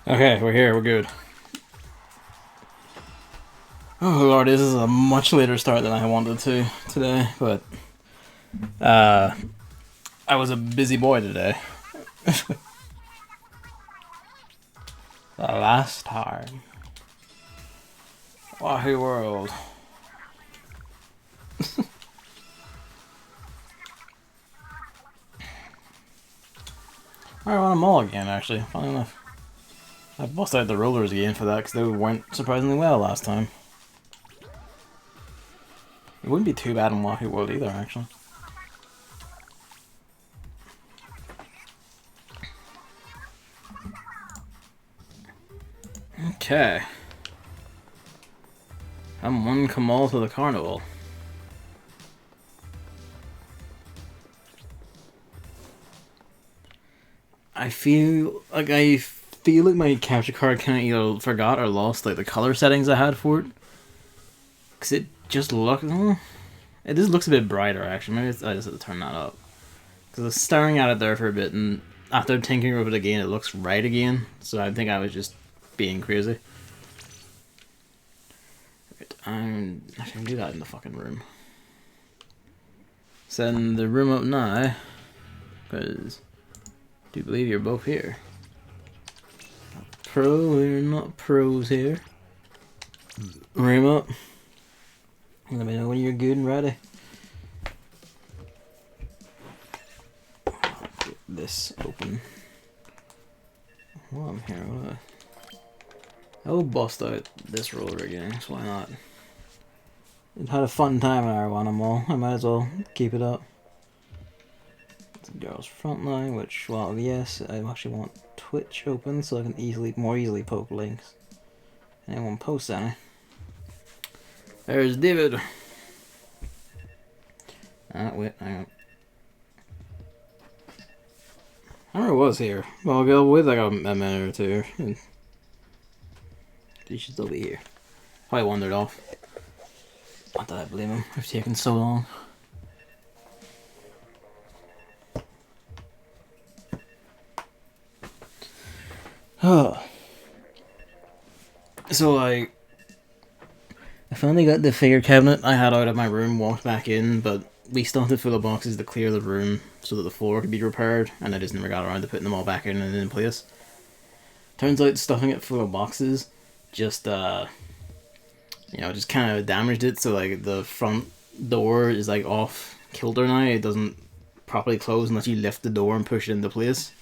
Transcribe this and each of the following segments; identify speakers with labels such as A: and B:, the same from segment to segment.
A: Okay, we're here, we're good. Oh lord, this is a much later start than I wanted to today, but uh, I was a busy boy today. The last time. Wahoo world. I want them all again, actually, funny enough. I bust out the rollers again for that, because they went surprisingly well last time. It wouldn't be too bad in Wahoo World either, actually. Okay. Come one, come all to the carnival. I feel like my capture card kind of either forgot or lost like the color settings I had for it. Cause it just looks, it just looks a bit brighter actually. Maybe I just have to turn that up. Cause I was staring at it there for a bit, and after tinkering with it again, it looks right again. So I think I was just being crazy. I can do that in the fucking room. Send the room up now, cause I do believe you're both here. We're not pros here. Room up. Let me know when you're good and ready. Get this open. While I'm here, I'll bust out this roller again, so why not? I've had a fun time in R1 Mall. I might as well keep it up. It's a girl's frontline, which, well, yes, I actually want Twitch open so I can more easily poke links. Anyone posts any? There's David. Wait, hang on. I remember it was here. Well, I'll go with like a minute or two. And he should still be here. Probably wandered off. Not that I blame him. It's taken so long. Oh. So like, I finally got the figure cabinet I had out of my room, walked back in, but we stuffed it full of boxes to clear the room so that the floor could be repaired, and I just never got around to putting them all back in and in place. Turns out stuffing it full of boxes just, just kind of damaged it, so like the front door is like off kilter now. It doesn't properly close unless you lift the door and push it into place.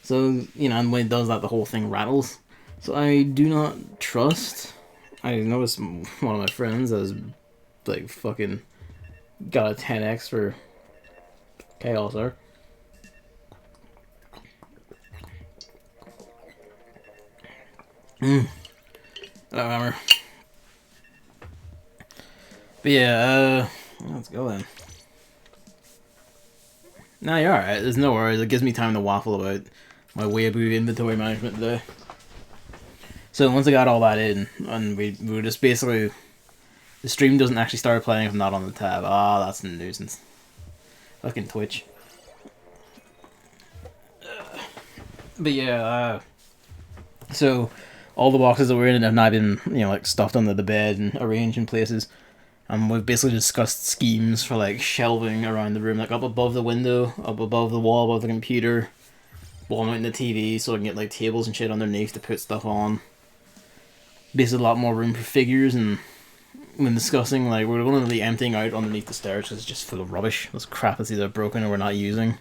A: So, and when it does that, the whole thing rattles. So I do not trust. I noticed one of my friends has like fucking got a 10x for Chaos there. I don't remember. But yeah, let's go then. Nah, you're alright. There's no worries. It gives me time to waffle about my weeaboo inventory management today. So once I got all that in, and we were just basically... The stream doesn't actually start playing if I'm not on the tab. Ah, that's a nuisance. Fucking Twitch. But yeah, so all the boxes that we're in have now been, like stuffed under the bed and arranged in places. And we've basically discussed schemes for like shelving around the room, like up above the window, up above the wall, above the computer, wall mounting the TV, so I can get like tables and shit underneath to put stuff on. Basically a lot more room for figures, and when discussing, like, we're going to be emptying out underneath the stairs because it's just full of rubbish. This crap that's either broken or we're not using.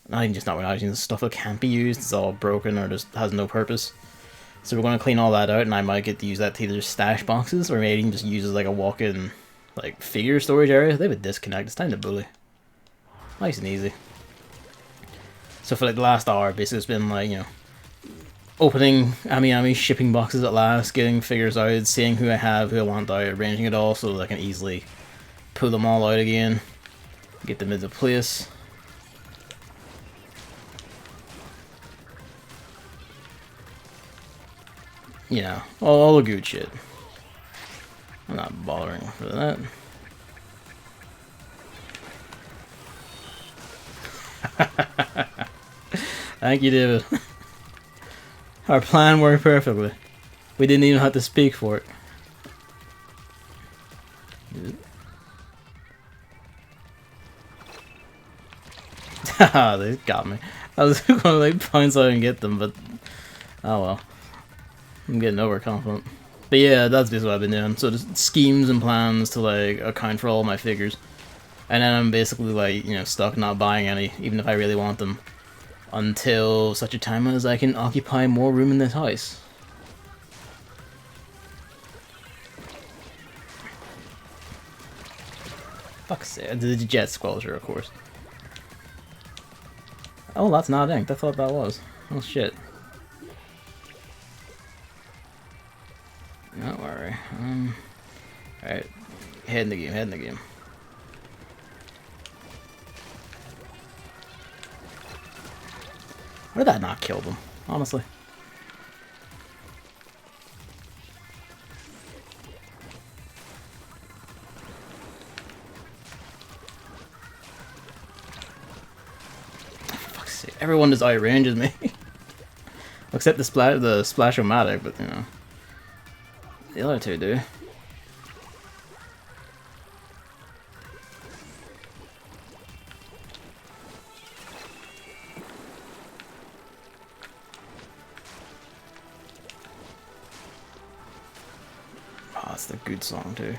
A: Not even just not we're not using, the stuff that can't be used, it's all broken or just has no purpose. So we're going to clean all that out, and I might get to use that to either stash boxes or maybe even just use it as like a walk-in like figure storage area. They have a disconnect, it's time to bully. Nice and easy. So for like the last hour, basically it's been like, opening Ami shipping boxes at last, getting figures out, seeing who I have, who I want out, arranging it all so that I can easily pull them all out again, get them into place. All the good shit. I'm not bothering for that. Thank you, David. Our plan worked perfectly. We didn't even have to speak for it. Haha, they got me. I was gonna like find something and get them, but oh well. I'm getting overconfident. But yeah, that's basically what I've been doing. So just schemes and plans to like account for all my figures. And then I'm basically like, you know, stuck not buying any, even if I really want them. Until such a time as I can occupy more room in this house. Fuck's sake, the jet squelcher, of course. Oh, that's not inked. I thought that was. Oh shit. Don't worry. Alright. Head in the game, head in the game. Why did that not kill them? Honestly. Fuck's sake. Everyone just outranges me. Except the Splash-O-Matic, but you know. The other two do. Oh, it's the good song too.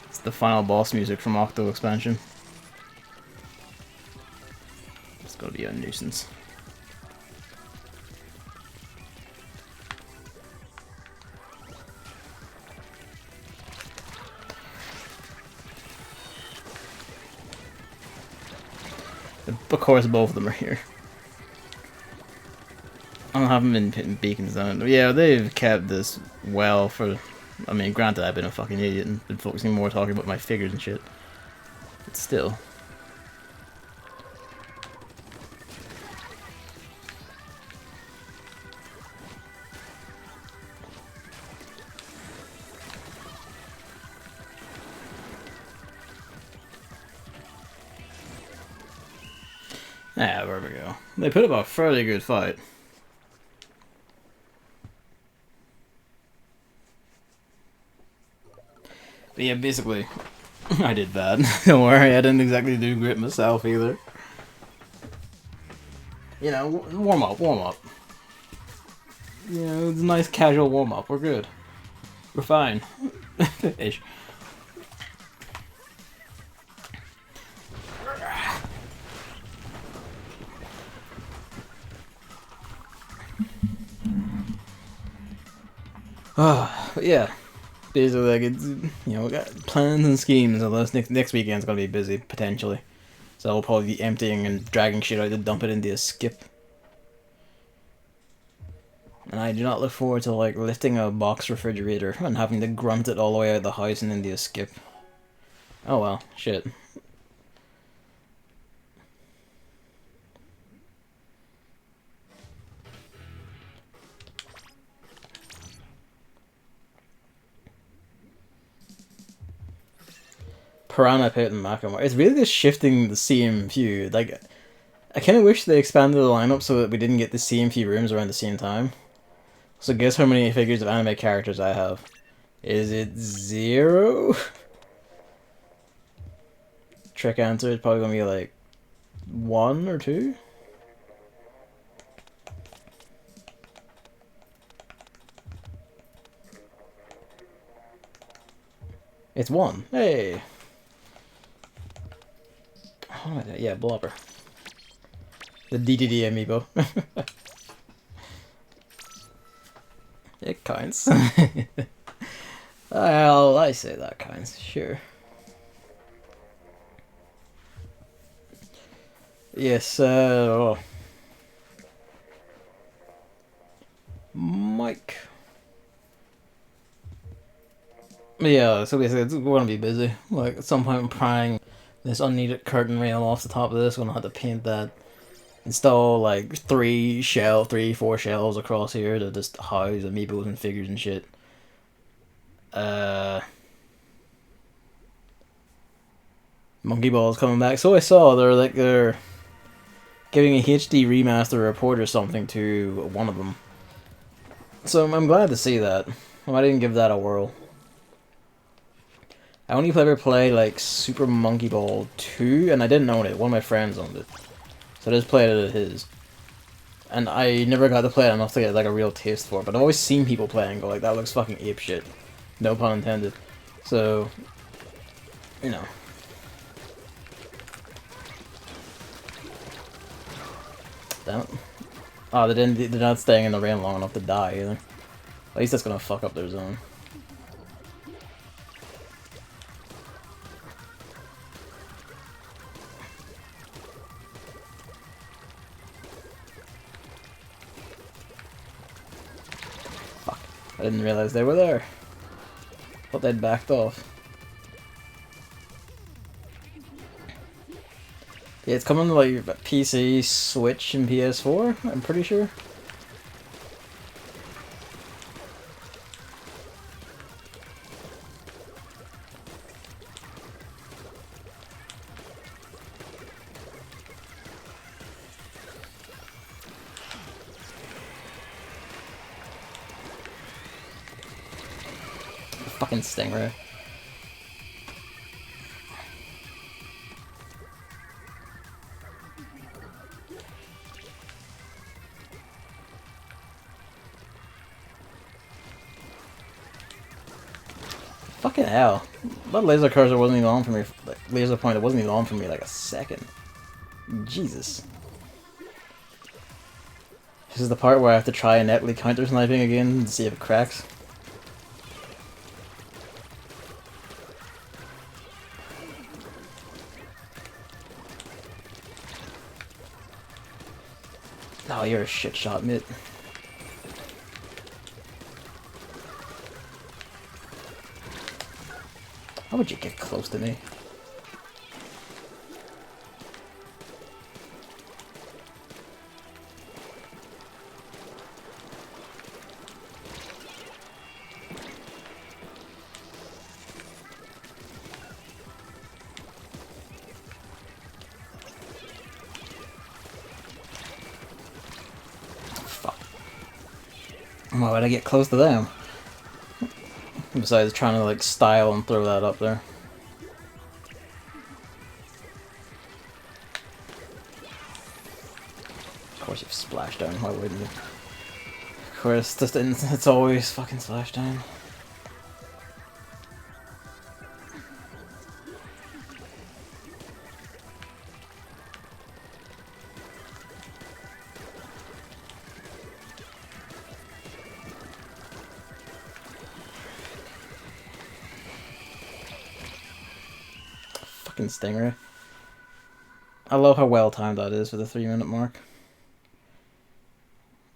A: It's the final boss music from Octo expansion. It's gonna be a nuisance. Of course, both of them are here. I haven't been hitting beacons down. Yeah, they've kept this well for. I mean, granted, I've been a fucking idiot and been focusing more talking about my figures and shit. But still. Ah, there we go. They put up a fairly good fight. But yeah, basically, I did bad. Don't worry, I didn't exactly do grip myself either. You know, warm up, warm up. You know, it's a nice casual warm up. We're good. We're fine. Ish. Yeah. Basically, like, it's, you know, we got plans and schemes, unless next weekend's gonna be busy, potentially. So I'll probably be emptying and dragging shit out to dump it into a skip. And I do not look forward to, like, lifting a box refrigerator and having to grunt it all the way out of the house and into a skip. Oh well, shit. Piranha Pit and Macklemore. It's really just shifting the same few. Like, I kind of wish they expanded the lineup so that we didn't get the same few rooms around the same time. So guess how many figures of anime characters I have? Is it 0? Trick answer is probably gonna be like 1 or 2. It's 1. Hey. Oh, yeah, Blobber. The DDD amiibo. It counts. Well, I say that counts, sure. Yes, Mike. Yeah, so basically we're gonna be busy. Like, at some point I'm prying this unneeded curtain rail off the top of this. We're gonna have to paint that. Install like 3, 4 shelves across here to just house amiibos and figures and shit. Monkey Ball's coming back. So I saw they're giving a HD remaster report or something to one of them. So I'm glad to see that. I might even give that a whirl. I only ever played like Super Monkey Ball 2, and I didn't own it. One of my friends owned it. So I just played it at his. And I never got to play it enough to get like a real taste for it, but I've always seen people play and go like, that looks fucking apeshit. No pun intended. So, you know. Damn it. Oh, they're not staying in the rain long enough to die either. At least that's gonna fuck up their zone. Fuck. I didn't realize they were there. Thought they'd backed off. Yeah, it's coming to like PC, Switch, and PS4, I'm pretty sure. Fucking stingray. Fucking hell. That laser cursor wasn't even on for me. Like, laser pointer wasn't even on for me like a second. Jesus. This is the part where I have to try ineptly counter sniping again to see if it cracks. Oh, you're a shit shot, mate. How would you get close to me? Fuck. Why would I get close to them? Besides trying to like style and throw that up there. Of course you've splashdown, why wouldn't you? Of course, just it's always fucking splashdown. Fucking stinger. I love how well timed that is for the 3-minute mark.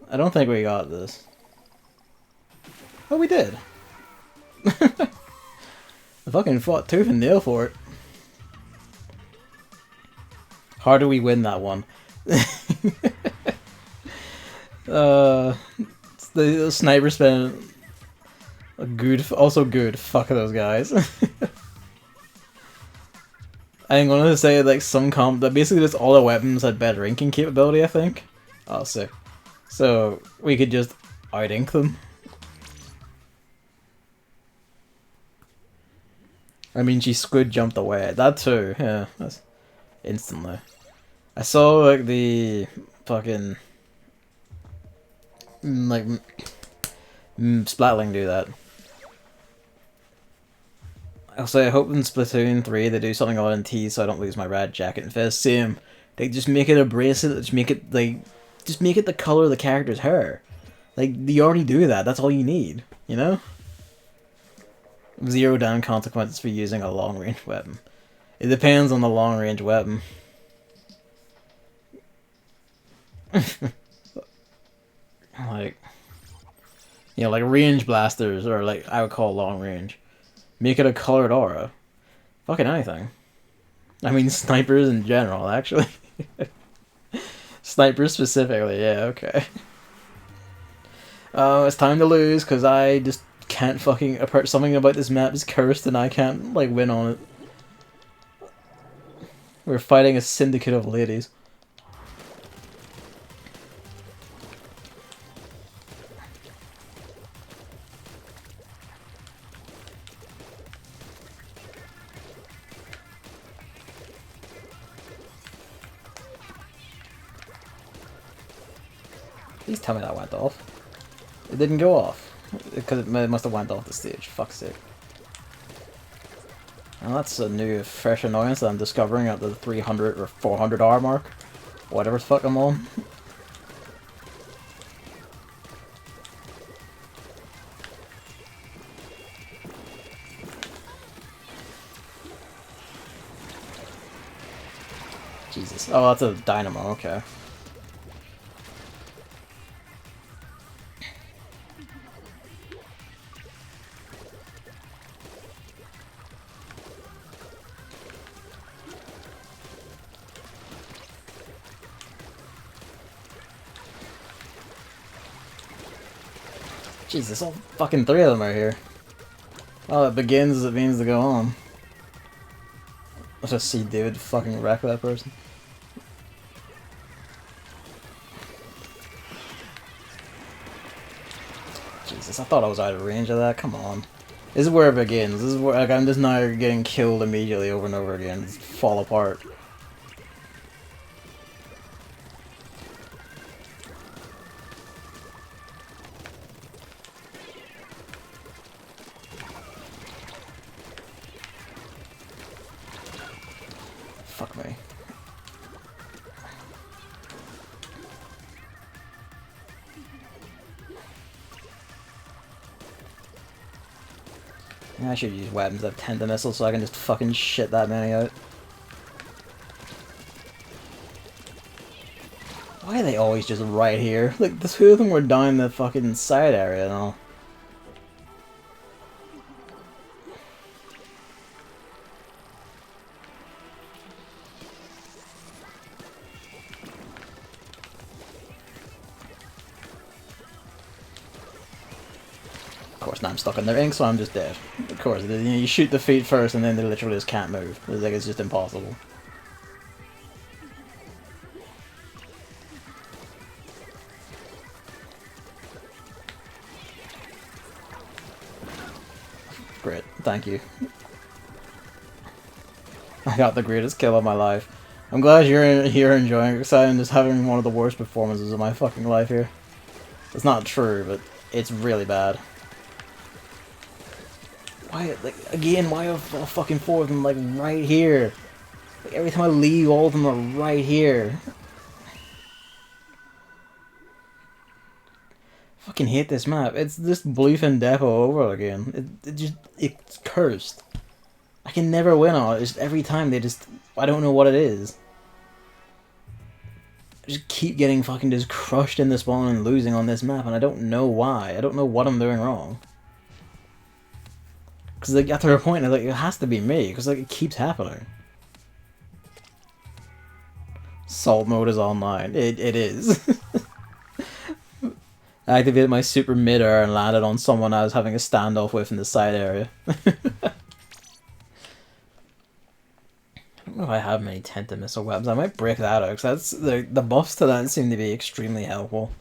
A: I don't think we got this. Oh, we did. I fucking fought tooth and nail for it. How do we win that one? The sniper spent a good, also good. Fuck those guys. I'm gonna say like some that basically just all the weapons had better inking capability, I think. Oh, sick. So we could just out-ink them. I mean, she Squid jumped away. That too, yeah. That's instantly. I saw like the fucking like Splatling do that. Also, I hope in Splatoon 3 they do something on T so I don't lose my rad jacket and fez. Same. They just make it a bracelet, just make it like just make it the color of the character's hair. Like, you already do that, that's all you need, you know? 0 down consequences for using a long range weapon. It depends on the long range weapon. Like, you know, like range blasters, or like I would call long range. Make it a colored aura. Fucking anything. I mean, snipers in general, actually. Snipers specifically, yeah, okay. It's time to lose, because I just can't fucking... Something about this map is cursed, and I can't, like, win on it. We're fighting a syndicate of ladies. Please tell me that went off. It didn't go off. Because it must have went off the stage. Fuck's sake. And that's a new, fresh annoyance that I'm discovering at the 300 or 400 hour mark. Whatever the fuck I'm on. Jesus. Oh, that's a dynamo, okay. Jesus, all fucking three of them are here. Well, it begins as it means to go on. Let's just see David fucking wreck that person. Jesus, I thought I was out of range of that. Come on. This is where it begins. This is where, like, I'm just now getting killed immediately over and over again. Just fall apart. Fuck me. I should use weapons that have Tentacles so I can just fucking shit that many out. Why are they always just right here? Like, the two of them were down the fucking side area and all. Of course, now I'm stuck in their ink, so I'm just dead. Of course, you shoot the feet first, and then they literally just can't move. It's like, it's just impossible. Great, thank you. I got the greatest kill of my life. I'm glad you're here enjoying it, because I'm just having one of the worst performances of my fucking life here. It's not true, but it's really bad. Why, like, again, why are all fucking four of them, like, right here? Like, every time I leave, all of them are right here. Fucking hate this map. It's this Bluefin Depot over again. It's cursed. I can never win on it. It's just every time they just, I don't know what it is. I just keep getting fucking just crushed in the spawn and losing on this map, and I don't know why. I don't know what I'm doing wrong. Because, like, after a point, like, it has to be me, because, like, it keeps happening. Salt mode is online. It is. I activated my super mid-air and landed on someone I was having a standoff with in the side area. I don't know if I have many Tentacles weapons. I might break that out, because that's, the buffs to that seem to be extremely helpful.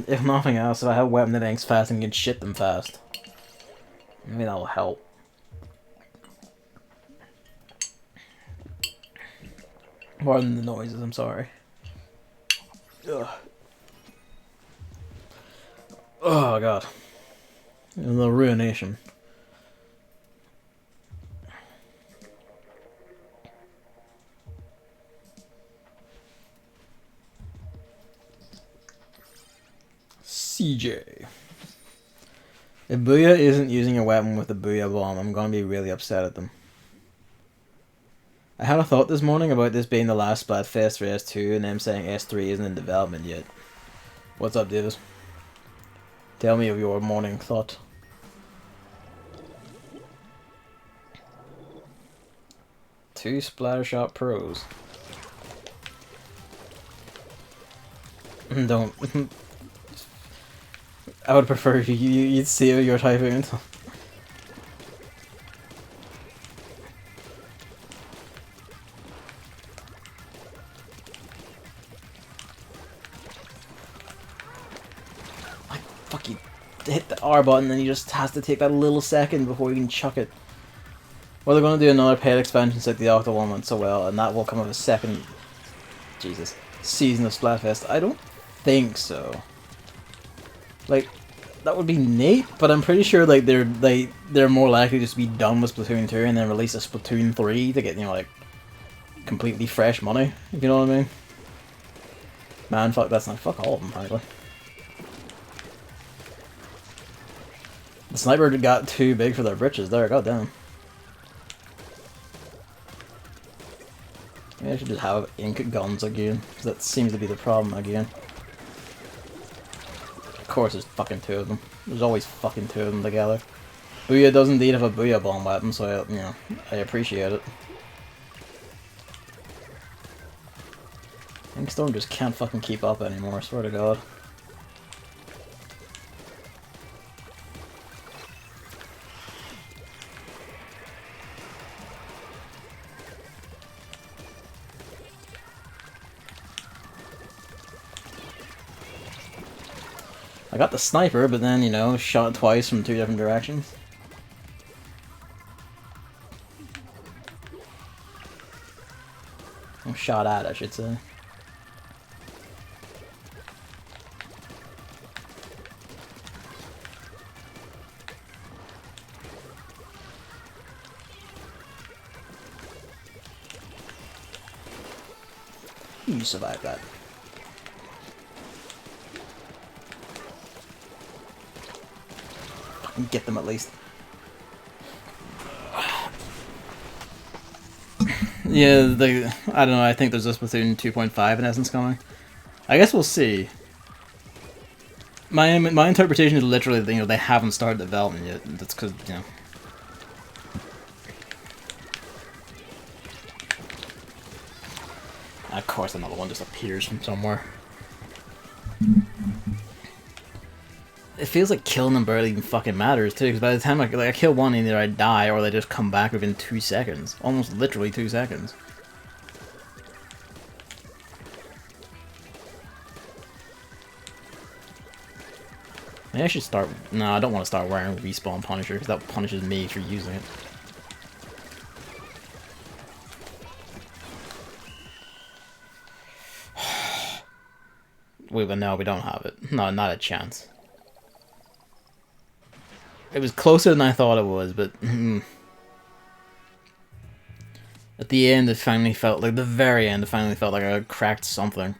A: If nothing else, if I have a weapon that inks fast and can shit them fast. Maybe that'll help. More than the noises, I'm sorry. Ugh. Oh god. The ruination. CJ. If Booyah isn't using a weapon with a Booyah bomb, I'm gonna be really upset at them. I had a thought this morning about this being the last Splatfest for S2 and them saying S3 isn't in development yet. What's up, Davis? Tell me of your morning thought. Two Splattershot pros. Don't. I would prefer if you'd see what you're typing into. Like, fuck, you hit the R button and he just has to take that little second before you can chuck it. Well, they're going to do another paid expansion like the Octa one went so well, and that will come with a second, Jesus, season of Splatfest. I don't think so. Like, that would be neat, but I'm pretty sure like they're more likely just to be done with Splatoon 2 and then release a Splatoon 3 to get, you know, like completely fresh money, if you know what I mean. Man, fuck, that's not fuck all of them, frankly. The sniper got too big for their britches there, goddamn. Maybe I should just have ink guns again, because that seems to be the problem again. Of course there's fucking two of them. There's always fucking two of them together. Booyah does indeed have a Booyah bomb weapon, so I, you know, I appreciate it. Inkstone just can't fucking keep up anymore, I swear to god. I got the sniper, but then, you know, shot twice from two different directions. I'm shot at, I should say. You survived that. Get them at least. Yeah, I don't know, I think there's a Splatoon 2.5 in essence coming. I guess we'll see. My interpretation is literally that, you know, they haven't started development yet. That's because, you know. Of course another one just appears from somewhere. It feels like killing them barely even fucking matters too, because by the time I kill one, either I die or they just come back within 2 seconds. Almost literally 2 seconds. Maybe I should start... No, I don't want to start wearing Respawn Punisher, because that punishes me for using it. Wait, but no, we don't have it. No, not a chance. It was closer than I thought it was, but... At the end, it finally felt like... The very end, it finally felt like I cracked something.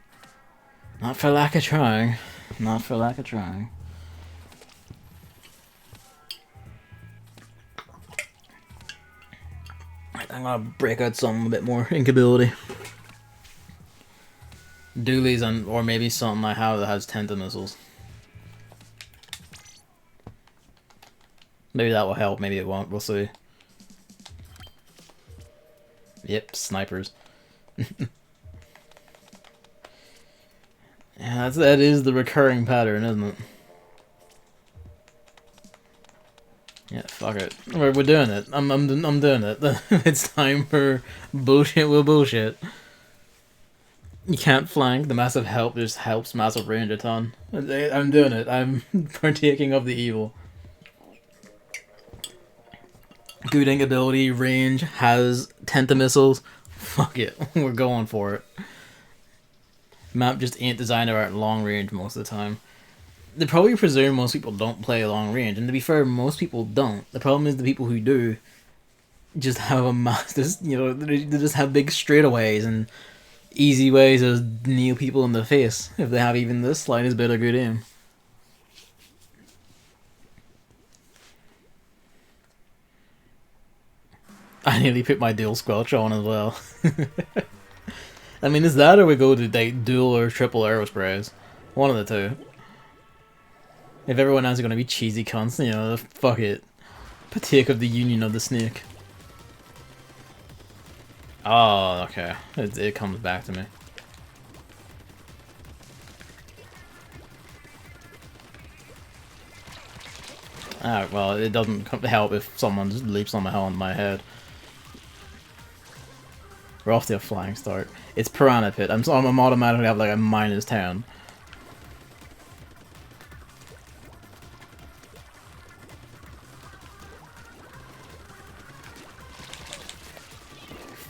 A: Not for lack of trying. Not for lack of trying. I'm gonna break out something a bit more inkability. Doolies, and or maybe something I have that has Tentacles. Maybe that will help, maybe it won't, we'll see. Yep, snipers. Yeah, that is the recurring pattern, isn't it? Yeah, fuck it. We're doing it. I'm doing it. It's time for bullshit with bullshit. You can't flank. The massive help just helps massive range a ton. I'm doing it. I'm partaking of the evil. Good ink ability, range, has Tentacles. Fuck it. We're going for it. Map just ain't designed around long range most of the time. They probably presume most people don't play long range, and to be fair, most people don't. The problem is the people who do just have a mass, you know, they just have big straightaways and easy ways to kneel people in the face if they have even the slightest bit of good aim. I nearly put my dual squelch on as well. I mean, is that or we go to like dual or triple arrow sprays? One of the two. If everyone else is going to be cheesy cunts, you know, fuck it. Partake of the union of the snake. Oh, okay. It comes back to me. Ah, well, it doesn't help if someone just leaps on my head. We're off to a flying start. It's Piranha Pit. I'm automatically have like a -10.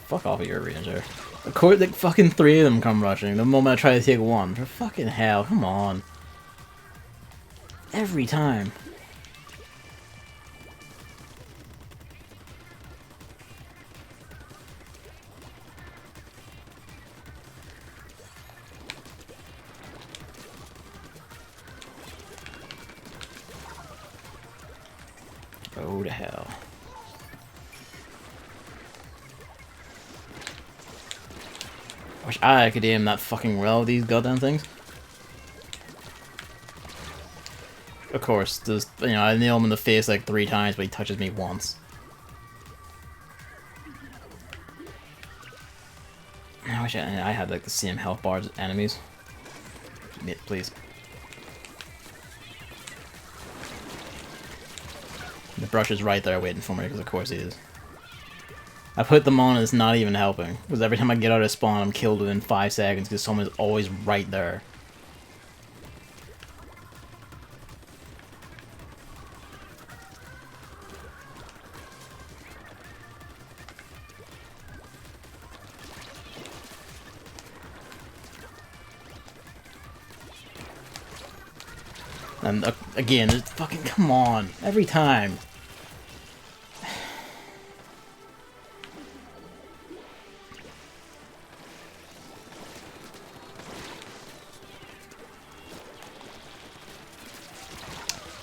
A: Fuck off of your ranger. Of course, like fucking 3 of them come rushing the moment I try to take one. For fucking hell, come on. Every time. Oh, to hell. Wish I could aim that fucking well with these goddamn things. Of course, there's, you know, I nail him in the face like 3 times, but he touches me once. I wish I had like the same health bars as enemies. Please. The brush is right there waiting for me, because of course he is. I put them on and it's not even helping. Because every time I get out of spawn, I'm killed within 5 seconds because someone's always right there. And again, just fucking come on. Every time.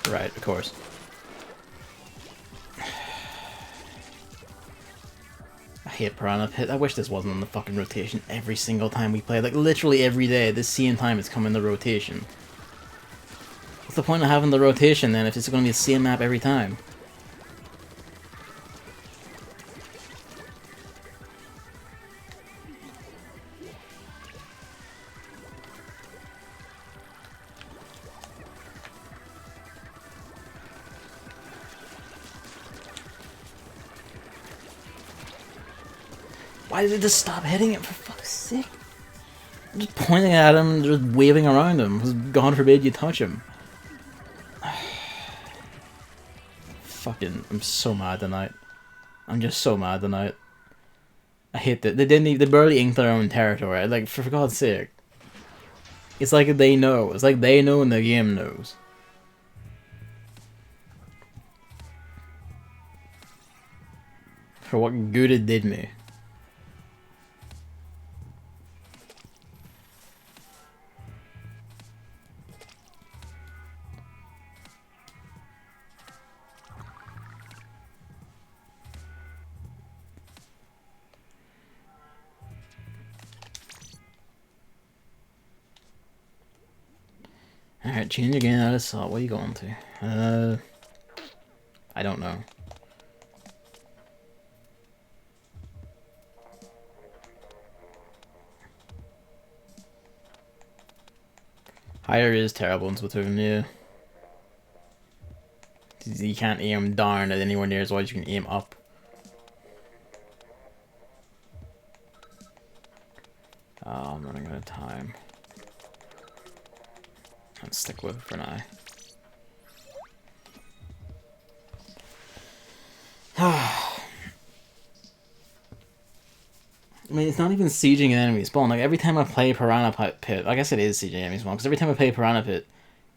A: Right, of course. I hate Piranha Pit. I wish this wasn't on the fucking rotation every single time we play. Like, literally every day, at the same time it's come in the rotation. What's the point of having the rotation then if it's going to be the same map every time? Why did it just stop hitting it, for fuck's sake? I'm just pointing at him and just waving around him. Because God forbid you touch him. Fucking, I'm so mad tonight. I'm just so mad tonight. I hate that. They barely inked their own territory. Like, for God's sake. It's like they know. It's like they know and the game knows. For what good it did me. Alright, change again out of assault. What are you going to? I don't know. Higher is terrible in Splatoon, yeah. You can't aim down at anywhere near as well as you can aim up. Oh, I'm running out of time. Let's stick with it for now. I mean, it's not even sieging an enemy spawn. Like, every time I play Piranha Pit, I guess it is sieging enemy spawn, because every time I play Piranha Pit,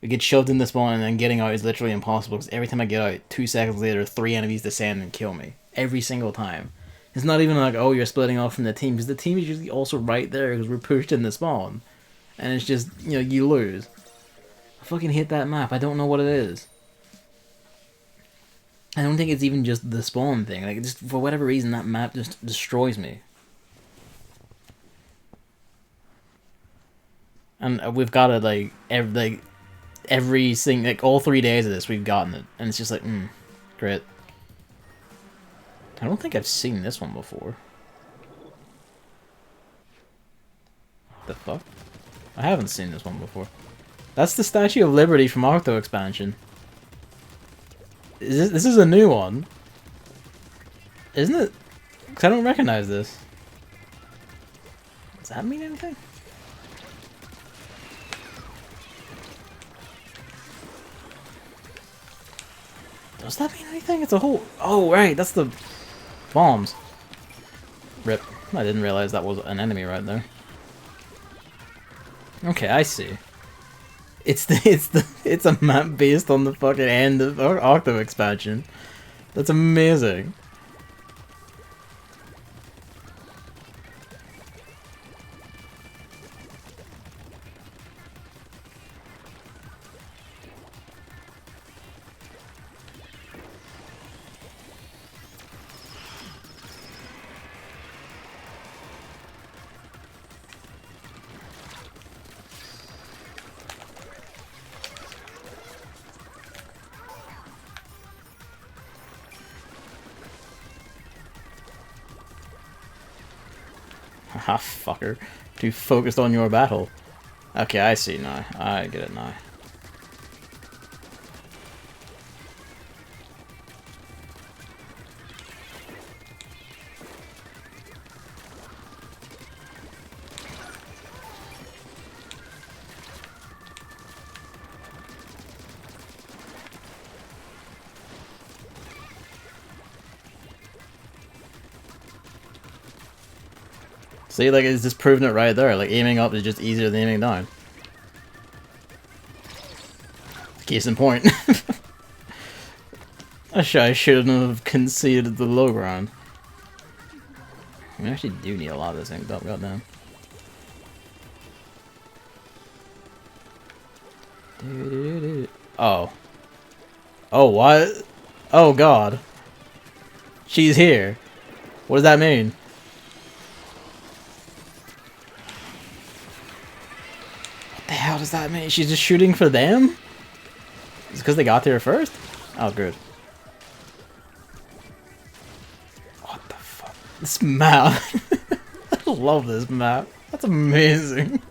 A: we get shoved in the spawn and then getting out is literally impossible, because every time I get out, 2 seconds later, 3 enemies descend and kill me. Every single time. It's not even like, oh, you're splitting off from the team, because the team is usually also right there, because we're pushed in the spawn. And it's just, you know, you lose. I fucking hate that map. I don't know what it is. I don't think it's even just the spawn thing. Like, just for whatever reason, that map just destroys me. And we've got it like every single, like all 3 days of this, we've gotten it, and it's just like, great. I don't think I've seen this one before. The fuck? I haven't seen this one before. That's the Statue of Liberty from Octo expansion. This is a new one, isn't it? Because I don't recognize this. Does that mean anything? Does that mean anything? It's a whole... Oh, right, that's the bombs. Rip. I didn't realize that was an enemy right there. Okay, I see. It's a map based on the fucking end of Octo expansion. That's amazing. Ah, fucker. Too focused on your battle. Okay, I see now. I get it now. See, like, it's just proving it right there. Like, aiming up is just easier than aiming down. Case in point. I shouldn't have conceded the low ground. We actually do need a lot of this inked up, goddamn. Oh. Oh, what? Oh, God. She's here. What does that mean? What the hell does that mean? She's just shooting for them? Is it because they got there first? Oh, good. What the fuck? This map. I love this map. That's amazing.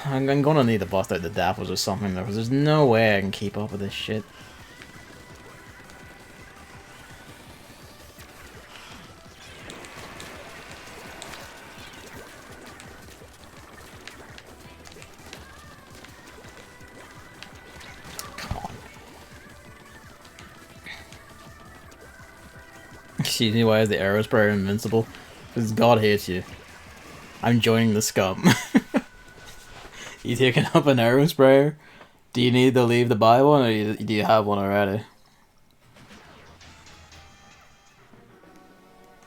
A: I'm gonna need to bust out the dapples or something though, because there's no way I can keep up with this shit. Excuse me, why is the arrow sprayer invincible? Because God hates you. I'm joining the scum. You taking up an arrow sprayer? Do you need to leave to buy one, or do you have one already?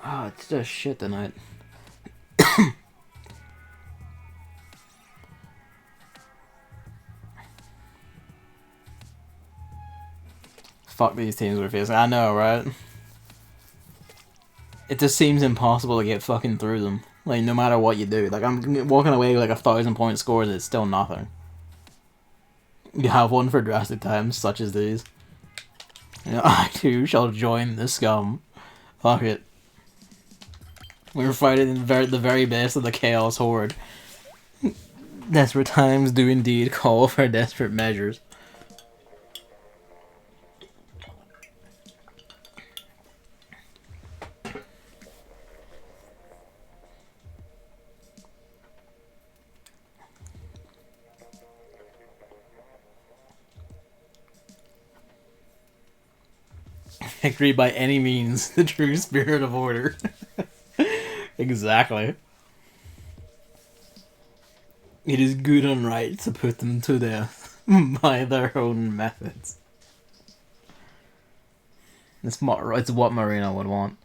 A: Oh, it's just shit tonight. Fuck these teams we're facing. I know, right? It just seems impossible to get fucking through them. Like, no matter what you do. Like, I'm walking away with like 1,000-point scores and it's still nothing. You have one for drastic times, such as these. You know, I too shall join the scum. Fuck it. We're fighting the very best of the Chaos Horde. Desperate times do indeed call for desperate measures. Victory by any means, the true spirit of order. Exactly. It is good and right to put them to death by their own methods. It's what Marina would want.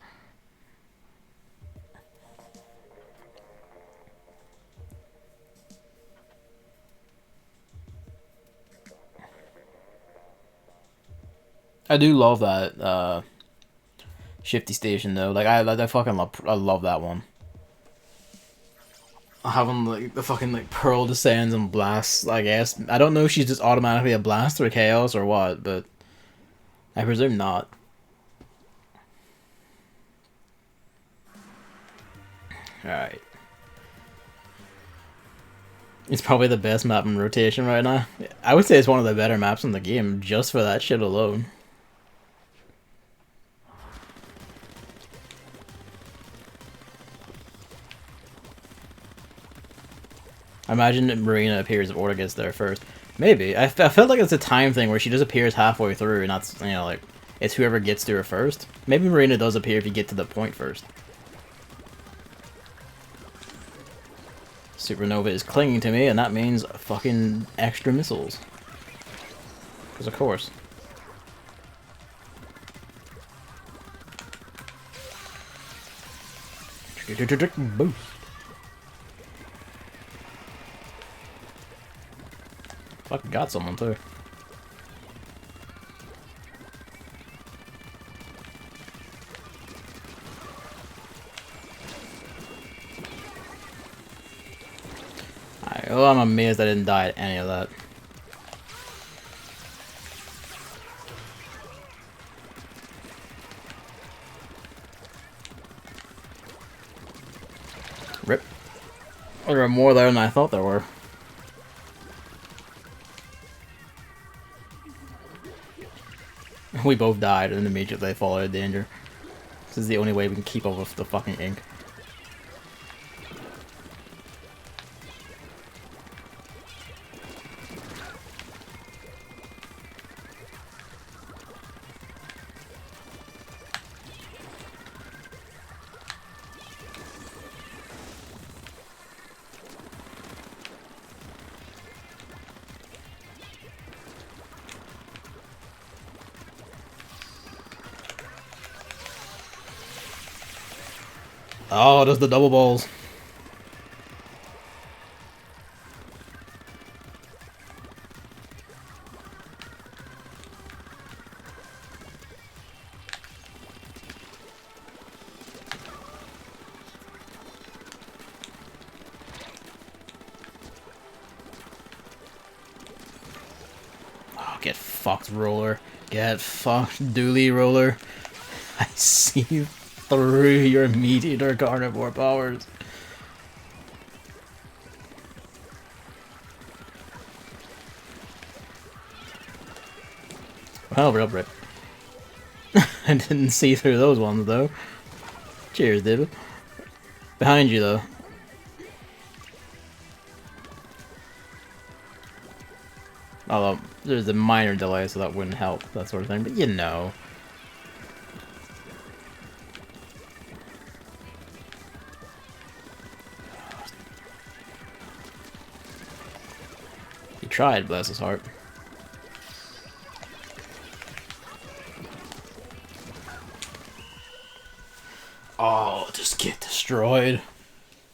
A: I do love that Shifty Station though. Like I fucking love that one. Having like the fucking like Pearl descends and blasts. I guess I don't know if she's just automatically a blast or a chaos or what, but I presume not. All right. It's probably the best map in rotation right now. I would say it's one of the better maps in the game just for that shit alone. I imagine that Marina appears if Orta gets there first. Maybe. I felt like it's a time thing where she just appears halfway through and that's, you know, like, it's whoever gets to her first. Maybe Marina does appear if you get to the point first. Supernova is clinging to me, and that means fucking extra missiles. Because of course. Boost. Fucking got someone too. Oh, I'm amazed I didn't die at any of that. Rip. There were more there than I thought there were. We both died and immediately fall out of danger. This is the only way we can keep up with the fucking ink. Oh, there's the double balls. Oh, get fucked, roller. Get fucked, dually, roller. I see you through your meat-eater carnivore powers. Well, rip. I didn't see through those ones, though. Cheers, David. Behind you, though. Although, there's a minor delay, so that wouldn't help, that sort of thing, but you know. He tried, bless his heart. Oh, just get destroyed.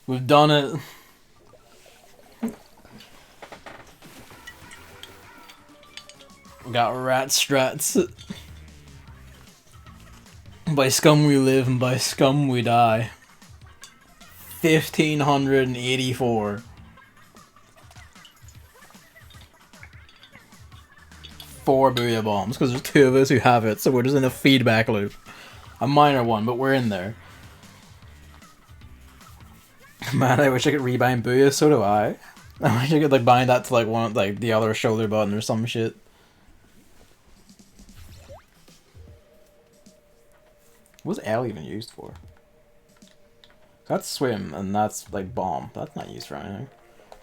A: We've done it. We got rat strats. By scum we live and by scum we die. 1584. 4 booyah bombs, because there's 2 of us who have it, so we're just in a feedback loop. A minor one, but we're in there. Man, I wish I could rebind booyah, so do I. I wish I could like bind that to like one, like the other shoulder button or some shit. What's L even used for? That's swim, and that's like bomb. That's not used for anything.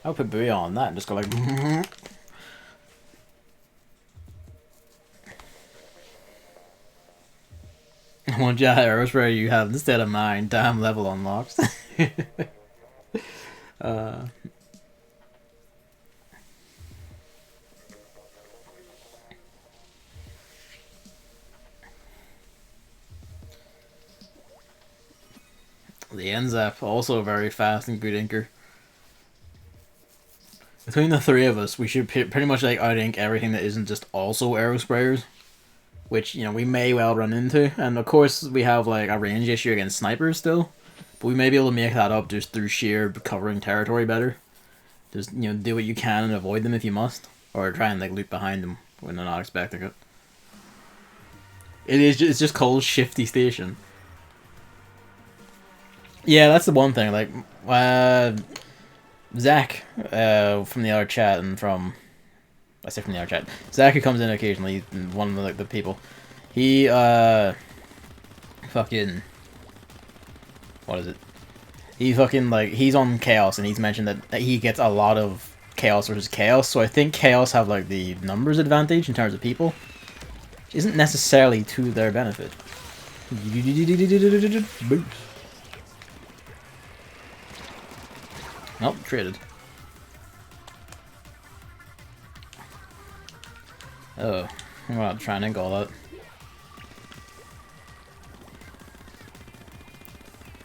A: I'll put booyah on that and just go like. What arrows where you have instead of mine? Damn level unlocks. The Enzap, also very fast and good inker. Between the 3 of us, we should pretty much like out-ink everything that isn't just also arrow sprayers. Which, you know, we may well run into. And of course, we have like a range issue against snipers still. But we may be able to make that up just through sheer covering territory better. Just, you know, do what you can and avoid them if you must. Or try and like loop behind them when they're not expecting it. It's just called Shifty Station. Yeah, that's the one thing. Like, Zach from the other chat and from... I say from the other chat. Zach, who comes in occasionally, one of the, like, the people. He, fucking... What is it? He fucking, like, he's on Chaos, and he's mentioned that he gets a lot of Chaos versus Chaos, so I think Chaos have, like, the numbers advantage in terms of people. Which isn't necessarily to their benefit. Nope, traded. Oh, I'm not trying to go that.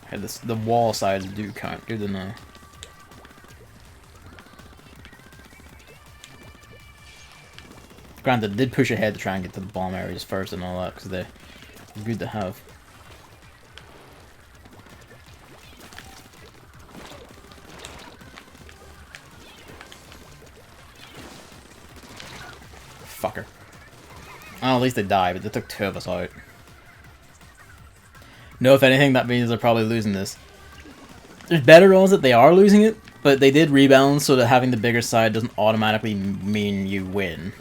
A: Hey, the wall sides do count. Good to know. Granted, did push ahead to try and get to the bomb areas first and all that, because they're good to have. Fucker. Oh, at least they died, but they took 2 of us out. No, if anything, that means they're probably losing this. There's better odds that they are losing it, but they did rebalance so that having the bigger side doesn't automatically mean you win.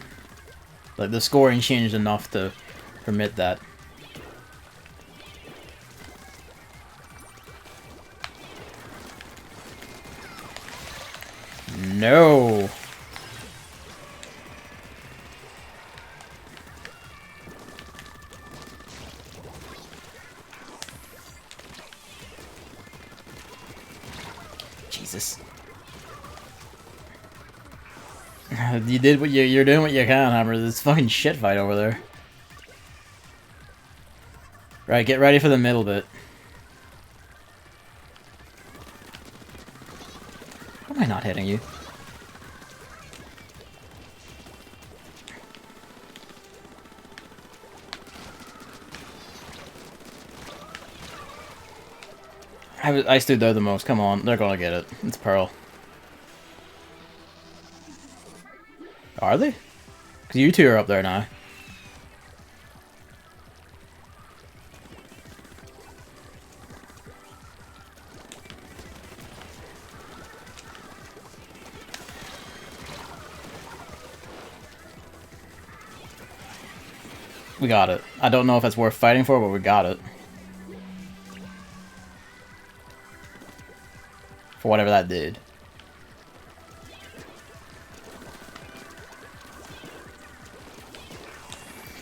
A: Like, the scoring changed enough to permit that. No! Jesus. You did what you're doing what you can, Hammer. This fucking shit fight over there. Right, get ready for the middle bit. How am I not hitting you? I stood there the most. Come on, they're gonna get it. It's Pearl. Are they? Because you two are up there now. We got it. I don't know if it's worth fighting for, but we got it. For whatever that did.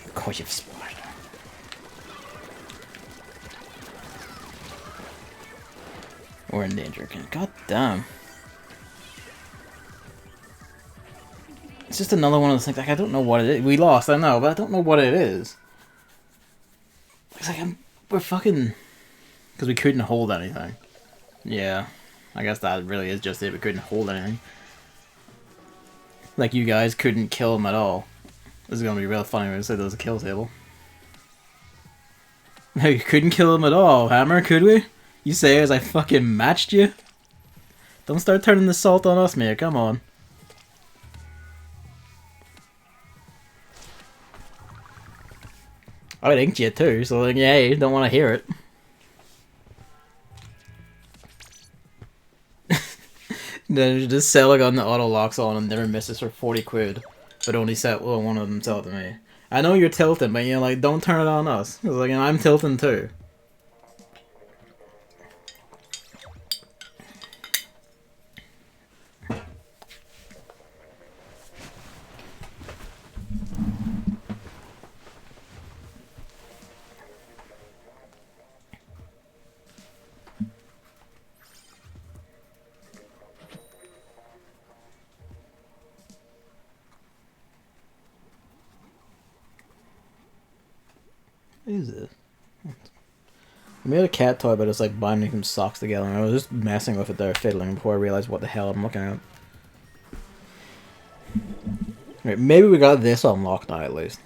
A: Of course you've splattered. We're in danger again. God damn. It's just another one of those things, like, I don't know what it is. We lost, I know, but I don't know what it is. It's like, we're fucking... Because we couldn't hold anything. Yeah. I guess that really is just it, we couldn't hold anything. Like, you guys couldn't kill him at all. This is gonna be real funny when we say there was a kill table. No, you couldn't kill him at all, Hammer, could we? You say as I fucking matched you? Don't start turning the salt on us, mate, come on. I would inked you too, so like, yeah, you don't want to hear it. Then just sell a gun that auto locks on and never misses for 40 quid, but only set one of them sell it to me. I know you're tilting, but you know, like, don't turn it on us. Cause like, I'm tilting too. What is this? I made a cat toy, but it's like binding some socks together, and I was just messing with it there, fiddling, before I realized what the hell I'm looking at. Right, maybe we got this unlocked now at least.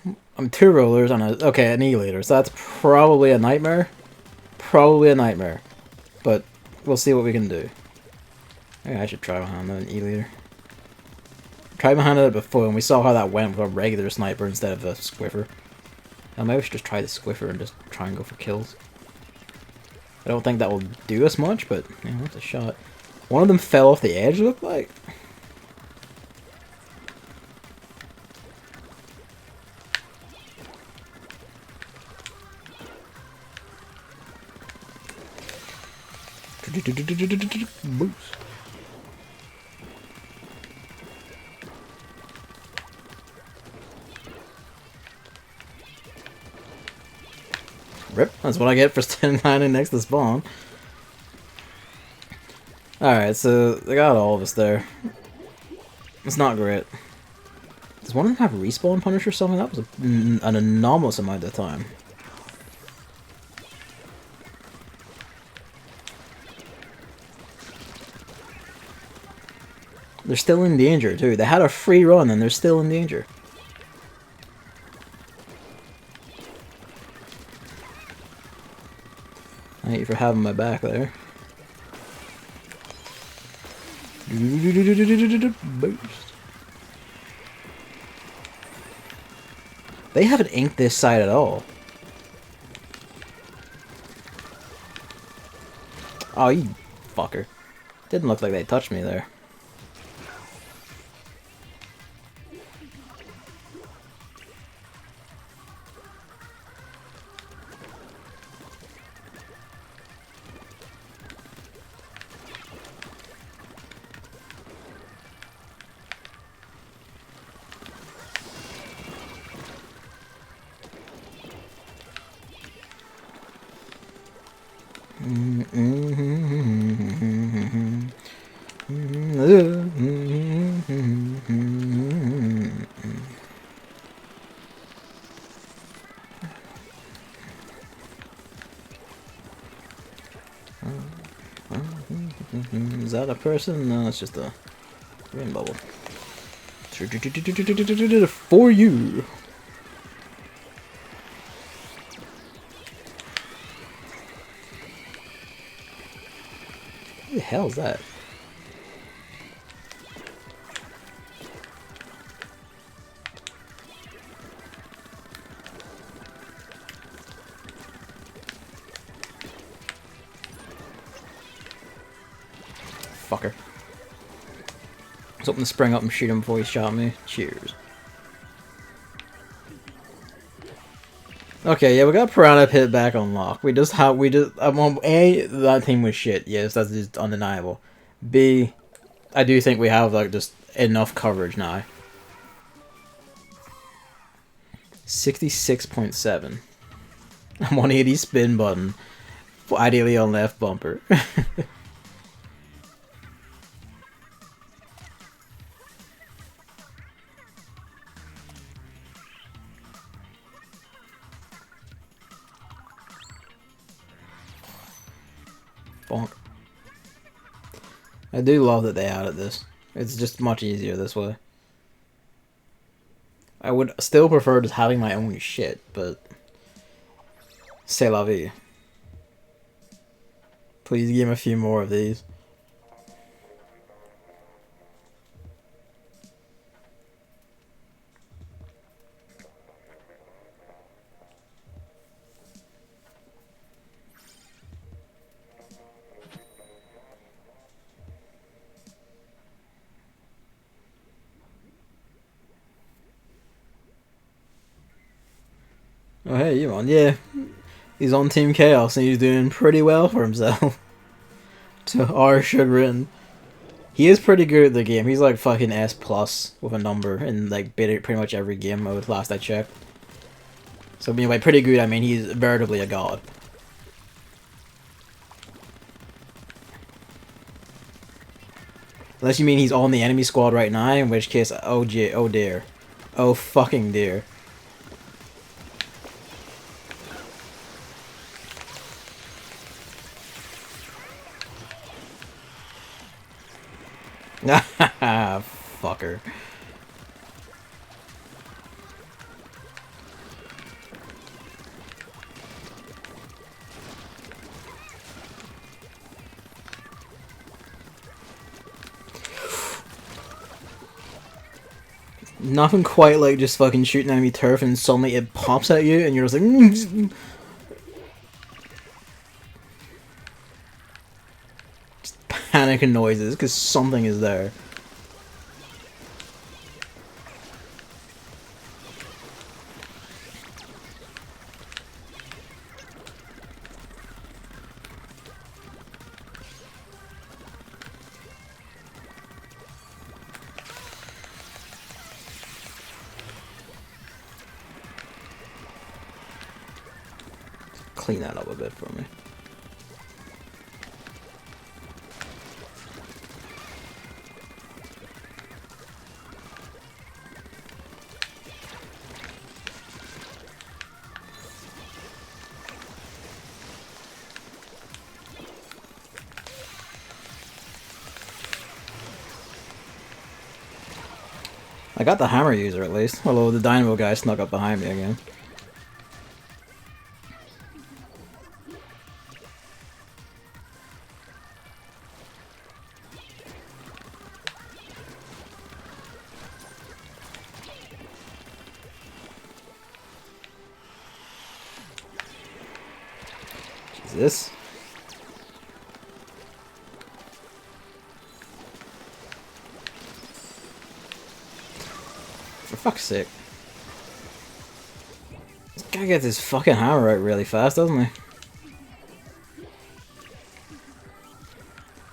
A: 2 rollers and a... Okay, an E-leader, so that's probably a nightmare. Probably a nightmare. But we'll see what we can do. Maybe I should try behind an E-leader. Tried behind it before, and we saw how that went with a regular sniper instead of a squiffer. Maybe we should just try the squiffer and just try and go for kills. I don't think that will do us much, but you know, it's a shot. One of them fell off the edge, it looked like. Boost. Rip. That's what I get for standing next to spawn. Alright, so they got all of us there. It's not great. Does one of them have respawn punish or something? That was an anomalous amount of time. They're still in danger, too. They had a free run and they're still in danger. Thank you for having my back there. Boost. They haven't inked this side at all. Oh, you fucker. Didn't look like they touched me there. Is that a person? No, it's just a green bubble. For you! What the hell is that? Fucker. I was hoping to spring up and shoot him before he shot me. Cheers. Okay, yeah, we got Piranha Pit back on lock. A, that team was shit. Yes, that's just undeniable. B, I do think we have, like, just enough coverage now. 66.7. 180 spin button. Ideally on left bumper. Bonk. I do love that they added this. It's just much easier this way. I would still prefer just having my own shit, but c'est la vie. Please give me a few more of these. Oh hey, you on? Yeah, he's on Team Chaos and he's doing pretty well for himself. To our chagrin. He is pretty good at the game. He's like fucking S plus with a number in like pretty much every game mode last I checked. So I mean, by pretty good I mean he's veritably a god. Unless you mean he's on the enemy squad right now, in which case, oh dear. Oh fucking dear. Fucker. Nothing quite like just fucking shooting enemy turf and suddenly it pops at you and you're just like just panic and noises because something is there. Clean that up a bit for me. I got the hammer user at least, although the dynamo guy snuck up behind me again. Jesus. For fuck's sake. This guy gets his fucking hammer out really fast, doesn't he?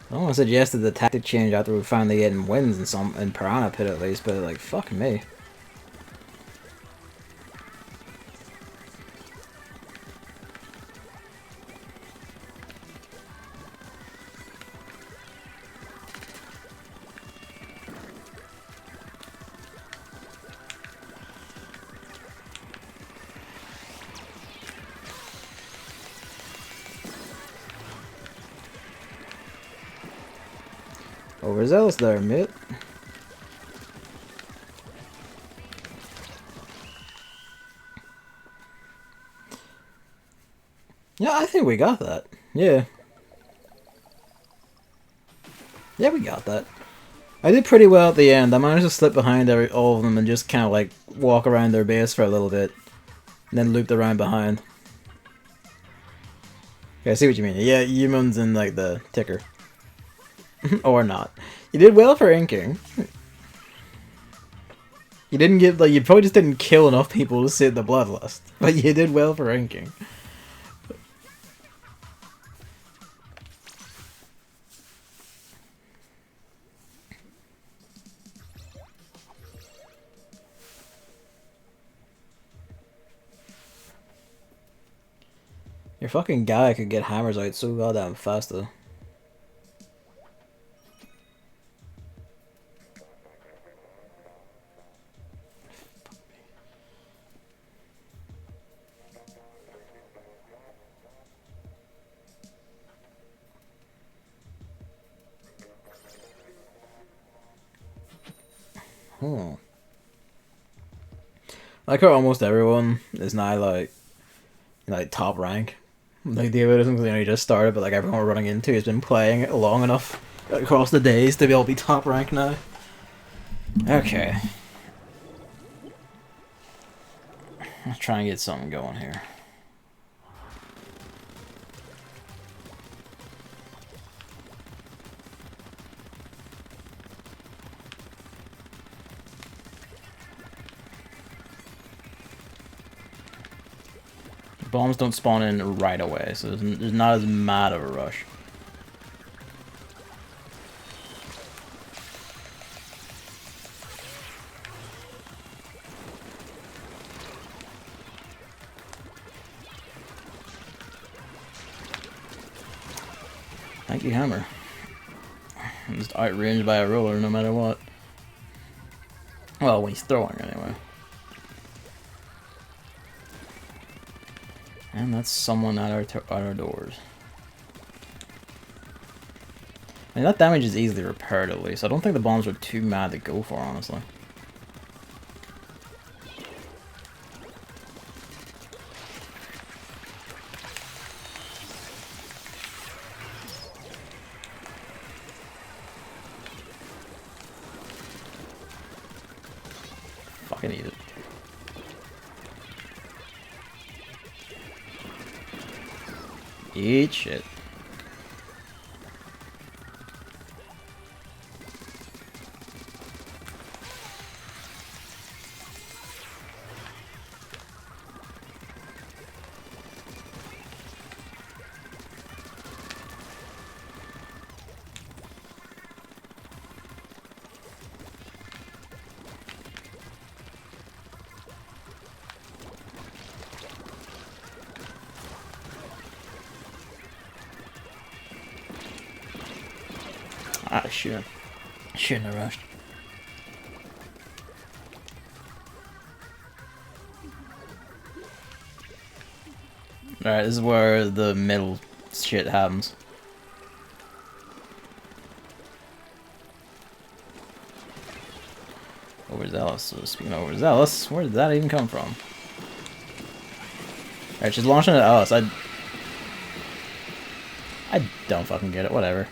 A: Someone suggested the tactic change after we finally getting wins in Piranha Pit at least, but like, fuck me. Overzealous there, mate. Yeah, I think we got that. Yeah. Yeah, we got that. I did pretty well at the end. I managed to slip behind all of them and just kind of like walk around their base for a little bit. And then looped around behind. Yeah, I see what you mean. Yeah, humans in like the ticker. Or not. You did well for inking. You didn't get, like, you probably just didn't kill enough people to save the bloodlust. But you did well for inking. Your fucking guy could get hammers out so goddamn fast though. I like how almost everyone is now like top rank. Like the isn't only just started, but like everyone we're running into has been playing it long enough across the days to be all be top rank now. Okay. Let's try and get something going here. Bombs don't spawn in right away, so there's not as mad of a rush. Thank you, hammer. I'm just outranged by a roller no matter what. Well, when he's throwing anyway. And that's someone at our doors. I mean, that damage is easily repaired at least. I don't think the bombs are too mad to go for, honestly. Fucking eat it. Eat shit. Ah, shit. Shouldn't have rushed. Alright, this is where the middle shit happens. Over overzealous. So speaking of overzealous, where did that even come from? Alright, she's launching at us. I don't fucking get it. Whatever.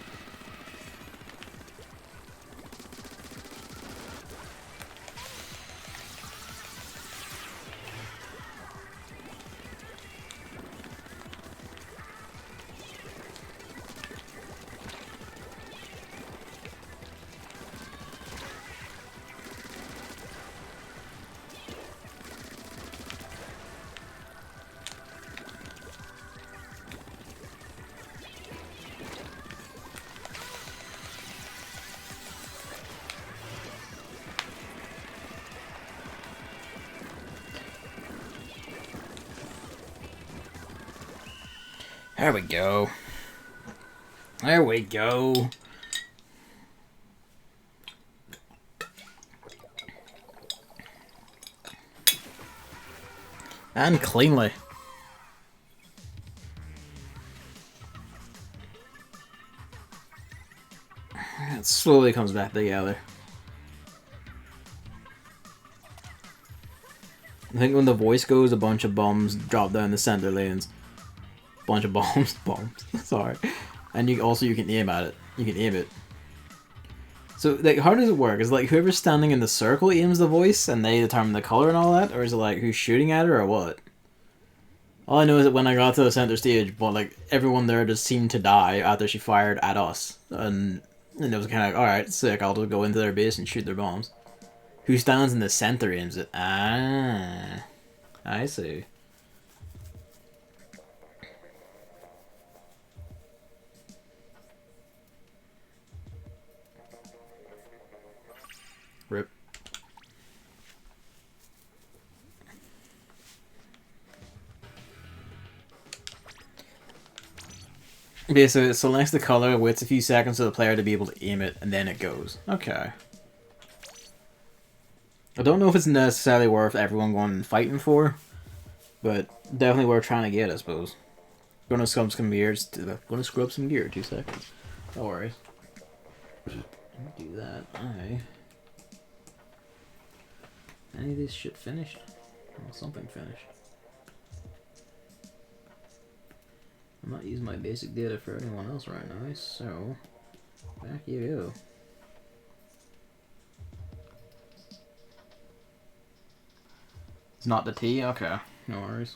A: There we go. There we go. And cleanly. It slowly comes back together. I think when the voice goes, a bunch of bombs drop down the center lanes. Bunch of bombs. Sorry. And you can aim at it. You can aim it. So, like, how does it work? Is it like whoever's standing in the circle aims the voice and they determine the color and all that? Or is it like who's shooting at her or what? All I know is that when I got to the center stage, well, like, everyone there just seemed to die after she fired at us. And it was kind of like, alright, sick, I'll just go into their base and shoot their bombs. Who stands in the center aims it? Ah, I see. Rip. Okay, so it selects the color, waits a few seconds for the player to be able to aim it, and then it goes. Okay. I don't know if it's necessarily worth everyone going and fighting for, but definitely worth trying to get, I suppose. Gonna scrub some gear. Gonna scrub some gear. 2 seconds. No worries. Do that. Alright. Any of this shit finished? Well, something finished. I'm not using my basic data for anyone else right now, so back you go. It's not the T? Okay. No worries.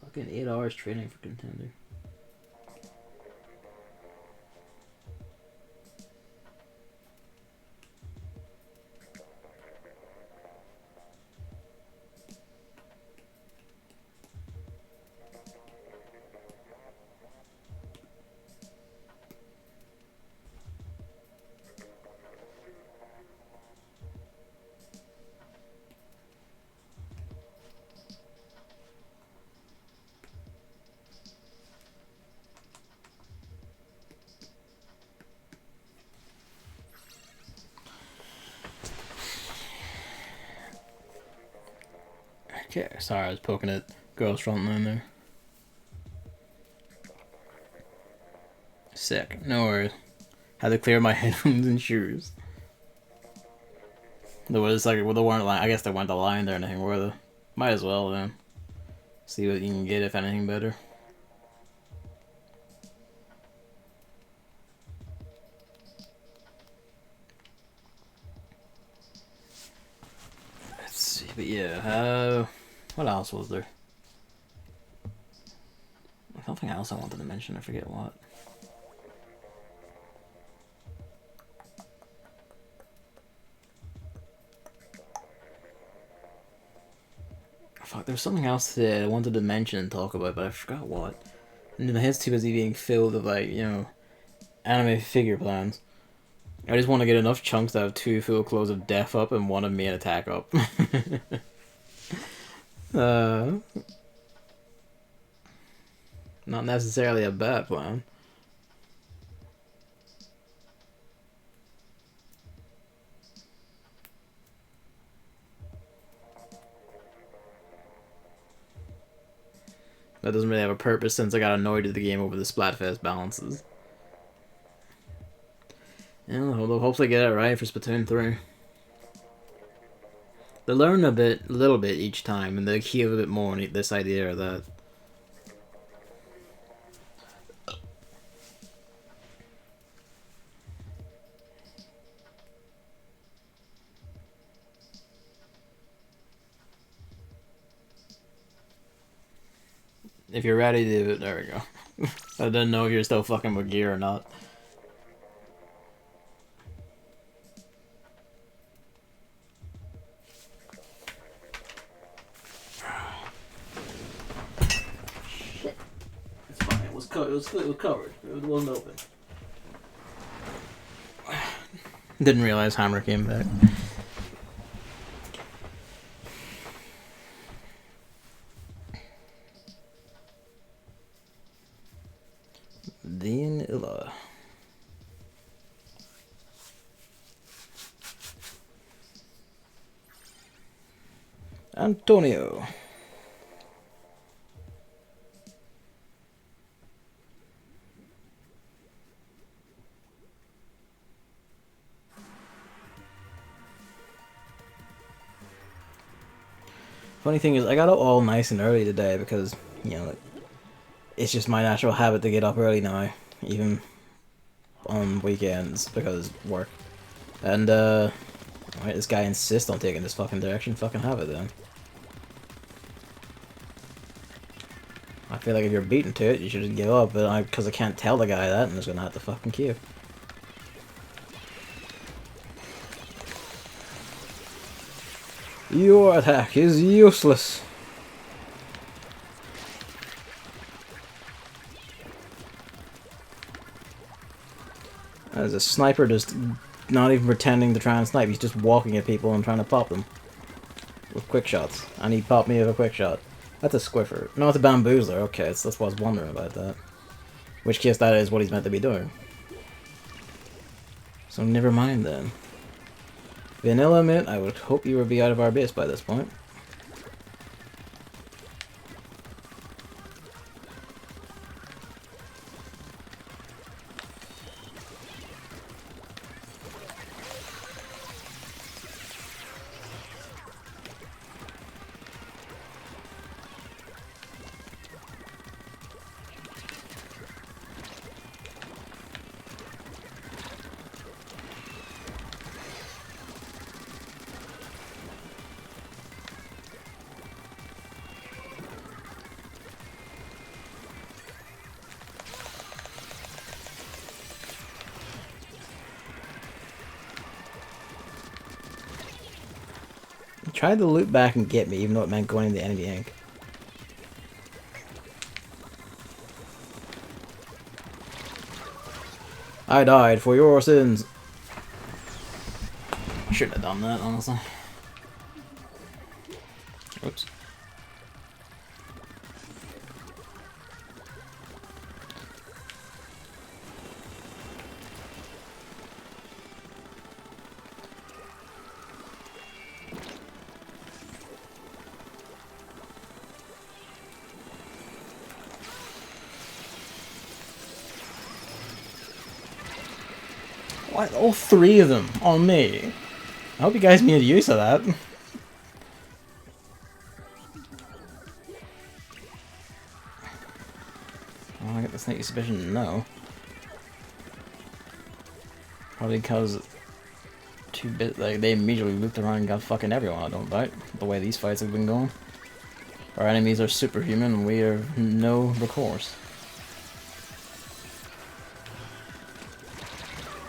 A: Fucking 8 hours training for contender. Okay, sorry, I was poking at girls front line there. Sick, no worries. Had to clear my headphones and shoes. There was like, well, they weren't line. I guess they weren't the line there or anything, were they? Might as well then. See what you can get, if anything better. Let's see, but yeah, what else was there? Something else I wanted to mention, I forget what. Fuck, there was something else that I wanted to mention and talk about, but I forgot what. And my head's too busy being filled with, like, you know, anime figure plans. I just want to get enough chunks to have 2 full clothes of death up and 1 of main attack up. Not necessarily a bad plan. That doesn't really have a purpose since I got annoyed at the game over the Splatfest balances. they'll hopefully get it right for Splatoon 3. They learn a little bit each time, and they heal a bit more on this idea or that. If you're ready to, there we go. I didn't know if you're still fucking with gear or not. Shit. It's fine. It was covered. It wasn't open. Didn't realize Hammer came back. Vanilla. Antonio. Funny thing is, I got up all nice and early today because, you know, it's just my natural habit to get up early now, even on weekends because work. And alright, this guy insists on taking this fucking direction. Fucking have it then. I feel like if you're beaten to it, you should just give up. But because I can't tell the guy that, I'm just gonna have to fucking queue. Your attack is useless. As a sniper, just not even pretending to try and snipe. He's just walking at people and trying to pop them with quick shots. And he popped me with a quick shot. That's a squiffer. No, it's a bamboozler. Okay, that's what I was wondering about that. Which case that is what he's meant to be doing. So never mind then. Vanilla Mint, I would hope you would be out of our base by this point. Tried to loop back and get me, even though it meant going into enemy ink. I died for your sins. Shouldn't have done that, honestly. Oops. What? All three of them on me. I hope you guys made use of that. Oh, I get the sneaky suspicion, no. Probably because like they immediately looped around and got fucking everyone, I don't doubt. The way these fights have been going. Our enemies are superhuman and we have no recourse.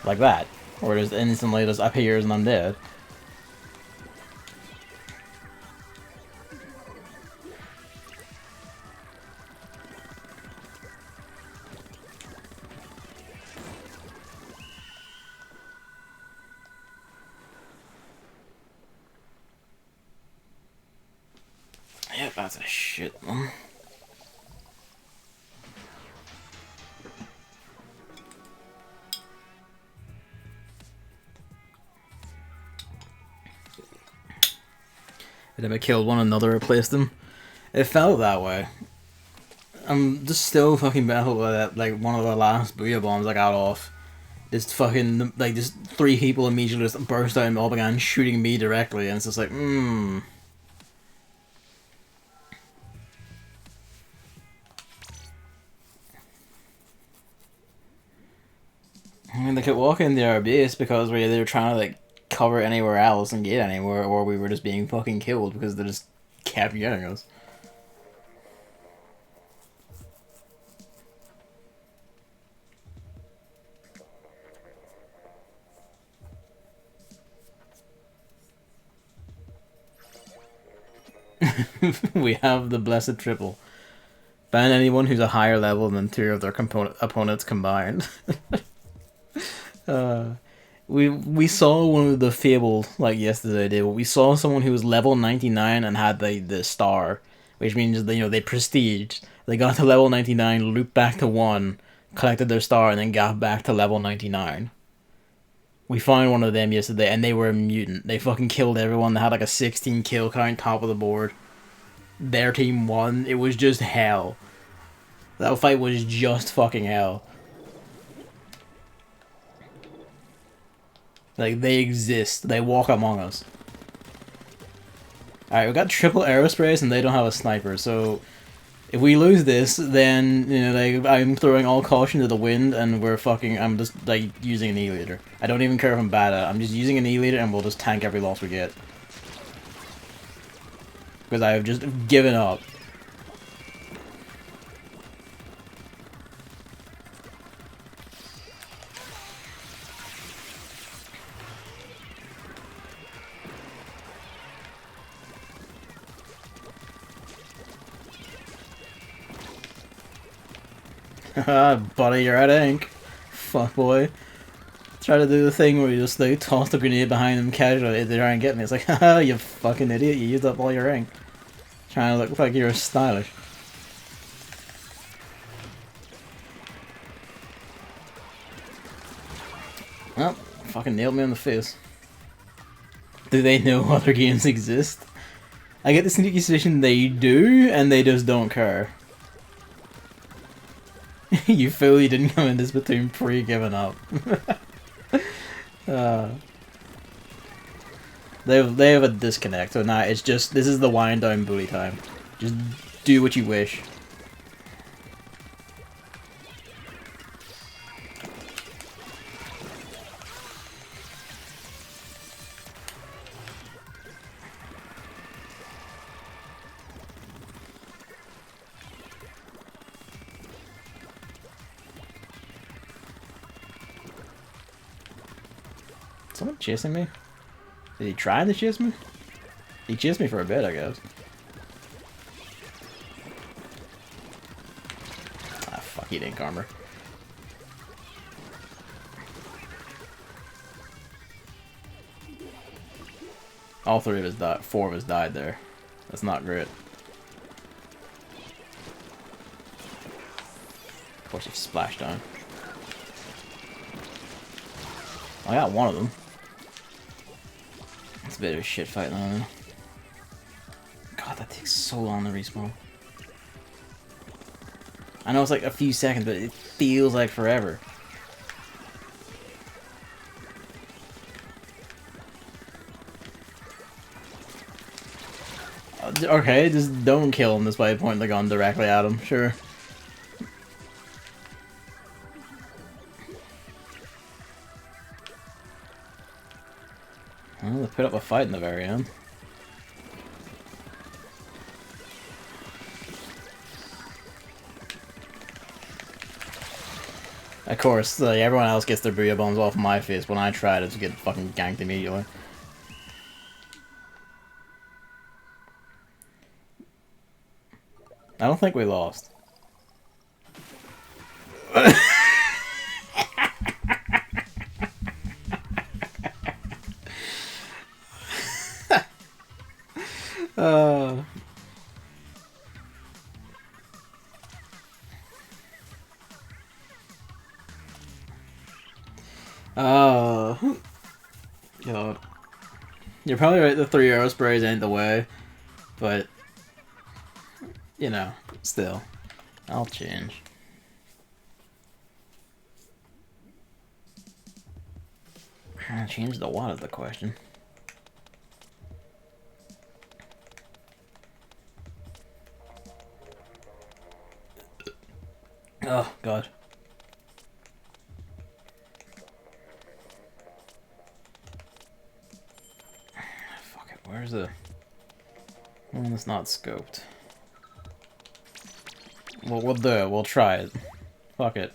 A: Like that. Or just instantly just appears and I'm dead. Yeah, that's a shit one. Did I kill one another, replaced them? It felt that way. I'm just still fucking baffled by that, like one of the last booyah bombs I got off. This fucking, like, just 3 people immediately just burst out and all began shooting me directly, and it's just like, I mean, they could walk into our base because we either trying to, like, cover anywhere else and get anywhere, or we were just being fucking killed because they just kept getting us. We have the blessed triple. Ban anyone who's a higher level than 2 of their opponents combined. We saw one of the fabled, like yesterday, we saw someone who was level 99 and had the star, which means they, you know, they prestiged. They got to level 99, looped back to 1, collected their star, and then got back to level 99. We found one of them yesterday, and they were a mutant. They fucking killed everyone. They had like a 16 kill count, top of the board. Their team won. It was just hell. That fight was just fucking hell. Like, they exist. They walk among us. Alright, we got triple aerosprays and they don't have a sniper, so if we lose this, then, you know, like, I'm throwing all caution to the wind and I'm just, like, using an E-leader. I don't even care if I'm bad at it. I'm just using an E-leader and we'll just tank every loss we get. Because I have just given up. Buddy, you're at ink. Fuck boy. Try to do the thing where you just like toss the grenade behind them casually to try and get me. It's like, haha, you fucking idiot, you used up all your ink. Trying to look like you're stylish. Oh, fucking nailed me in the face. Do they know other games exist? I get the sneaky suspicion they do, and they just don't care. You fool, you didn't come into Splatoon pre-giving up. They have a disconnect, so now it's just, this is the wind down bully time. Just do what you wish. Someone chasing me? Did he try to chase me? He chased me for a bit, I guess. Ah, fuck, he didn't armor. All 3 of us died. 4 of us died there. That's not great. Of course, he splashed down. I got one of them. It's a bit of a shit fight now. God, that takes so long to respawn. I know it's like a few seconds, but it feels like forever. Okay, just don't kill him despite pointing the gun directly at him, sure. Well, they put up a fight in the very end. Of course, like, everyone else gets their booyah bombs off my face when I try to just get fucking ganked immediately. I don't think we lost. God. You're probably right, the 3 arrow sprays ain't the way, but, you know, still, I'll change. Change the what is the question. Oh, God. Fuck it, where's the one that's not scoped? Well, we'll do it, we'll try it. Fuck it.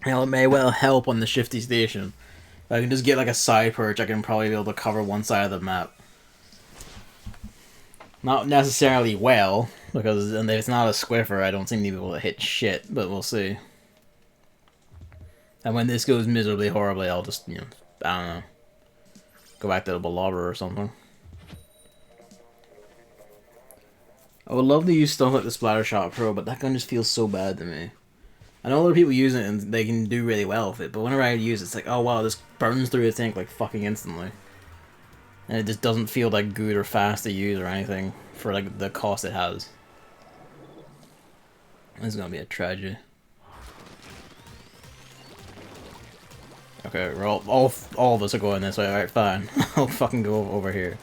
A: Hell, it may well help on the shifty station. If I can just get like a side perch, I can probably be able to cover one side of the map. Not necessarily well, because if it's not a squiffer, I don't seem to be able to hit shit, but we'll see. And when this goes miserably horribly, I'll just, you know, I don't know, go back to the Balobber or something. I would love to use stuff like the Splattershot Pro, but that gun just feels so bad to me. I know other people use it and they can do really well with it, but whenever I use it, it's like, oh wow, this burns through the tank like fucking instantly. And it just doesn't feel like good or fast to use or anything for like the cost it has. This is gonna be a tragedy. Okay, we're all of us are going this way. Alright, fine. I'll fucking go over here.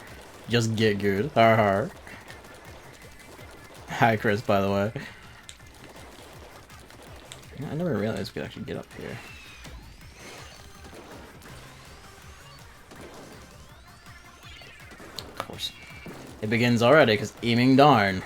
A: Just get good. Har har. Hi, Chris, by the way. I never realized we could actually get up here. Of course. It begins already, because aiming darn.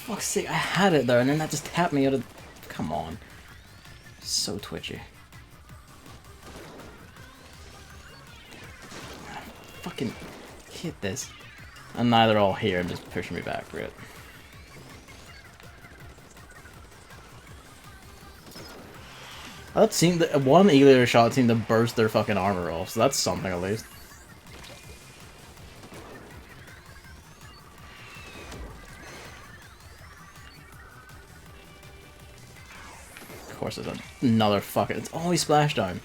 A: Fuck's sake, I had it there, and then that just tapped me out of... Come on. So twitchy. Fucking hit this. And now they're all here and just pushing me back for it. That seemed... One Eleator shot seemed to burst their fucking armor off, so that's something at least. Of course, there's another fucking... It's always splashdown.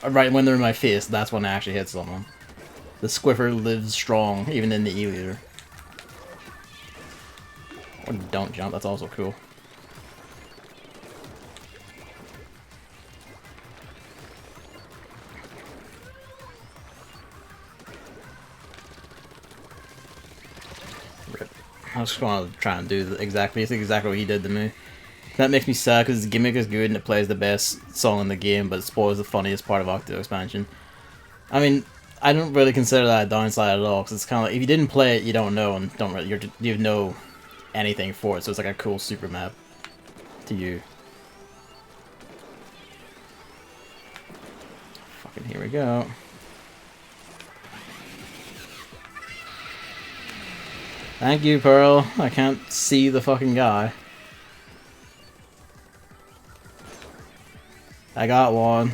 A: Right when they're in my face, that's when I actually hit someone. The Squiffer lives strong, even in the E-Leader. Or don't jump, that's also cool. Rip. I just want to try and do exactly what he did to me. That makes me sad because the gimmick is good and it plays the best song in the game, but it spoils the funniest part of Octo Expansion. I mean, I don't really consider that a downside at all, because it's kind of like, if you didn't play it, you don't know, and don't really, you know anything for it, so it's like a cool super map to you. Fucking here we go. Thank you, Pearl. I can't see the fucking guy. I got one.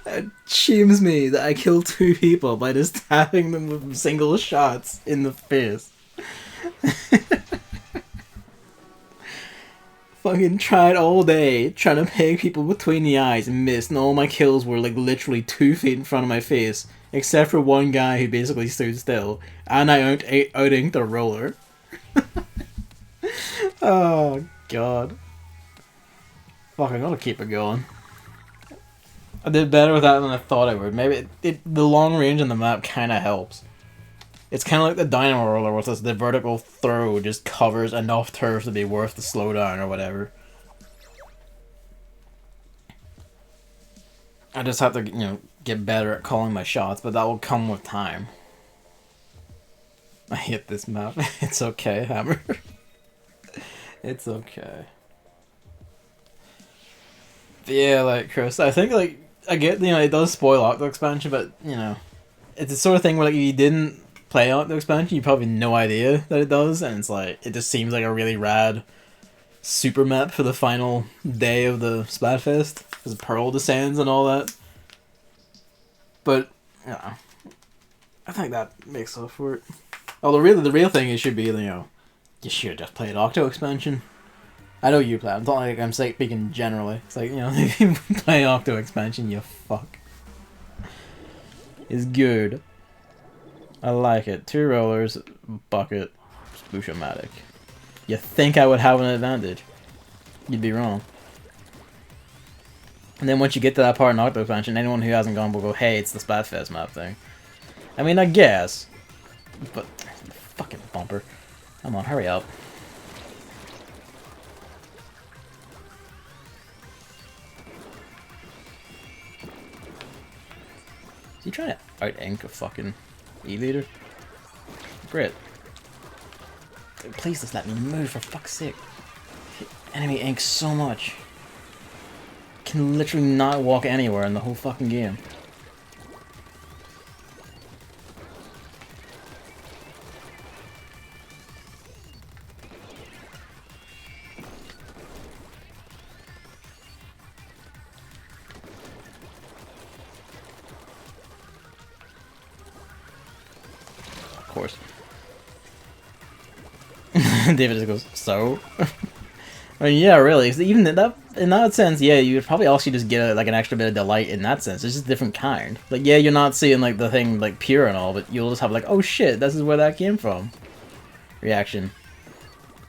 A: It shames me that I killed 2 people by just tapping them with single shots in the face. Fucking tried all day, trying to peg people between the eyes and missed, and all my kills were like literally 2 feet in front of my face, except for one guy who basically stood still, and I out-inked the roller. Oh god. Fuck, I'm gonna keep it going. I did better with that than I thought I would. Maybe the long range on the map kind of helps. It's kind of like the dynamo roller, where the vertical throw just covers enough turf to be worth the slowdown or whatever. I just have to, you know, get better at calling my shots, but that will come with time. I hate this map. It's okay, Hammer. It's okay. But yeah, like, Chris, I think, like, I get, you know, it does spoil Octo expansion, but, you know, it's the sort of thing where, like, if you didn't play Octo expansion, you probably have no idea that it does, and it's like, it just seems like a really rad super map for the final day of the Splatfest, because Pearl descends and all that. But, yeah, I think that makes up for it. Although, really, the real thing it should be, you know, you should just play Octo expansion. I know you play. It's not like I'm speaking generally. It's like, you know, if you play Octo expansion, you fuck. It's good. I like it. 2 rollers, bucket, Sploosh-o-matic. You think I would have an advantage? You'd be wrong. And then once you get to that part in Octo expansion, anyone who hasn't gone will go, hey, it's the Splatfest map thing. I mean, I guess. But, fucking bumper. Come on, hurry up. Is he trying to out-ink a fucking E-leader? Great. Please just let me move, for fuck's sake. Enemy inks so much. Can literally not walk anywhere in the whole fucking game. Of course. David just goes, so? I mean, yeah, really. Even in that sense, yeah, you would probably also just get like an extra bit of delight in that sense. It's just a different kind. Like, yeah, you're not seeing like the thing like pure and all, but you'll just have like, oh shit, this is where that came from. Reaction.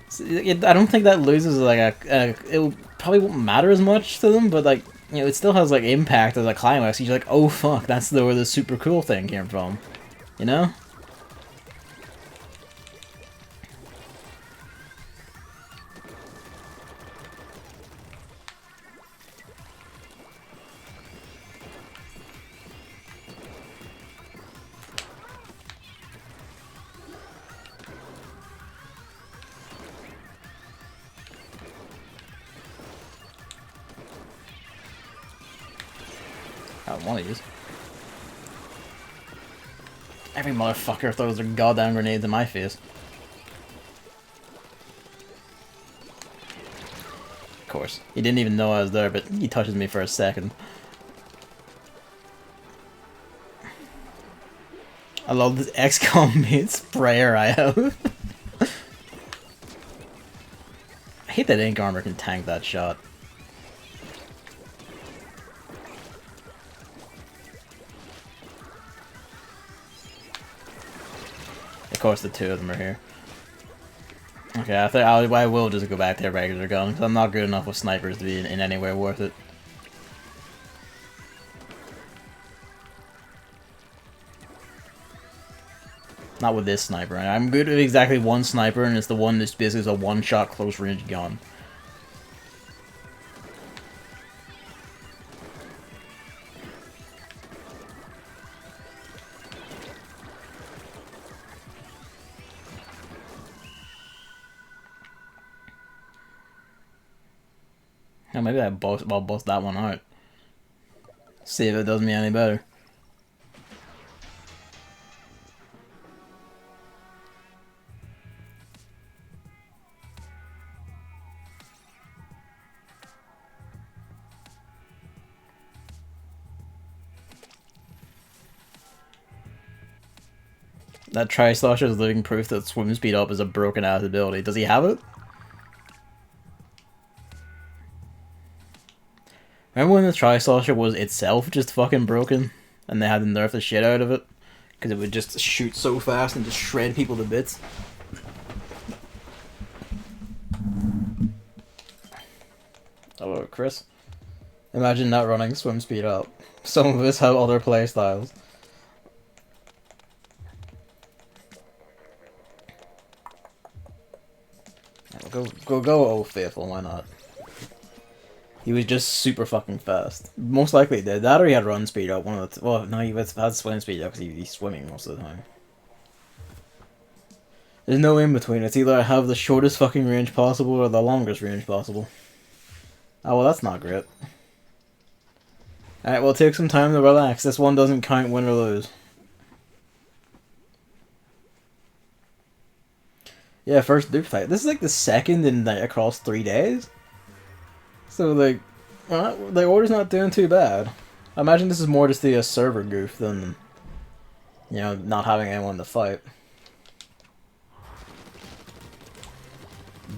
A: So, I don't think that loses like it probably won't matter as much to them, but like, you know, it still has like impact as a climax. You're like, oh fuck, that's where the super cool thing came from. You know? I don't want to use. Every motherfucker throws their goddamn grenades in my face. Of course. He didn't even know I was there, but he touches me for a second. I love this XCOM made sprayer I have. I hate that ink armor can tank that shot. Of course, the 2 of them are here. Okay, I think I will just go back to a regular gun, because I'm not good enough with snipers to be in any way worth it. Not with this sniper. I'm good with exactly one sniper, and it's the one that's basically a one-shot close-range gun. Yeah, maybe I'll bust that one out. See if it does me any better. That Tri-Slosher is living proof that swim speed up is a broken ass ability. Does he have it? Remember when the Tri-Slosher was itself just fucking broken? And they had to nerf the shit out of it? Because it would just shoot so fast and just shred people to bits? Hello, Chris. Imagine not running swim speed up. Some of us have other playstyles. Go, oh faithful, why not? He was just super fucking fast. Most likely he did. That or he had run speed up. One of the well, no, he had swim speed up because he's swimming most of the time. There's no in between. It's either I have the shortest fucking range possible or the longest range possible. Oh well, that's not great. Alright, well take some time to relax. This one doesn't count win or lose. Yeah, first dupe fight. This is like the second in like across 3 days. So like, well, the order's not doing too bad. I imagine this is more just the server goof than, you know, not having anyone to fight.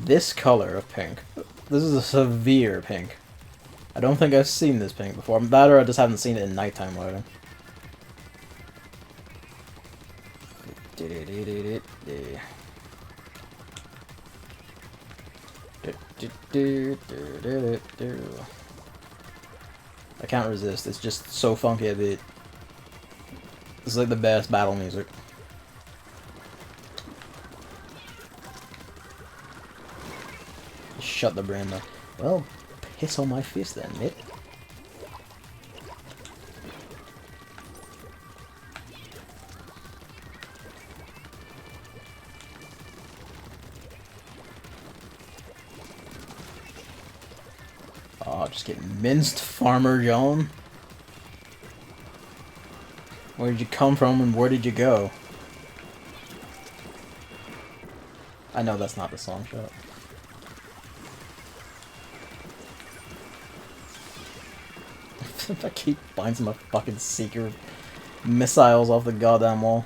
A: This color of pink. This is a severe pink. I don't think I've seen this pink before. That or I just haven't seen it in nighttime lighting. I can't resist. It's just so funky a bit. This is like the best battle music. Shut the brain up. Well, piss on my face then, mate. Oh, just get minced, Farmer John. Where did you come from and where did you go? I know that's not the song shot. I keep bouncing my fucking secret missiles off the goddamn wall.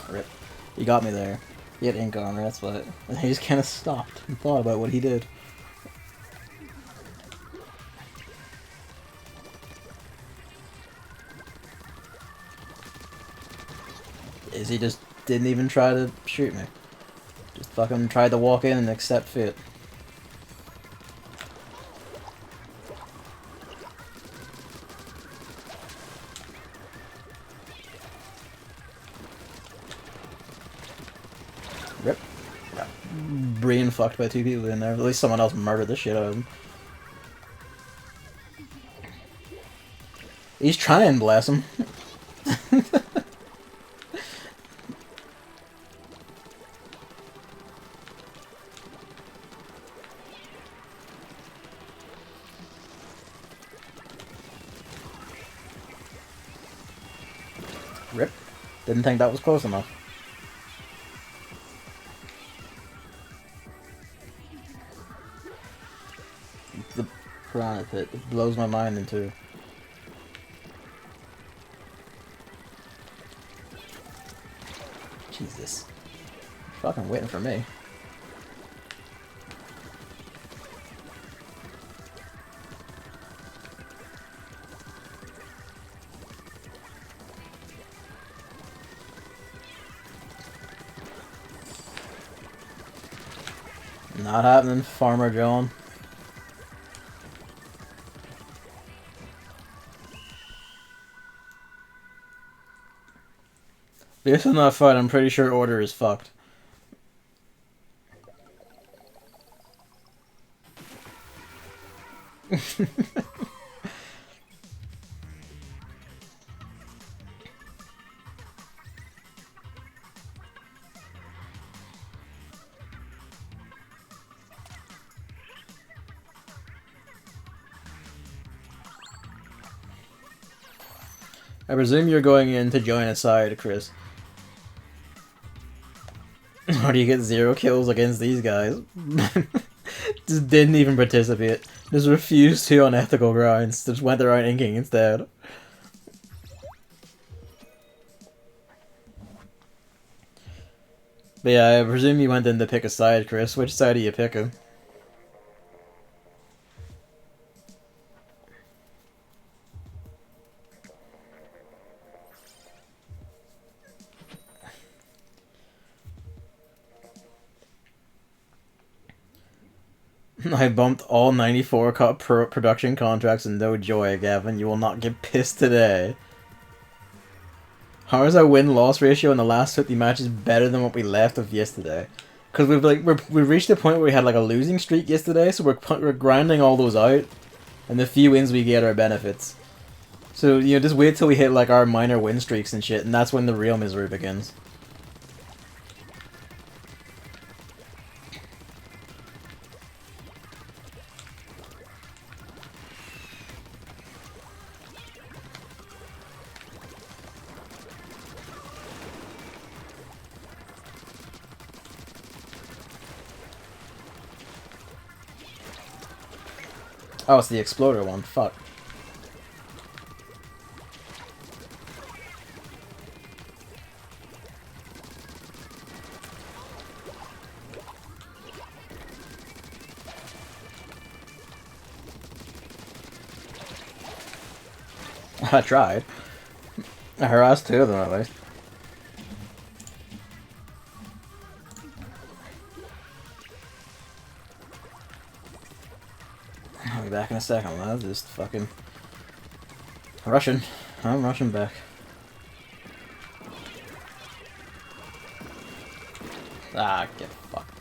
A: Rip. He got me there. He had ink armor, that's what. And he just kind of stopped and thought about what he did. Is he just didn't even try to shoot me? Just fucking tried to walk in and accept fate. Rip. Got brain fucked by 2 people in there. At least someone else murdered the shit out of him. He's trying, bless him. Rip. Didn't think that was close enough. The piranha pit. It blows my mind into. Jesus. Fucking waiting for me. Not happening, Farmer John. This is not fun. I'm pretty sure order is fucked. I presume you're going in to join a side, Chris. Or do you get 0 kills against these guys? Just didn't even participate. Just refused to on ethical grounds. Just went around inking instead. But yeah, I presume you went in to pick a side, Chris. Which side are you picking? I bumped all 94 production contracts and no joy, Gavin. You will not get pissed today. How is our win-loss ratio in the last 50 matches better than what we left of yesterday? Because we've reached the point where we had like a losing streak yesterday, so we're grinding all those out, and the few wins we get are benefits. So, you know, just wait till we hit like our minor win streaks and shit, and that's when the real misery begins. Oh, it's the exploder one. Fuck. I tried. I harassed two of them at least. I'll be back in a second, lads. Just fucking rushing. I'm rushing back. Ah, get fucked.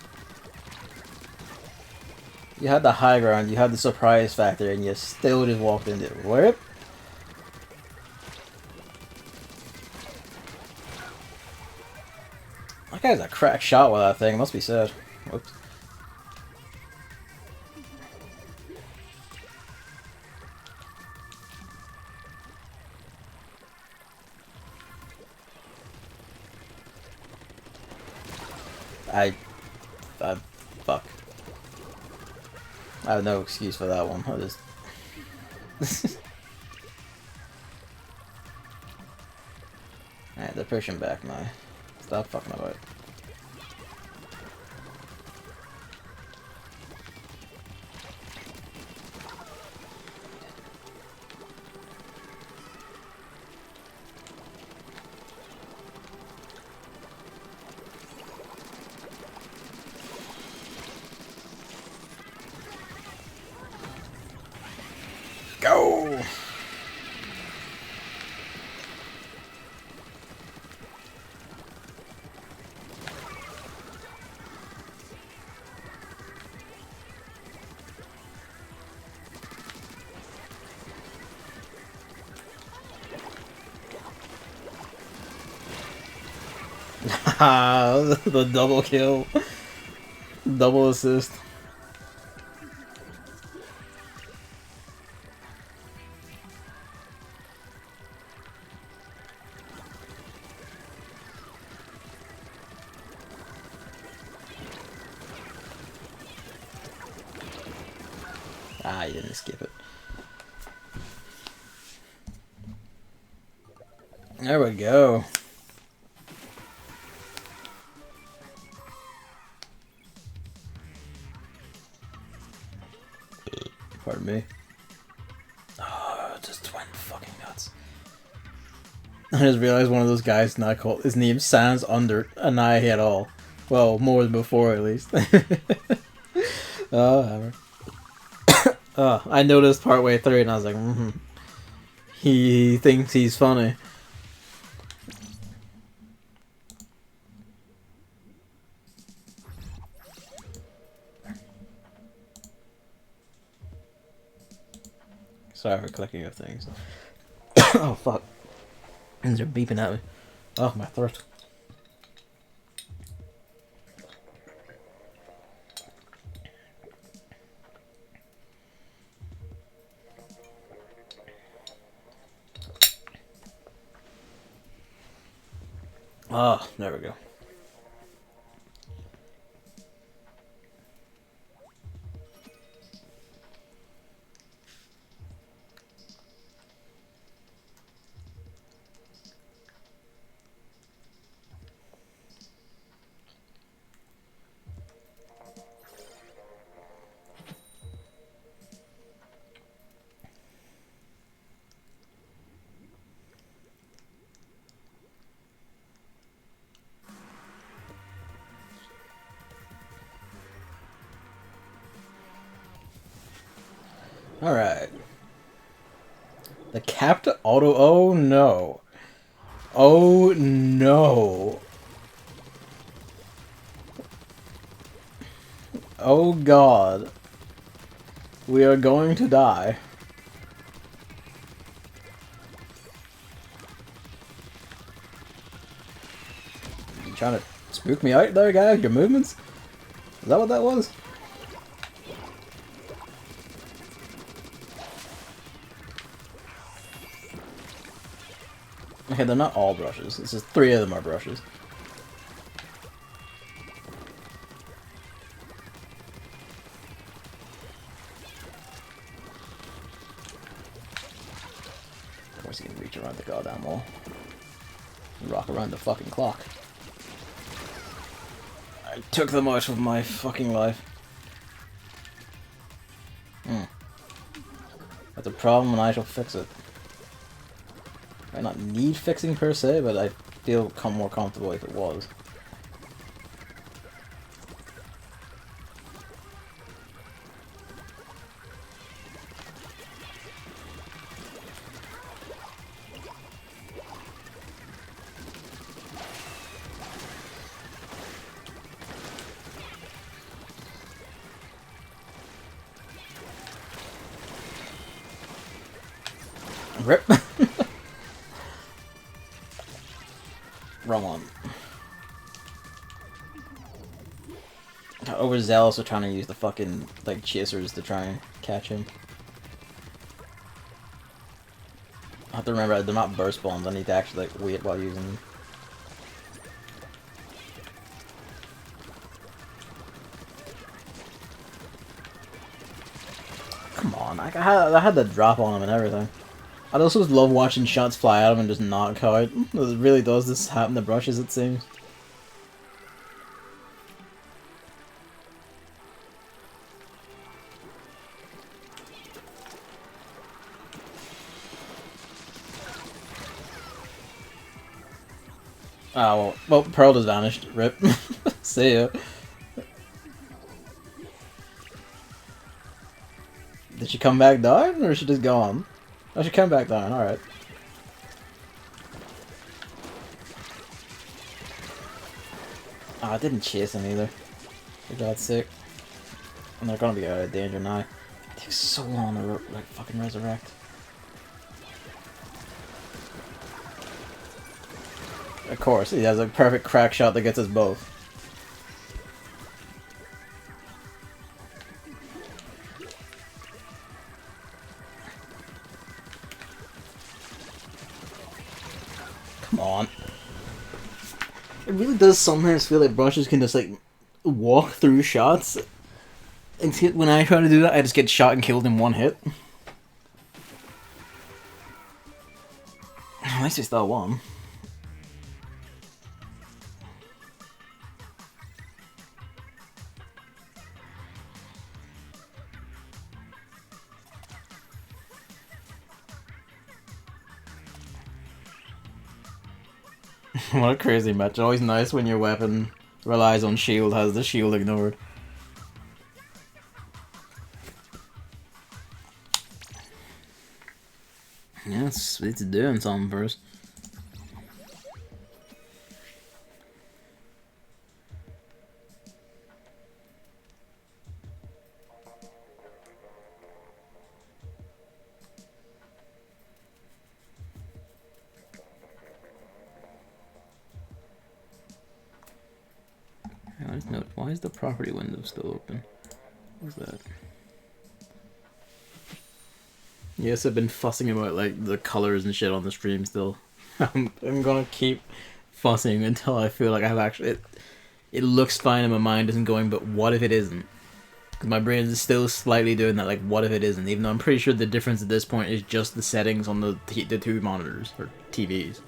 A: You had the high ground, you had the surprise factor, and you still just walked into it. Whoop. That guy's a crack shot with that thing, must be said. Whoops. Fuck. I have no excuse for that one. I just... Alright, they're pushing back now. Stop fucking about. Go! The double kill. Double assist. Ah, you didn't skip it. There we go. Pardon me. Oh, just went fucking nuts. I just realized one of those guys not called his name sounds under an eye at all. Well, more than before at least. Oh, whatever. I noticed partway through and I was like, He thinks he's funny. Sorry for clicking of things. Oh fuck. Things are beeping at me. Oh, my throat. Ah, there we go. Alright. The capped auto... Oh no. Oh no. Oh god. We are going to die. You trying to spook me out there, guy? Your movements? Is that what that was? Okay, they're not all brushes. It's just 3 of them are brushes. Of course you can reach around the goddamn wall. Rock around the fucking clock. I took them out of my fucking life. That's a problem and I shall fix it. Might not need fixing per se, but I feel more comfortable if it was. Rip. Wrong one. Got overzealous with trying to use the fucking, like, chasers to try and catch him. I have to remember, they're not burst bombs, I need to actually, like, wait while using them. Come on, I had the drop on him and everything. I'd also just love watching shots fly at him and just knock out. It really does this happen to brushes, it seems. Oh, well, Pearl just vanished. Rip. See ya. Did she come back down, or is she just gone? Oh, she came back down, alright. Oh, I didn't chase him either. For God's sake. And they're gonna be out of danger now. It takes so long to, like, fucking resurrect. Of course, he has a perfect crack shot that gets us both. Come on. It really does sometimes feel like brushes can just, like, walk through shots. And when I try to do that, I just get shot and killed in one hit. At least we still won. What a crazy match. Always nice when your weapon relies on shield, has the shield ignored. Yeah, it's doing something first. I just noticed, why is the property window still open? What's that? Yes, I've been fussing about, like, the colors and shit on the stream still. I'm gonna keep fussing until I feel like I've actually... It looks fine and my mind isn't going, but what if it isn't? Because my brain is still slightly doing that, like, what if it isn't? Even though I'm pretty sure the difference at this point is just the settings on the two monitors, or TVs.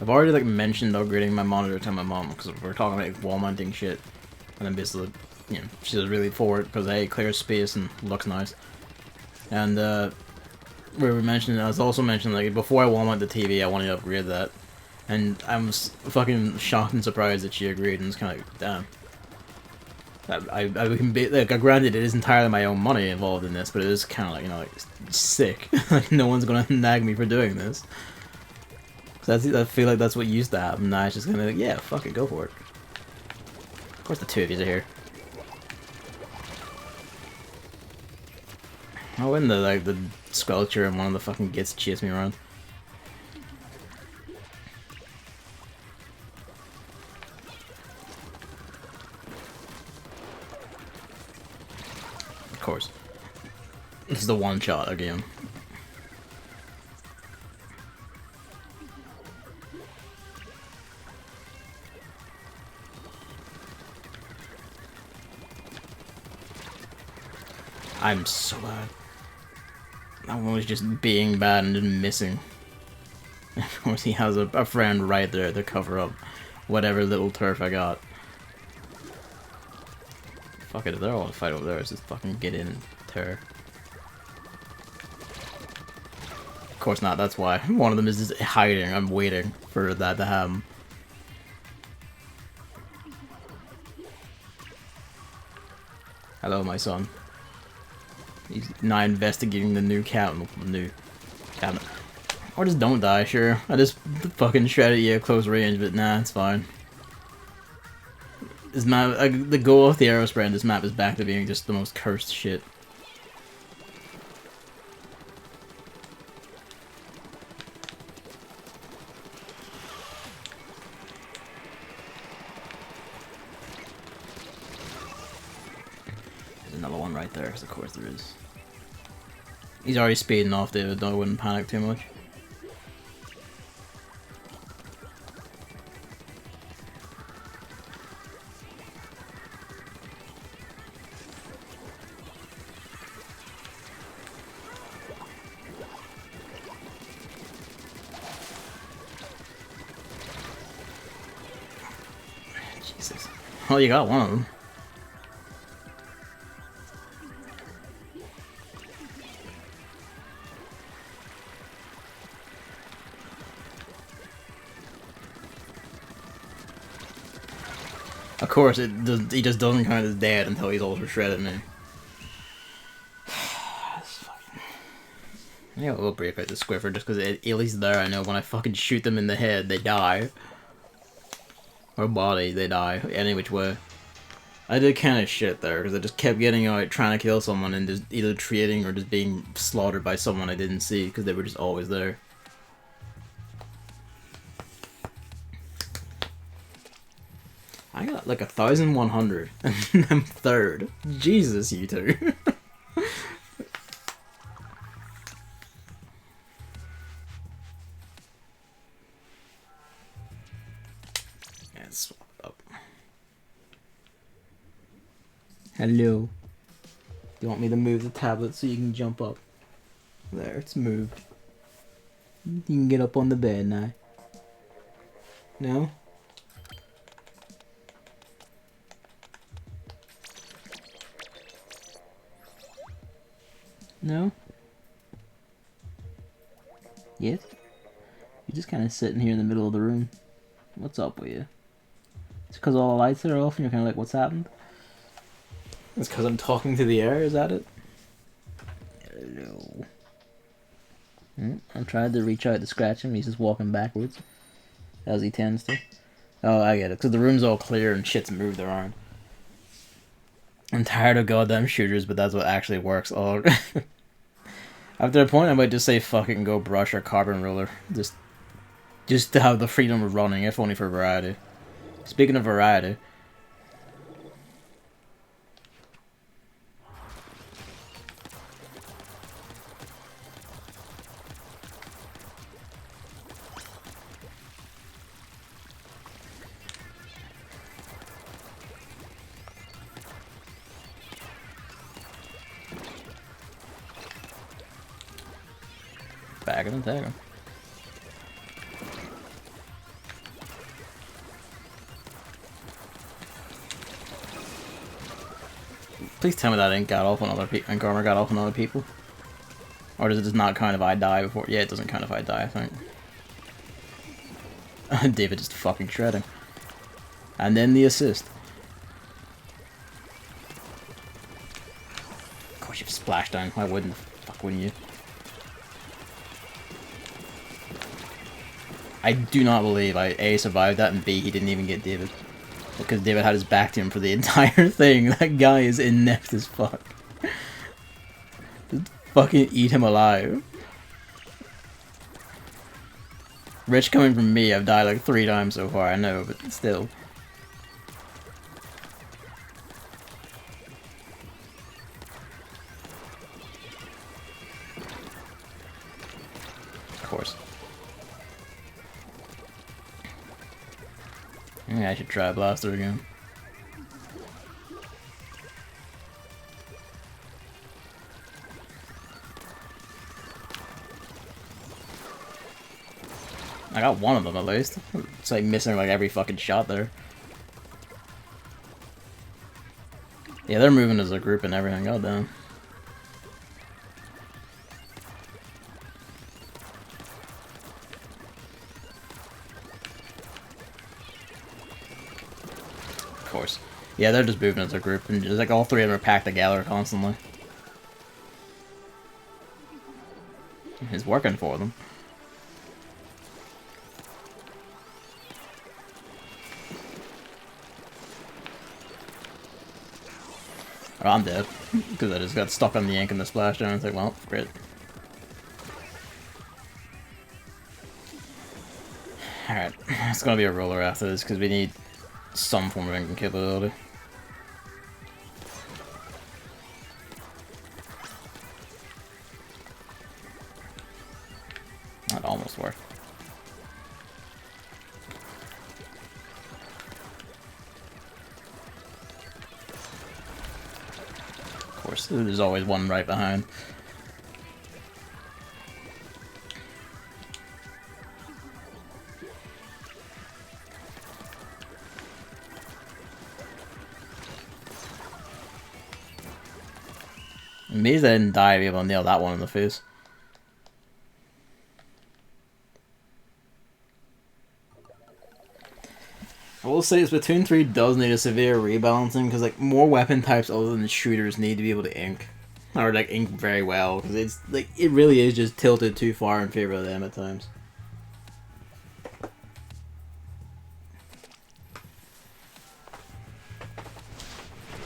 A: I've already, like, mentioned upgrading my monitor to my mom, because we're talking about, like, wall mounting shit. And then basically, you know, she was really for it, because A, clears space and looks nice. And, we were mentioning, I was also mentioning, like, before I wall mount the TV, I wanted to upgrade that. And I was fucking shocked and surprised that she agreed, and was kind of like, damn. I can be like, granted, it is entirely my own money involved in this, but it is kind of like, you know, like sick. Like no one's gonna nag me for doing this. So I feel like that's what used to happen. Now it's just gonna be like, yeah, fuck it, go for it. Of course, the two of you are here. Oh, and the sculpture and one of the fucking gits chase me around. Of course. This is the one shot again. I'm so bad. That one was just being bad and just missing. Of course, he has a friend right there to cover up whatever little turf I got. Fuck it, if they're all to fight over there, let's just fucking get in and tear. Of course not, that's why. One of them is just hiding, I'm waiting for that to happen. Hello, my son. He's now investigating the new cabinet. Or just don't die, sure. I just fucking shredded you at close range, but nah, it's fine. This map, the goal of the arrow spray in this map is back to being just the most cursed shit. There's another one right there, because of course there is. He's already speeding off, David, though I wouldn't panic too much. Jesus. Well, you got one of them. Of course, he just doesn't count as dead until he's ultra shredded, man. Yeah, we'll break out the Squiffer just because at least there I know when I fucking shoot them in the head, they die. Or body, they die. Any which way. I did kind of shit there because I just kept getting out trying to kill someone and just either trading or just being slaughtered by someone I didn't see because they were just always there. I got like 1,100 and I'm third. Jesus, you two. Let's swap up. Hello. You want me to move the tablet so you can jump up? There, it's moved. You can get up on the bed now. No? No? Yes? You're just kind of sitting here in the middle of the room. What's up with you? It's because all the lights are off and you're kind of like, what's happened? It's because I'm talking to the air, is that it? Hello. I'm trying to reach out to scratch him, he's just walking backwards. As he tends to. Oh, I get it, because the room's all clear and shit's moved around. I'm tired of goddamn shooters, but that's what actually works. Oh. After a point, I might just say fucking go brush or carbon roller. Just to have the freedom of running, if only for variety. Speaking of variety. Bag him and tag him. Please tell me that ink got off on other people, and armor got off on other people. Or does it just not count if I die before? Yeah, it doesn't count if I die, I think. David just fucking shredding. And then the assist. Of course, you've splashdown. Why wouldn't? Fuck, wouldn't you? I do not believe I A, survived that, and B, he didn't even get David. Because David had his back to him for the entire thing. That guy is inept as fuck. Just fucking eat him alive. Rich coming from me, I've died like 3 times so far, I know, but still. Of course. Yeah, I should try Blaster again. I got one of them at least. It's like missing like every fucking shot there. Yeah, they're moving as a group and everything. God damn. Of course. Yeah, they're just moving as a group, and just like all 3 of them are packed together constantly. It's working for them. Oh, I'm dead. Because I just got stuck on the ink and the splashdown. It's like, well, great. Alright, it's gonna be a roller after this because we need some form of inking capability. That almost worked. Of course, there's always one right behind. Amazed I didn't die to be able to nail that one in the face. I will say Splatoon 3 does need a severe rebalancing because like more weapon types other than shooters need to be able to ink. Or like ink very well because it's like it really is just tilted too far in favor of them at times.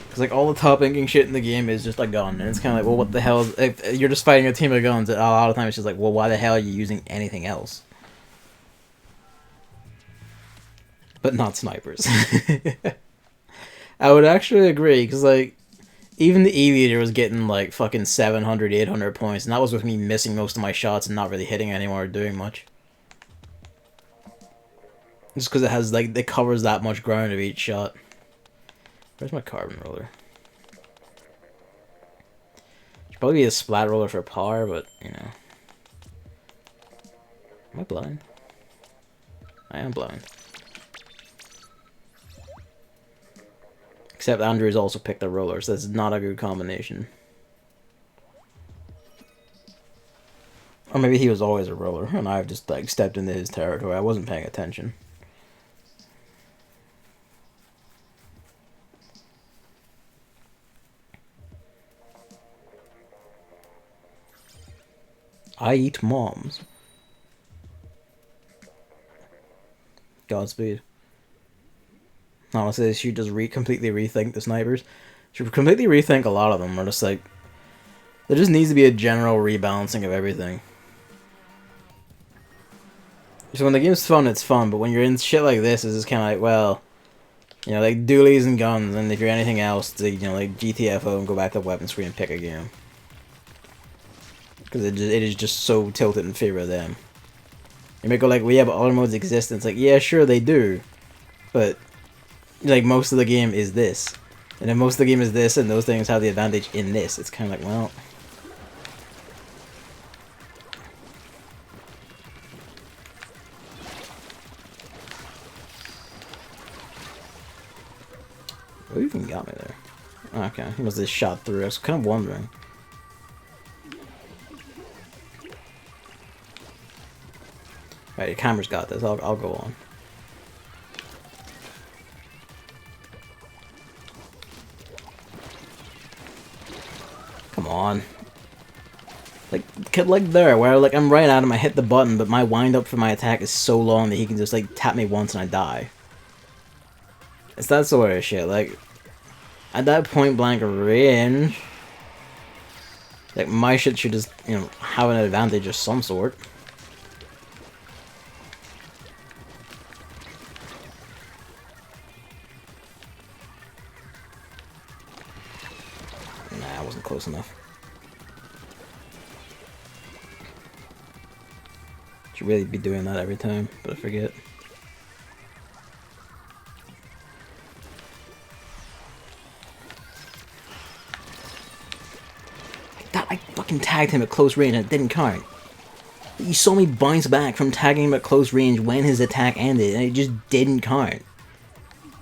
A: Because like all the top inking shit in the game is just a gun, and it's kind of like, well, what the hell? If you're just fighting a team of guns, a lot of times it's just like, well, why the hell are you using anything else? But not snipers. I would actually agree, because like even the E-Leader was getting like fucking 700, 800 points, and that was with me missing most of my shots and not really hitting anyone or doing much. Just because it has like it covers that much ground of each shot. Where's my carbon roller? Should probably be a splat roller for power, but you know. Am I blind? I am blind. Except Andrew's also picked the roller, so this is not a good combination. Or maybe he was always a roller, and I've just like stepped into his territory. I wasn't paying attention. I eat moms. Godspeed. Honestly, she should just completely rethink the snipers. She should completely rethink a lot of them. Or just like, there just needs to be a general rebalancing of everything. So when the game's fun, it's fun. But when you're in shit like this, it's just kind of like, well, you know, like dualies and guns. And if you're anything else, you know, like GTFO and go back to the weapon screen and pick a game. Because it is just so tilted in favor of them. You may go like, well, yeah, but other modes exist. And it's like, yeah, sure they do. But, like, most of the game is this. And if most of the game is this, and those things have the advantage in this, it's kind of like, well... Who even got me there? Oh, okay, he must have shot through. I was kind of wondering. Alright, your camera's got this. I'll go on. come on. Like there, where like I'm right at him, I hit the button, but my wind up for my attack is so long that he can just like tap me once and I die. It's that sort of shit. Like at that point blank range, like my shit should just, you know, have an advantage of some sort. Nah, I wasn't close enough. Should really be doing that every time, but I forget. I fucking tagged him at close range and it didn't count. You saw me bounce back from tagging him at close range when his attack ended, and it just didn't count.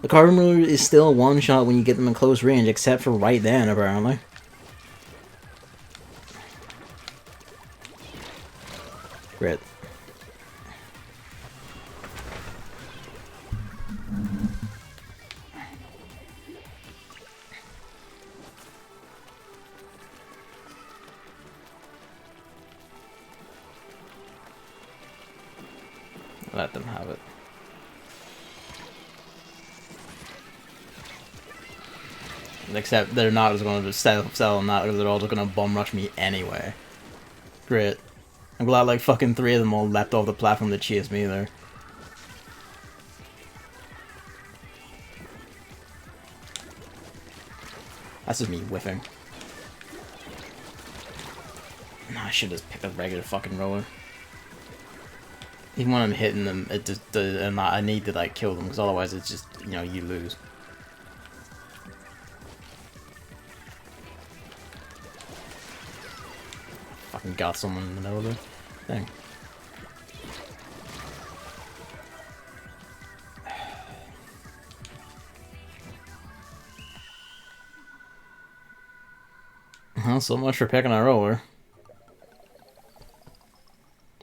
A: The carbon ruler is still one shot when you get them in close range, except for right then, apparently. Great. Let them have it. Except they're not just going to settle on that because they're all just going to bum rush me anyway. Great. I'm glad like fucking 3 of them all leapt off the platform to chase me there. That's just me whiffing. Nah, I should just pick a regular fucking roller. Even when I'm hitting them, it just I need to like kill them because otherwise it's just, you know, you lose. Fucking got someone in the middle of the thing. Well, so much for picking a roller.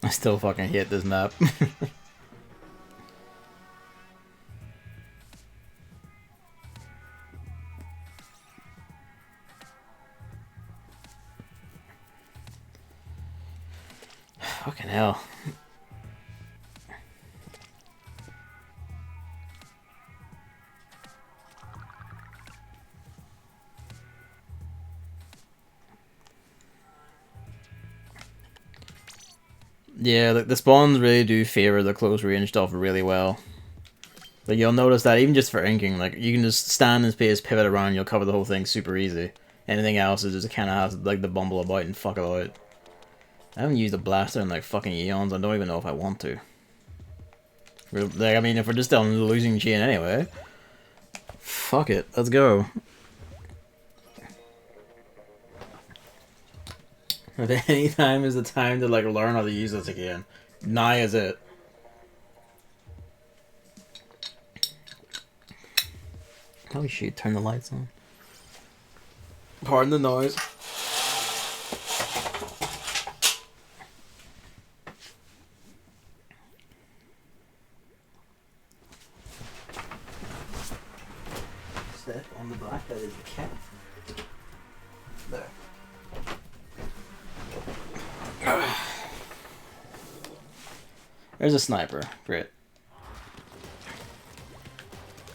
A: I still fucking hate this map. Fucking hell. Yeah, like the spawns really do favor the close range stuff really well. Like you'll notice that even just for inking, like you can just stand in space, pivot around, you'll cover the whole thing super easy. Anything else is just kind of has like the bumble about and fuck it out. I haven't used a blaster in like fucking eons. I don't even know if I want to. Like, I mean, if we're just on the losing chain anyway, fuck it, let's go. If any time is the time to like learn how to use this again, now is it. Oh shit, turn the lights on. Pardon the noise. Step on the black, that is the cat. There. There's a sniper. Great.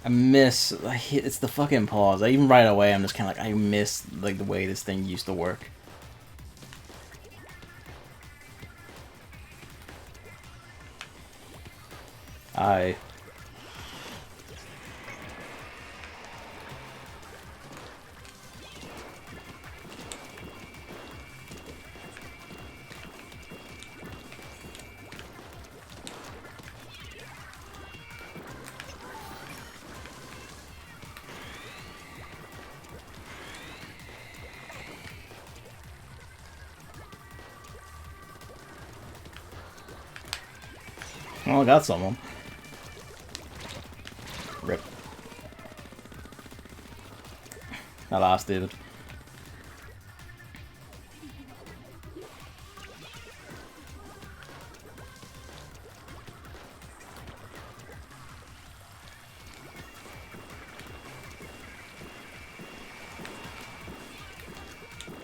A: I miss. It's the fucking pause. Even right away, I'm just kind of like, I miss like the way this thing used to work. I. Well, I got someone. Rip. I lost David.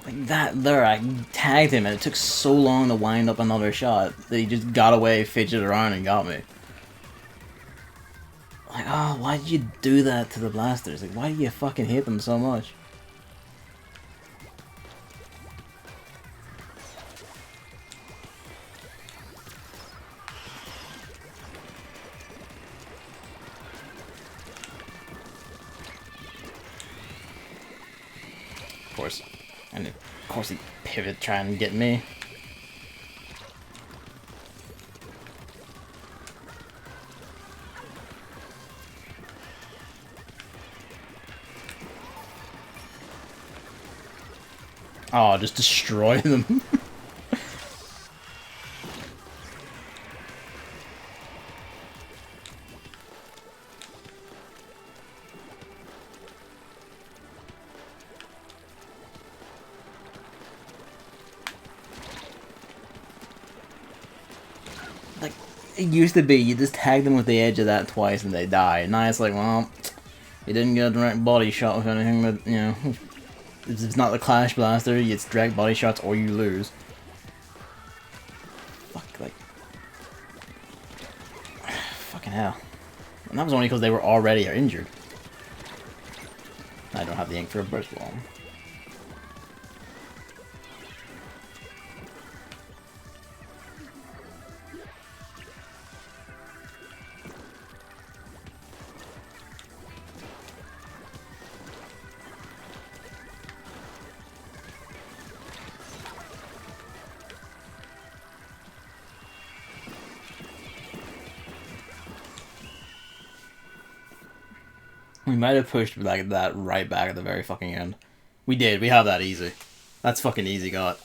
A: Like that there, I tagged him and it took so long to wind up another shot that he just got away, fidgeted around and got me. Like, oh, why did you do that to the blasters? Like, why do you fucking hate them so much? Of course. And of course he pivot trying to get me. Oh, just destroy them. Like, it used to be, you just tag them with the edge of that twice and they die. And now it's like, well, you didn't get a direct body shot with anything that, you know, if it's not the Clash Blaster, it's direct body shots or you lose. Fuck, like... Fucking hell. And that was only because they were already injured. I don't have the ink for a burst ball. We might have pushed like that right back at the very fucking end. We did. We have that easy. That's fucking easy got.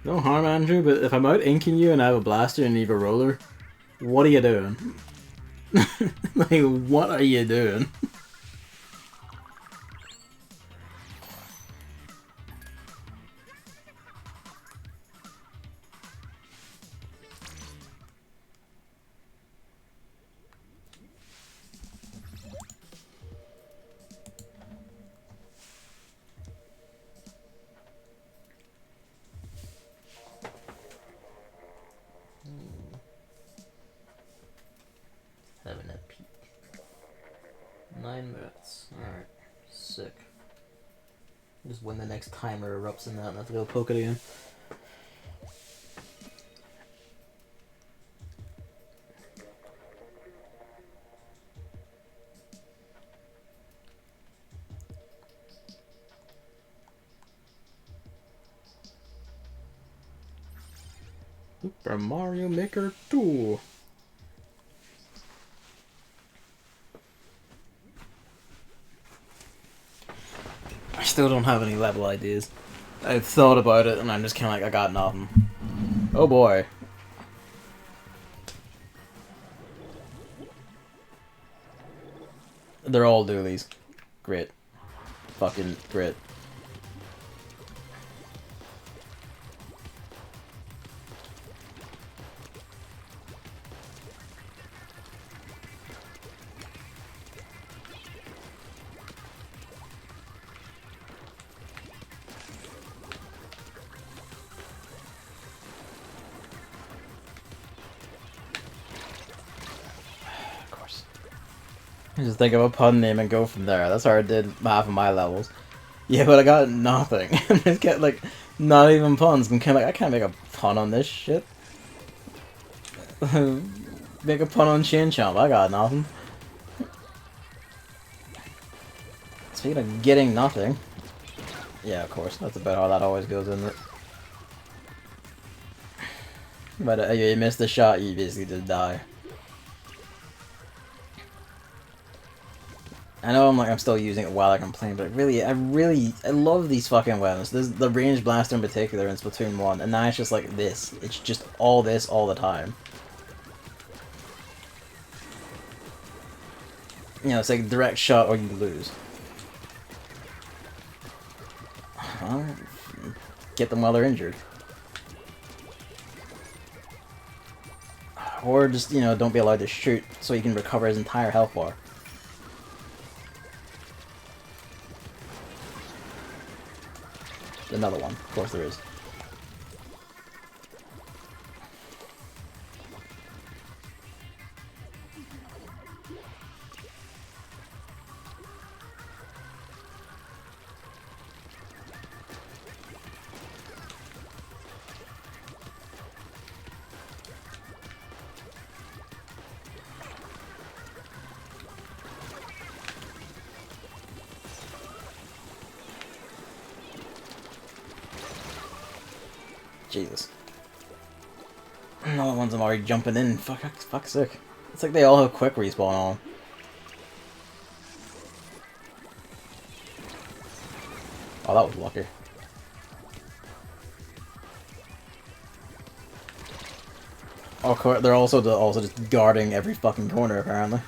A: No harm, Andrew, but if I'm out inking you and I have a blaster and you have a roller, what are you doing? Like, what are you doing? Having a peek. 9 minutes. Alright. Sick. Just when the next timer erupts in that and I have to go poke it again. Super Mario Maker 2. I still don't have any level ideas. I've thought about it and I'm just kind of like, I got nothing. Oh boy. They're all dualies. Great. Fucking great. Just think of a pun name and go from there. That's how I did half of my levels. Yeah, but I got nothing. I just get like, not even puns. I'm kind of like, I can't make a pun on this shit. Make a pun on Shin Chomp. I got nothing. Speaking of getting nothing. Yeah, of course. That's about how that always goes, isn't it? But you miss the shot, you basically just die. I know I'm still using it while I complain, but I love these fucking weapons. The range blaster in particular in Splatoon 1, and now it's just like this. It's just all this all the time. You know, it's like direct shot or you lose. Well, get them while they're injured. Or just, you know, don't be allowed to shoot so he can recover his entire health bar. Another one, of course there is. Jesus. No ones I'm already jumping in. Fuck's sake. It's like they all have quick respawn on. Oh, that was lucky. Oh, they're also just guarding every fucking corner, apparently.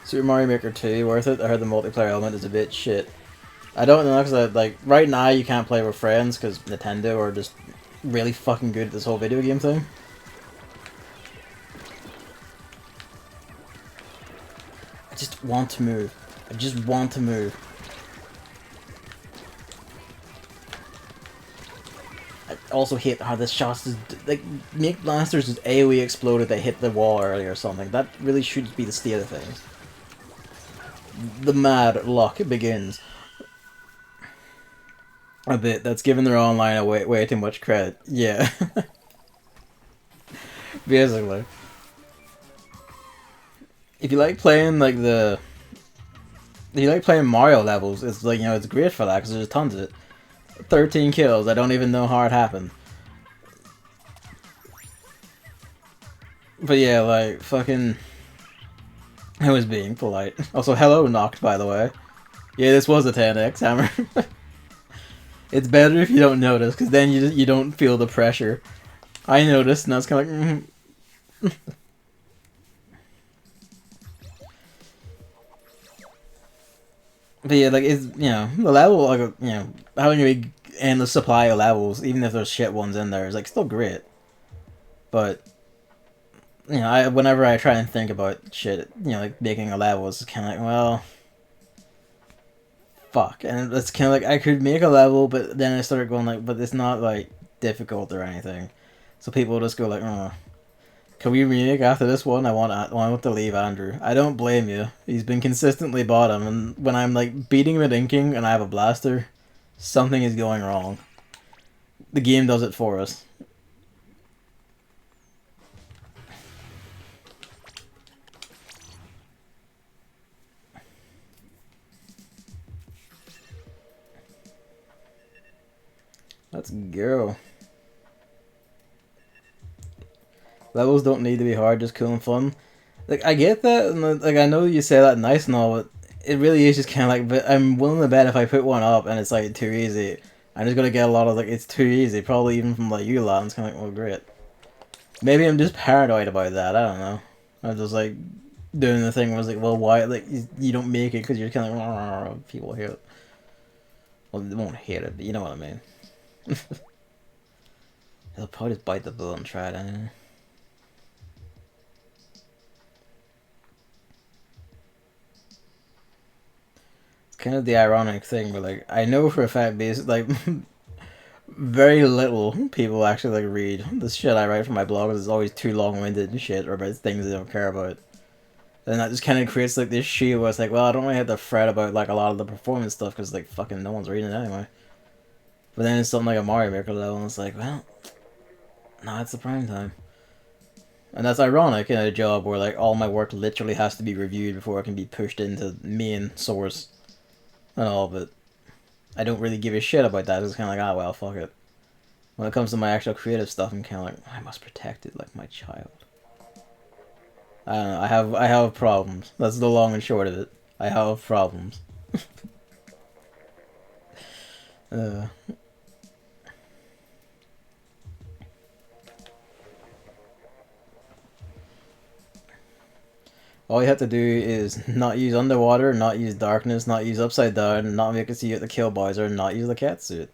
A: Super Mario Maker 2, worth it? I heard the multiplayer element is a bit shit. I don't know, because like, right now you can't play with friends, because Nintendo are just really fucking good at this whole video game thing. I just want to move. I just want to move. I also hate how this shot is, like, make blasters just AoE exploded they hit the wall earlier or something. That really should be the state of things. The mad luck begins. A bit. That's giving their online way too much credit. Yeah. Basically. If you like playing, like, if you like playing Mario levels, it's like, you know, it's great for that, because there's tons of it. 13 kills, I don't even know how it happened. But yeah, like, fucking... I was being polite. Also, hello, Noct, by the way. Yeah, this was a 10x hammer. It's better if you don't notice, because then you don't feel the pressure. I noticed, and I was kind of like... But yeah, like, it's, you know, the level, like, you know, having a endless supply of levels, even if there's shit ones in there, is, like, still great. But, you know, whenever I try and think about shit, you know, like, making a level, it's kind of like, well... Fuck. And it's kind of like, I could make a level, but then I started going, like, but it's not, like, difficult or anything. So people just go, like, oh... Can we remake after this one? I want to leave Andrew. I don't blame you. He's been consistently bottom, and when I'm like beating him at inking and I have a blaster, something is going wrong. The game does it for us. Let's go. Levels don't need to be hard, just cool and fun. Like, I get that, and like, I know you say that nice and all, but it really is just kind of like, but I'm willing to bet if I put one up and it's like too easy, I'm just gonna get a lot of like, it's too easy, probably even from like you lot, and it's kind of like, well, great. Maybe I'm just paranoid about that, I don't know. I'm just like, doing the thing where I was like, well, why, like, you don't make it because you're kind of like, people hate it. Well, they won't hate it, but you know what I mean. They'll probably just bite the bullet and try it anyway. Kind of the ironic thing, but like, I know for a fact, like, very little people actually like read the shit I write for my blog. It's always too long-winded and shit, or about things they don't care about. And that just kind of creates like this shit where it's like, well, I don't really have to fret about like a lot of the performance stuff because like fucking no one's reading it anyway. But then it's something like a Mario Maker level, and it's like, well, no, it's the prime time. And that's ironic in a job where like all my work literally has to be reviewed before it can be pushed into main source. And all, but I don't really give a shit about that. It's kind of like, ah, well, fuck it. When it comes to my actual creative stuff, I'm kind of like, I must protect it like my child. I don't know, I have problems. That's the long and short of it. I have problems. All you have to do is not use underwater, not use darkness, not use upside down, not make it so you have to kill Bowser, and not use the cat suit.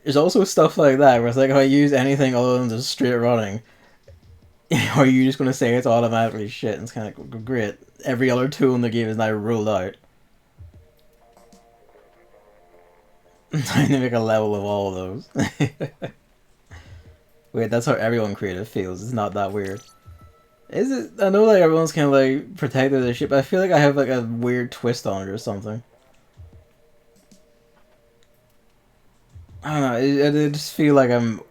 A: there's also stuff like that where it's like if I use anything other than just straight running, or you're just gonna say it's automatically shit, and it's kind of great. Every other tool in the game is now ruled out. I'm trying to make a level of all of those. Wait, that's how everyone creative feels. It's not that weird. Is it? I know like everyone's kind of like protected their shit, but I feel like I have like a weird twist on it or something. I don't know. I just feel like I'm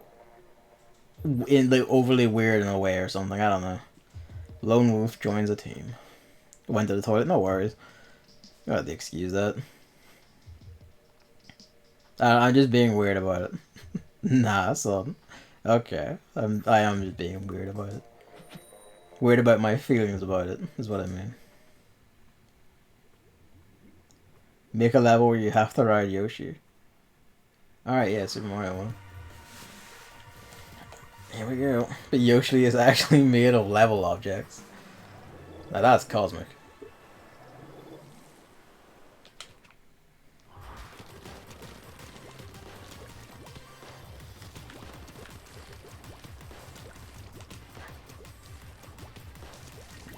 A: in like overly weird in a way or something. I don't know. Lone Wolf joins a team. Went to the toilet. No worries. You don't have to excuse that. I'm just being weird about it. Nah, son. Okay, I am just being weird about it. Weird about my feelings about it is what I mean. Make a level where you have to ride Yoshi. Alright, yeah, Super Mario 1. Here we go. But Yoshi is actually made of level objects. Now that's cosmic.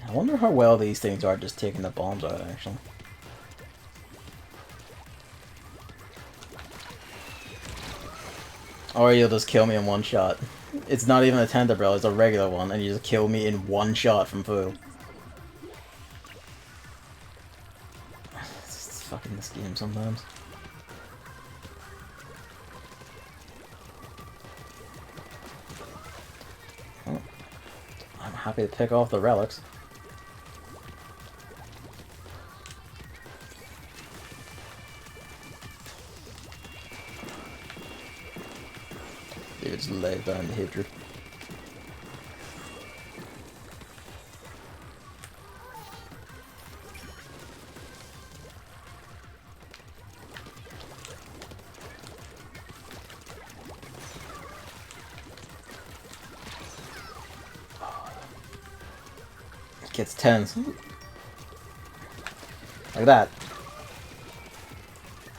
A: I wonder how well these things are just taking the bombs out, actually. Or you'll just kill me in one shot. It's not even a Tentacles, it's a regular one, and you just kill me in one shot from full. It's just fucking this game sometimes. Oh, I'm happy to pick off the relics. Dude, just laid down the hatred. Gets tense. Like that.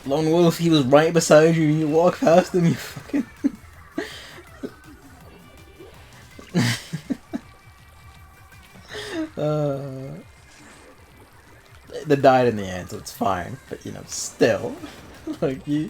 A: Lone Wolf, he was right beside you, you walk past him, you fucking... They died in the end, so it's fine. But, you know, still. Like, you...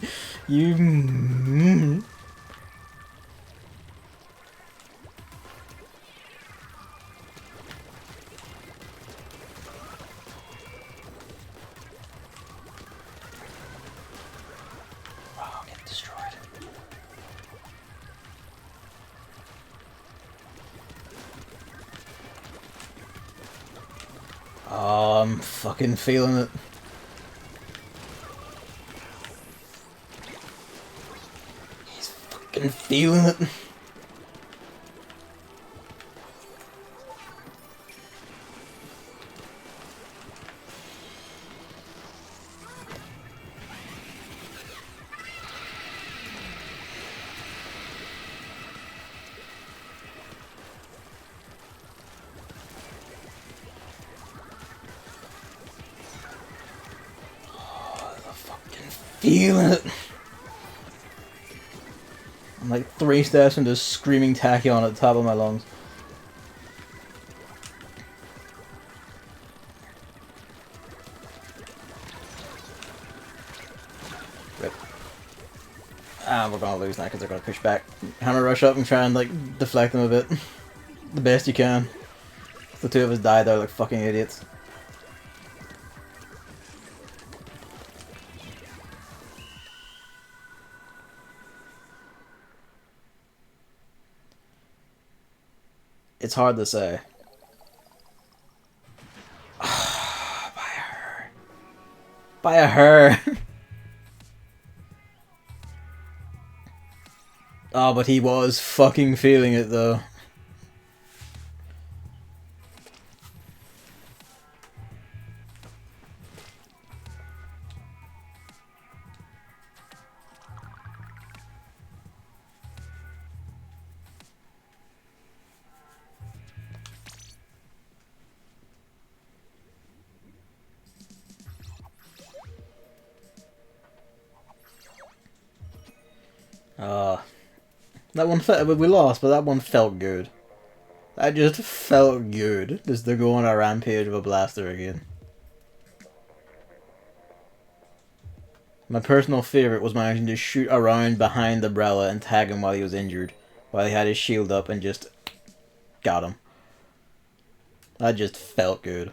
A: Oh, get destroyed. Oh, I'm fucking feeling it. He's fucking feeling it. Feeling it. I'm like 3 steps into screaming tachyon at the top of my lungs. Rip. Ah, we're gonna lose now because they're gonna push back. Hammer rush up and try and like deflect them a bit. The best you can. The two of us died there like fucking idiots. It's hard to say. By her. By her. Oh, but he was fucking feeling it though. That one we lost, but that one felt good. That just felt good, just to go on a rampage of a blaster again. My personal favorite was managing to shoot around behind the umbrella and tag him while he was injured, while he had his shield up and just got him. That just felt good.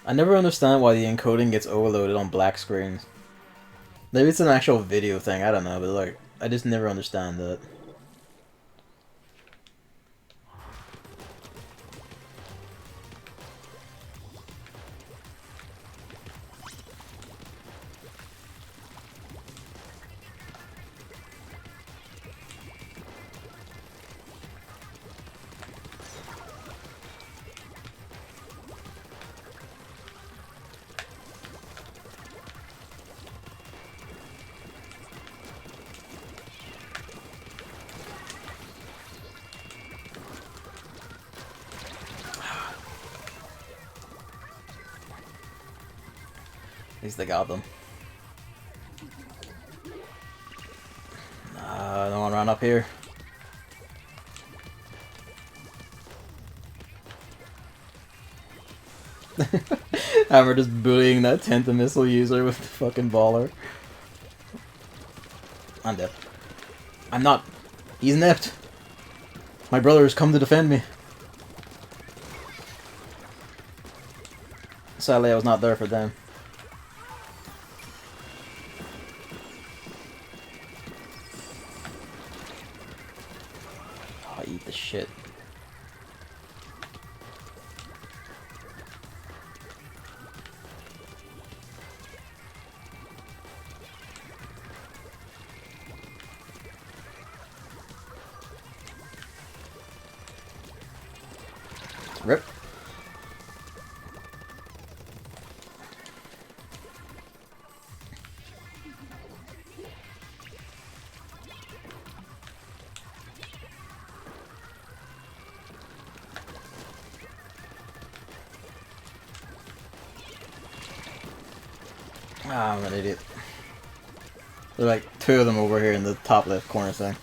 A: I never understand why the encoding gets overloaded on black screens. Maybe it's an actual video thing, I don't know, but like, I just never understand that. At least they got them. I don't want to run up here. And we're just bullying that Tentacles user with the fucking baller. I'm dead. I'm not. He's inept. My brother has come to defend me. Sadly, I was not there for them. Oh, eat the shit. Rip. Ah, I'm an idiot. There are like two of them over here in the top left corner thing.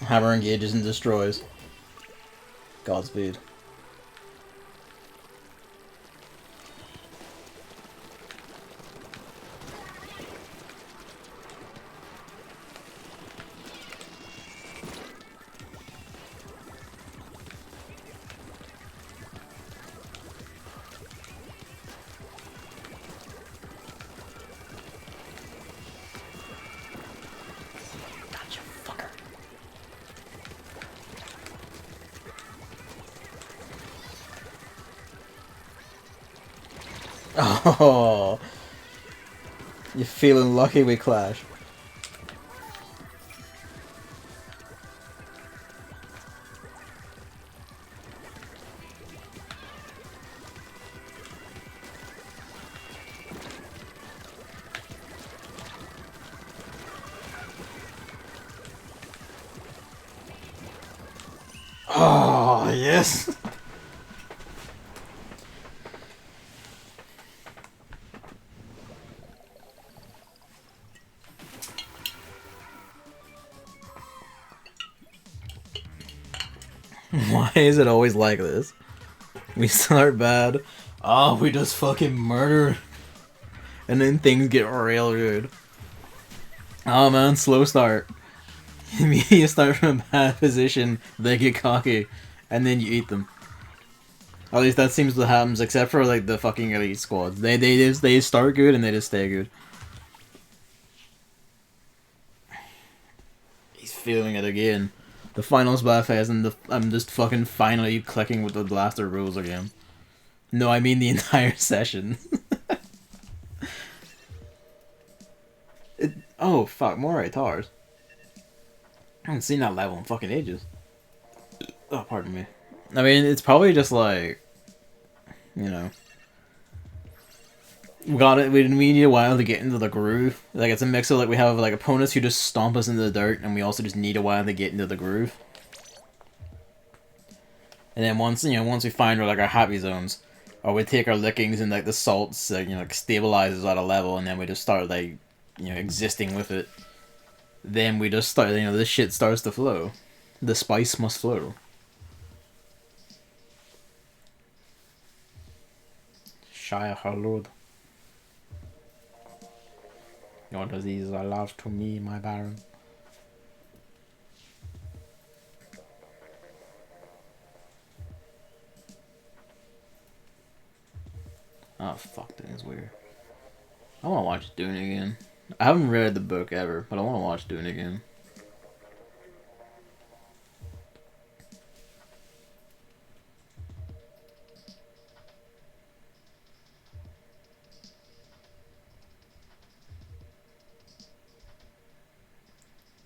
A: Hammer engages and destroys. Godspeed. Gotcha, fucker. Oh, you're feeling lucky we clash. Oh, yes. Why is it always like this? We start bad. Oh, we just fucking murder. And then things get real good. Oh man, slow start. You start from a bad position, they get cocky, and then you eat them. At least that seems what happens, except for like the fucking elite squads. They start good and they just stay good. He's feeling it again. The finals battle phase, and I'm just fucking finally clicking with the blaster rules again. No, I mean the entire session. Oh fuck, more guitars. I haven't seen that level in fucking ages. Oh, pardon me. I mean, it's probably just like, you know, we need a while to get into the groove. Like, it's a mix of like we have like opponents who just stomp us into the dirt, and we also just need a while to get into the groove. And then once we find like our happy zones, Or we take our lickings and like the salts, you know, like stabilizes at a level, and then we just start like, you know, existing with it. Then we just start, you know, this shit starts to flow. The spice must flow. Shire her lord. Your diseases are love to me, my baron. Oh fuck, that is weird. I want to watch Dune again. I haven't read the book ever, but I want to watch Dune again.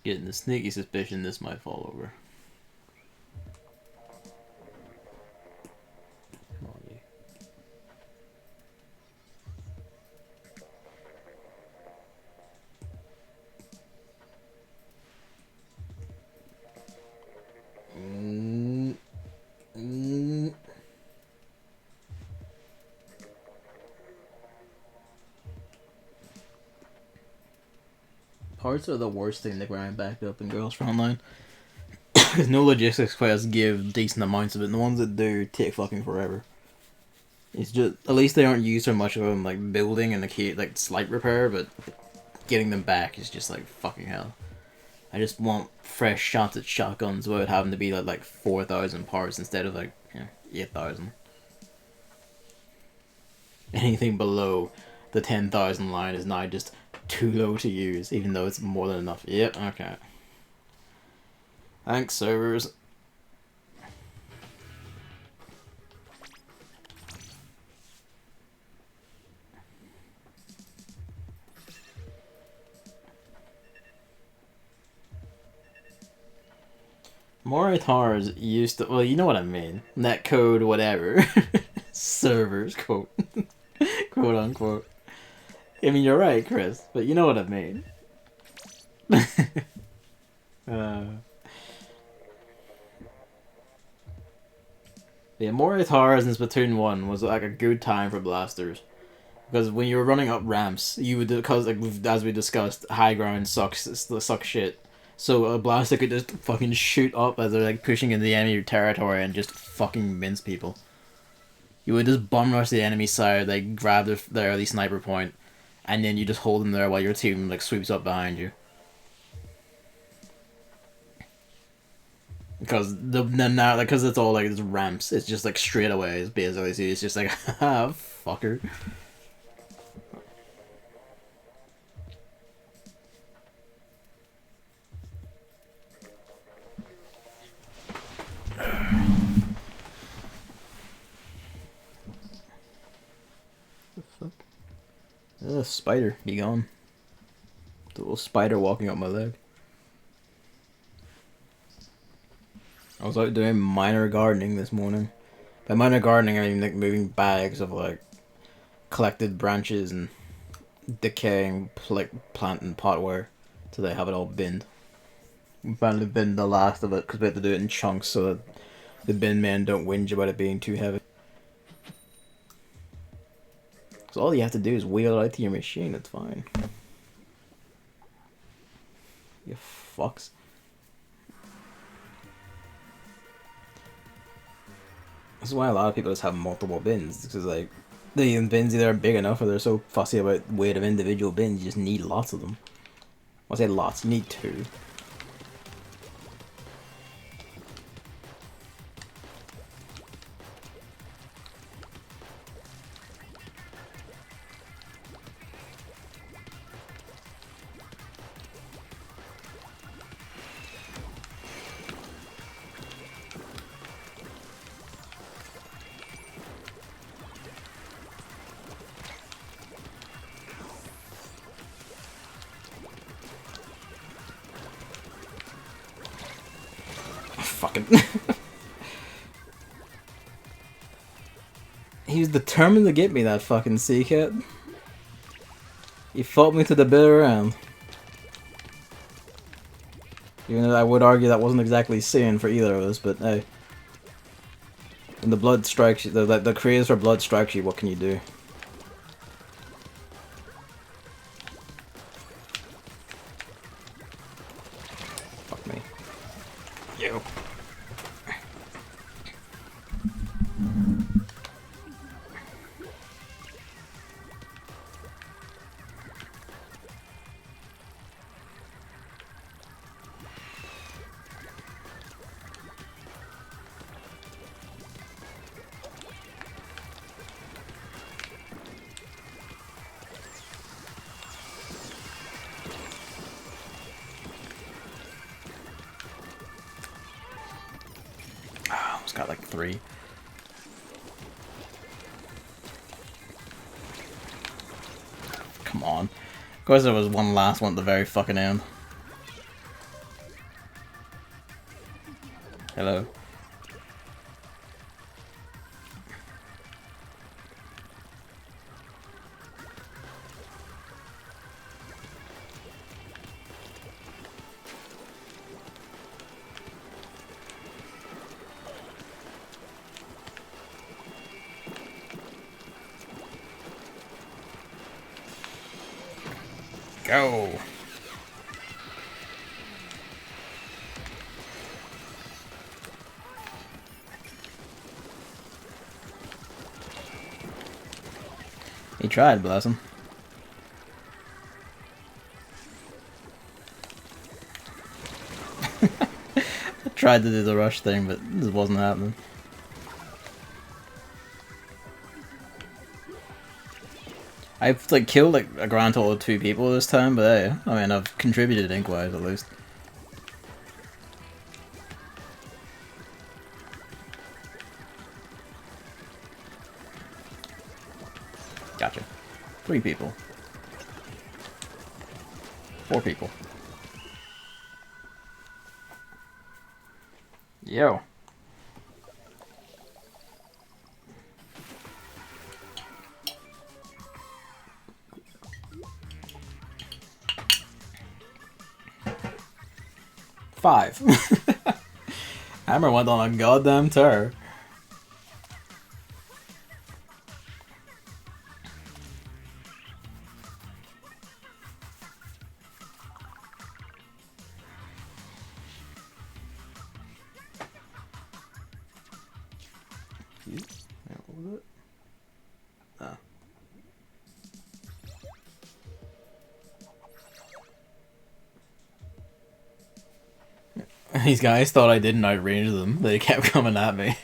A: Getting the sneaky suspicion this might fall over. Come on, you. Parts are the worst thing to grind back up in Girls Frontline. Because no logistics quests give decent amounts of it, and the ones that do take fucking forever. It's just, at least they aren't used so much of them like building and the like slight repair, but getting them back is just like fucking hell. I just want fresh shots at shotguns without having to be like 4,000 parts instead of like, you know, 8,000. Anything below the 10,000 line is now just too low to use, even though it's more than enough. Yep, okay. Thanks, servers. Moritars used to, well, you know what I mean. Netcode, whatever. Servers, quote. Quote unquote. I mean, you're right, Chris, but you know what I mean. Yeah, Moritars in Splatoon 1 was like a good time for blasters. Because when you were running up ramps, you would, because like, as we discussed, high ground sucks shit. So a blaster could just fucking shoot up as they're like pushing into the enemy territory and just fucking mince people. You would just bum rush the enemy side, like grab their early sniper point, and then you just hold them there while your team like sweeps up behind you. Because because it's all like it's ramps, it's just like straight away. It's basically it's just like ah fucker. Ugh, spider, be gone. The little spider walking up my leg. I was out doing minor gardening this morning. By minor gardening, I mean like moving bags of like collected branches and decaying like plant and potware so they have it all binned. We finally binned the last of it because we had to do it in chunks so that the bin men don't whinge about it being too heavy. So all you have to do is wheel it out to your machine, it's fine. You fucks. This is why a lot of people just have multiple bins, because like the bins either are big enough or they're so fussy about weight of individual bins, you just need lots of them. I say lots, you need 2. Fucking. He was determined to get me that fucking sea cat. He fought me to the bitter end. Even though I would argue that wasn't exactly sin for either of us, but hey. And the blood strikes you, the craze for blood strikes you, what can you do? Fuck me. Yo. Got like 3. Come on. Of course there was one last one at the very fucking end. Hello. Go. He tried, bless him. I tried to do the rush thing, but this wasn't happening. I've like killed like a grand total of 2 people this time, but hey, I mean I've contributed ink-wise at least. Gotcha. 3 people. 4 people. Yo. Five. Hammer went on a goddamn tear. What was it? Oh. These guys thought I didn't outrange them. They kept coming at me.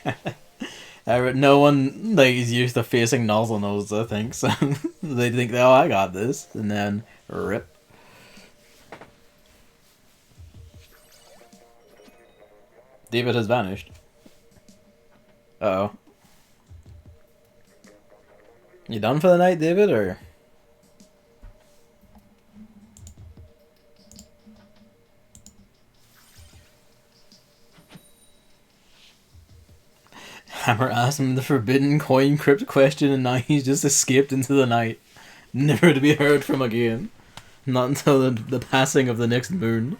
A: No one like is used to facing nozzle nose, I think, so they think, oh, I got this, and then rip. David has vanished. Uh-oh. You done for the night, David, or? Hammer asked him the forbidden coin crypt question, and now he's just escaped into the night, never to be heard from again. Not until the passing of the next moon.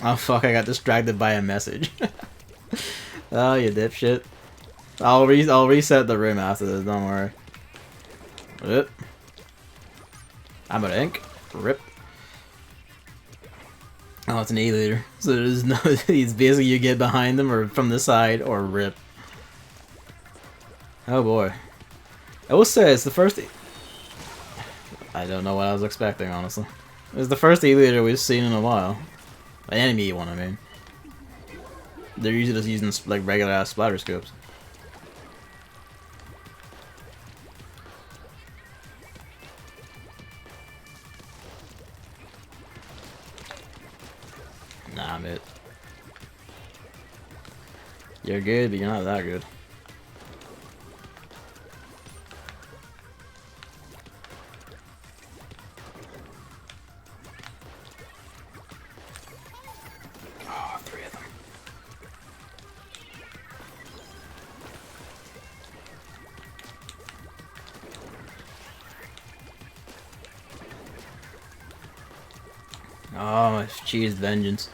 A: Oh fuck, I got distracted by a message. Oh, you dipshit. I'll reset the room after this, don't worry. Rip. I'm an ink. Rip. Oh, it's an E-leader. So there's no, it's basically you get behind them or from the side or rip. Oh boy. I will say it's the first I don't know what I was expecting, honestly. It's the first E-leader we've seen in a while. An enemy one, I mean. They're usually just using like regular ass splatter scopes. Nah, mate. You're good, but you're not that good. Oh, 3 of them. Oh, cheese vengeance.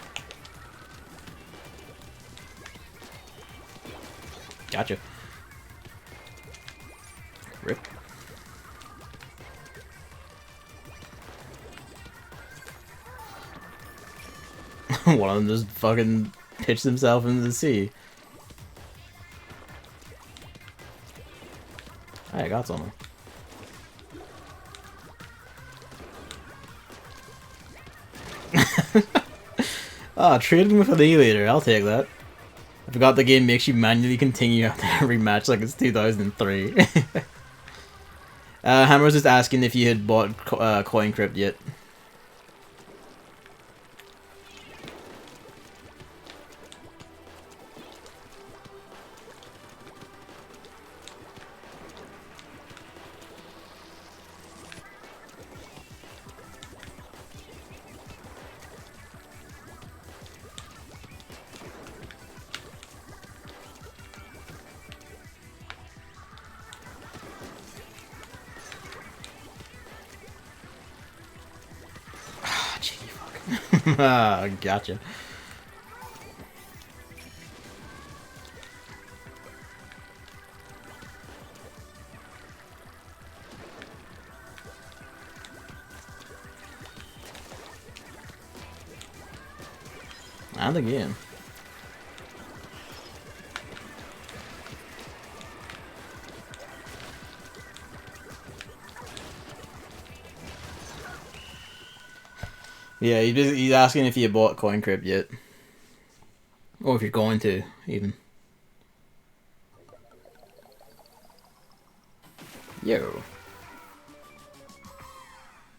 A: Gotcha. Rip. One of them just fucking pitched himself into the sea. I got something. Ah, trading with an E-leader, I'll take that. I forgot the game makes you manually continue after every match like it's 2003. Hammer was just asking if you had bought Coin Crypt yet. Ah, gotcha. And again. Yeah, he's asking if you bought Coin Crypt yet. Or if you're going to, even. Yo.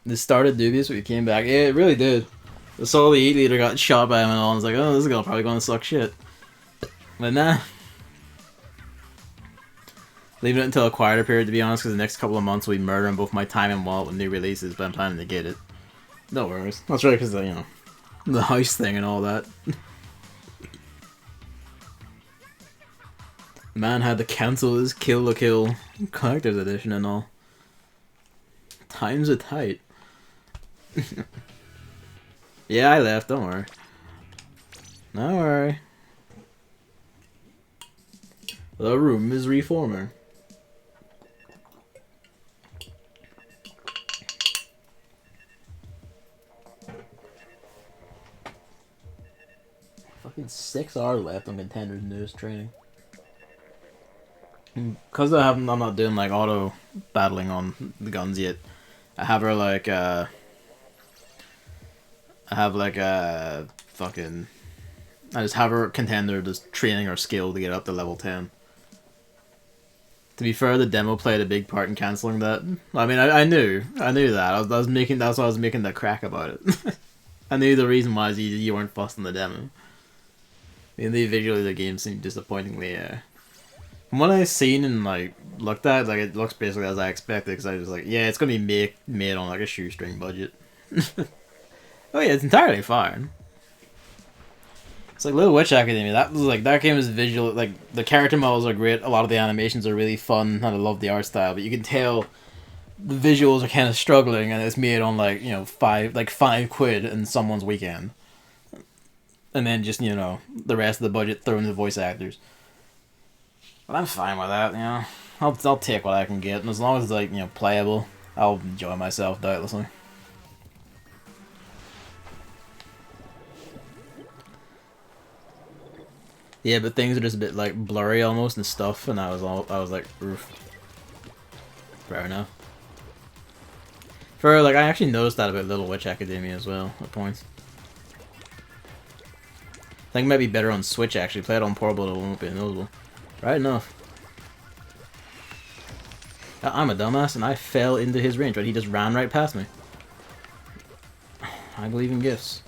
A: This started dubious, but we came back. Yeah, it really did. I saw the 8-leader got shot by him and all, and I was like, oh, this is probably gonna suck shit. But nah. Leaving it until a quieter period, to be honest, because the next couple of months will be murdering both my time and wallet with new releases, but I'm planning to get it. No worries. That's right, because, you know, the heist thing and all that. Man had to cancel his Kill la Kill Collector's Edition and all. Times are tight. Yeah, I left, don't worry. Don't worry. The room is reforming. Fucking 6 hours left on Contender's newest training. Because I'm not doing like auto battling on the guns yet. I have her like fucking. I just have her Contender just training her skill to get up to level 10. To be fair, the demo played a big part in cancelling that. I mean, I knew that. I was making, that's why I was making the crack about it. I knew the reason why is you weren't fussed on the demo. I mean, visually the game seemed disappointingly. From what I've seen and like looked at, like it looks basically as I expected. Because I was like, yeah, it's gonna be made on like a shoestring budget. Oh yeah, it's entirely fine. It's like Little Witch Academy. That game is visual. Like the character models are great. A lot of the animations are really fun, and I love the art style. But you can tell the visuals are kind of struggling, and it's made on like, you know, £5 in someone's weekend, and then just, you know, the rest of the budget thrown to the voice actors. But I'm fine with that. You know, I'll take what I can get, and as long as it's like, you know, playable, I'll enjoy myself doubtlessly. Yeah, but things are just a bit like blurry almost and stuff, and I was like, oof. Fair enough. For like, I actually noticed that about Little Witch Academy as well at points. I think it might be better on Switch actually. Play it on portable, it won't be noticeable. Right enough. I'm a dumbass and I fell into his range, but he just ran right past me. I believe in gifts.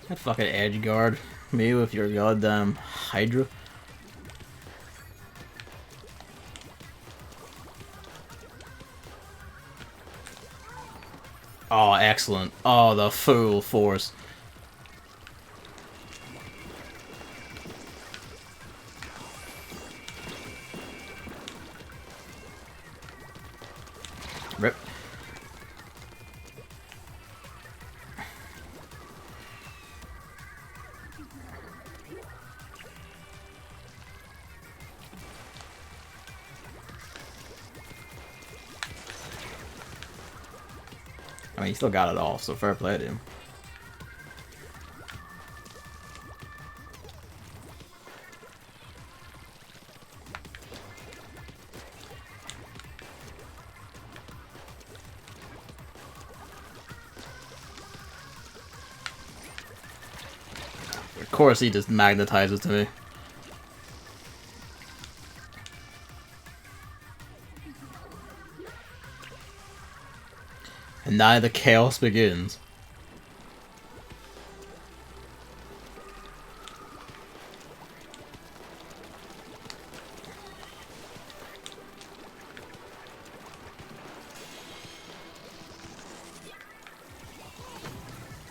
A: That fucking edge guard me with your goddamn Hydra. Oh, excellent. Oh, the full force. Rip. I mean, he still got it off, so fair play to him. Of course, he just magnetizes to me. And now the chaos begins.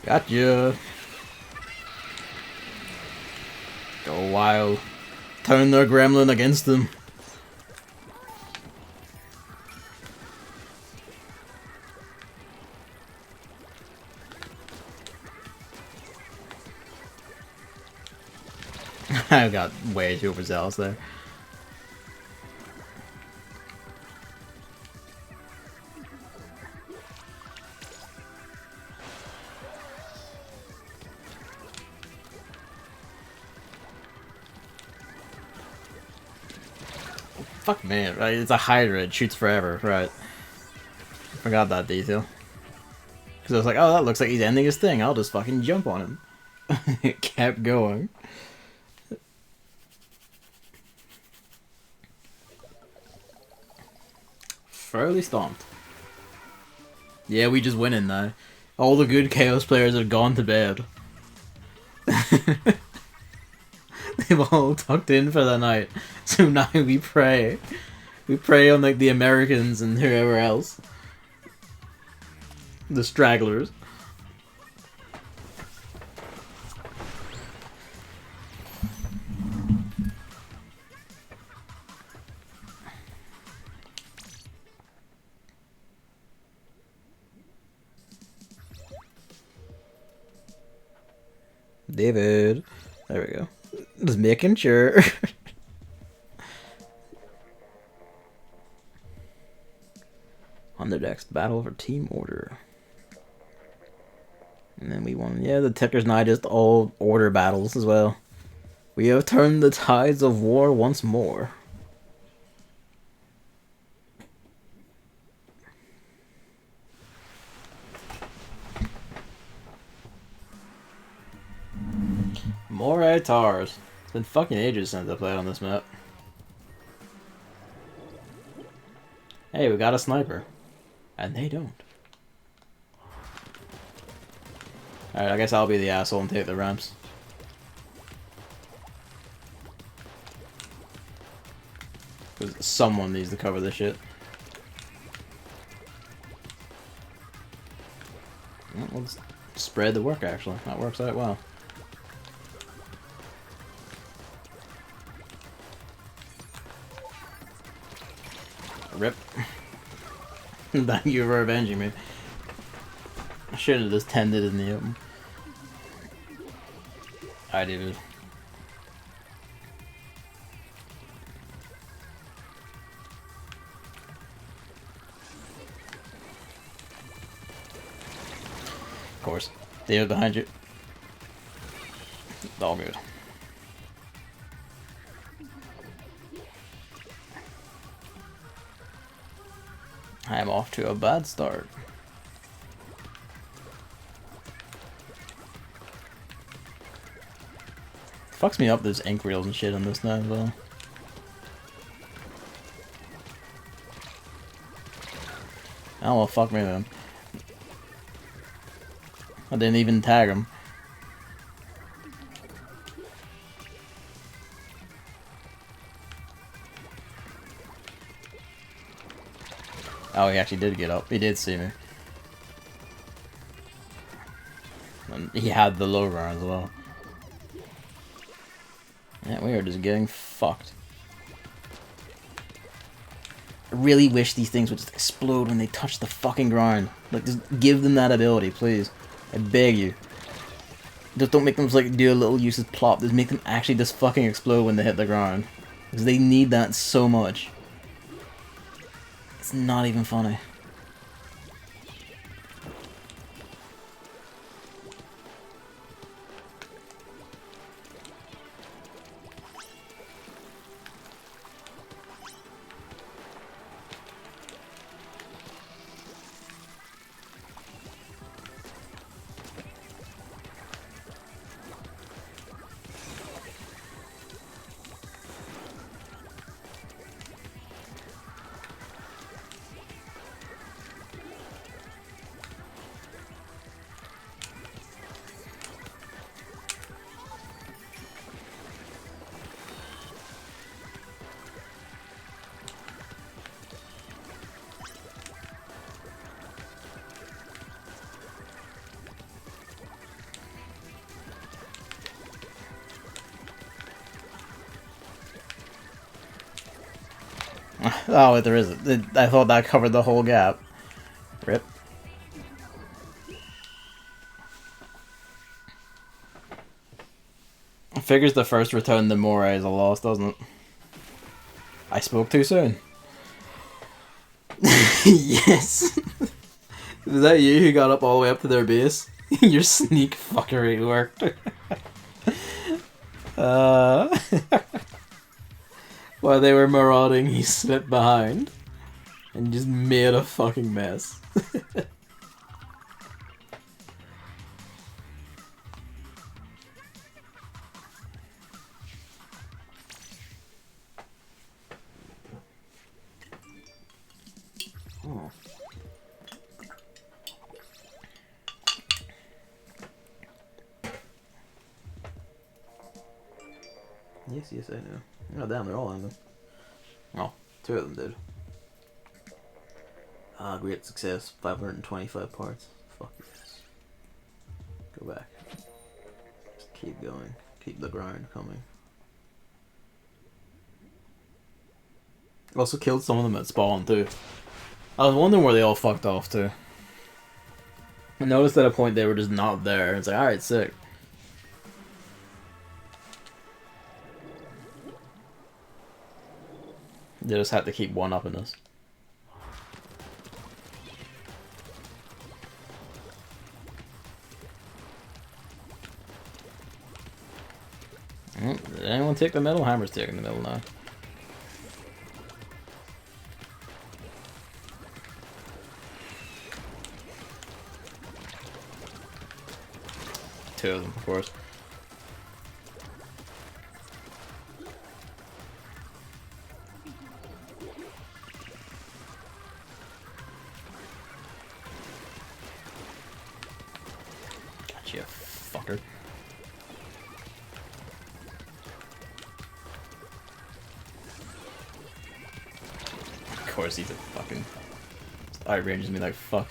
A: Gotcha. Go wild. Turn their gremlin against them. I got way too overzealous there. Fuck man, right? It's a Hydra, it shoots forever, right? Forgot that detail. Because I was like, oh, that looks like he's ending his thing, I'll just fucking jump on him. It kept going. Fairly stomped. Yeah, we just winning now. All the good Chaos players have gone to bed. They've all tucked in for the night. So now we pray. We pray on like the Americans and whoever else. The stragglers. David. There we go. Just making sure. On the next battle for team order. And then we won. Yeah, the ticker's now just all order battles as well. We have turned the tides of war once more. More ATARs. It's been fucking ages since I played on this map. Hey, we got a sniper. And they don't. Alright, I guess I'll be the asshole and take the ramps. Because someone needs to cover this shit. Well, let's spread the work, actually. That works out well. Rip. Thank you for avenging me. I shouldn't have just tended in the open. I did. Of course. They are behind you. All good. I am off to a bad start. Fucks me up, there's ink reels and shit on this now as well. Oh well, fuck me then. I didn't even tag him. Oh, he actually did get up. He did see me. and he had the low ground as well. Yeah, we are just getting fucked. I really wish these things would just explode when they touch the fucking ground. Like, just give them that ability, please. I beg you. Just don't make them just, like, do a little useless plop. Just make them actually just fucking explode when they hit the ground. Because they need that so much. It's not even funny. Oh, wait, there isn't. I thought that covered the whole gap. Rip. Figures the first return the more is a loss, doesn't it? I spoke too soon. Yes! Is that you who got up all the way up to their base? Your sneak fuckery worked. While they were marauding, he slipped behind. And just made a fucking mess. Oh. Yes, I know. Oh, damn, they're all on them. Oh, 2 of them did. Ah, great success. 525 parts. Fuck yes. Go back. Just keep going. Keep the grind coming. Also killed some of them at spawn, too. I was wondering where they all fucked off to. I noticed at a point they were just not there. It's like, alright, sick. They just had to keep one-upping us. Did anyone take the middle? Hammer's taking the middle now. Two of them, of course. Gotcha, fucker. Of course he's a fucking... outranges me like fuck.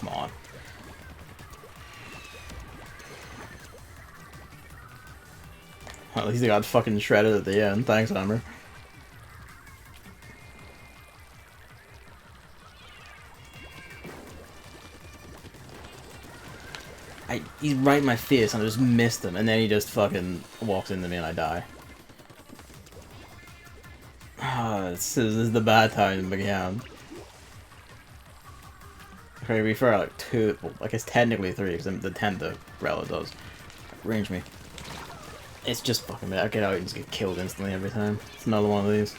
A: Come on. Well, at least they got fucking shredded at the end. Thanks, Hammer. He's right in my face and I just missed him, and then he just fucking walks into me and I die. Ah, this is the bad time began. Okay, to be fair, like 2, well, I guess technically 3, because the 10 the Rella does. Range me. It's just fucking bad. I get out and just get killed instantly every time. It's another one of these.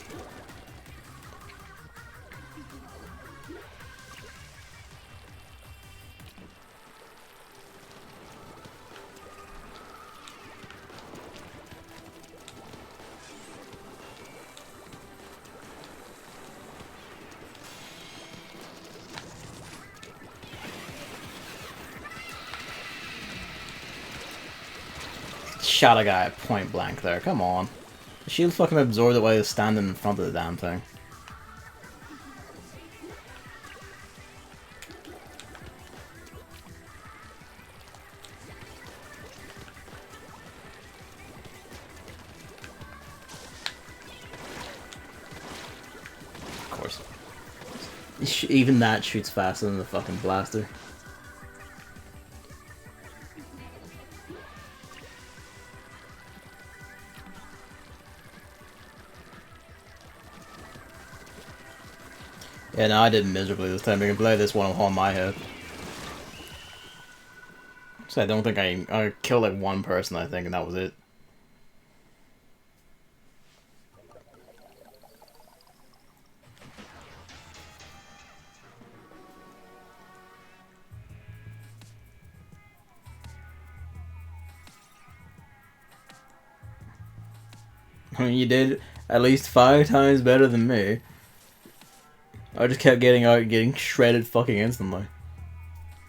A: shot a guy at point blank there. Come on. The shield fucking absorbed it while he was standing in front of the damn thing. Of course. Even that shoots faster than the fucking blaster. Yeah, no, I did miserably this time. I can play this one on my head. So I don't think I killed like one person, I think, and that was it. I mean, you did at least 5 times better than me. I just kept getting shredded fucking instantly.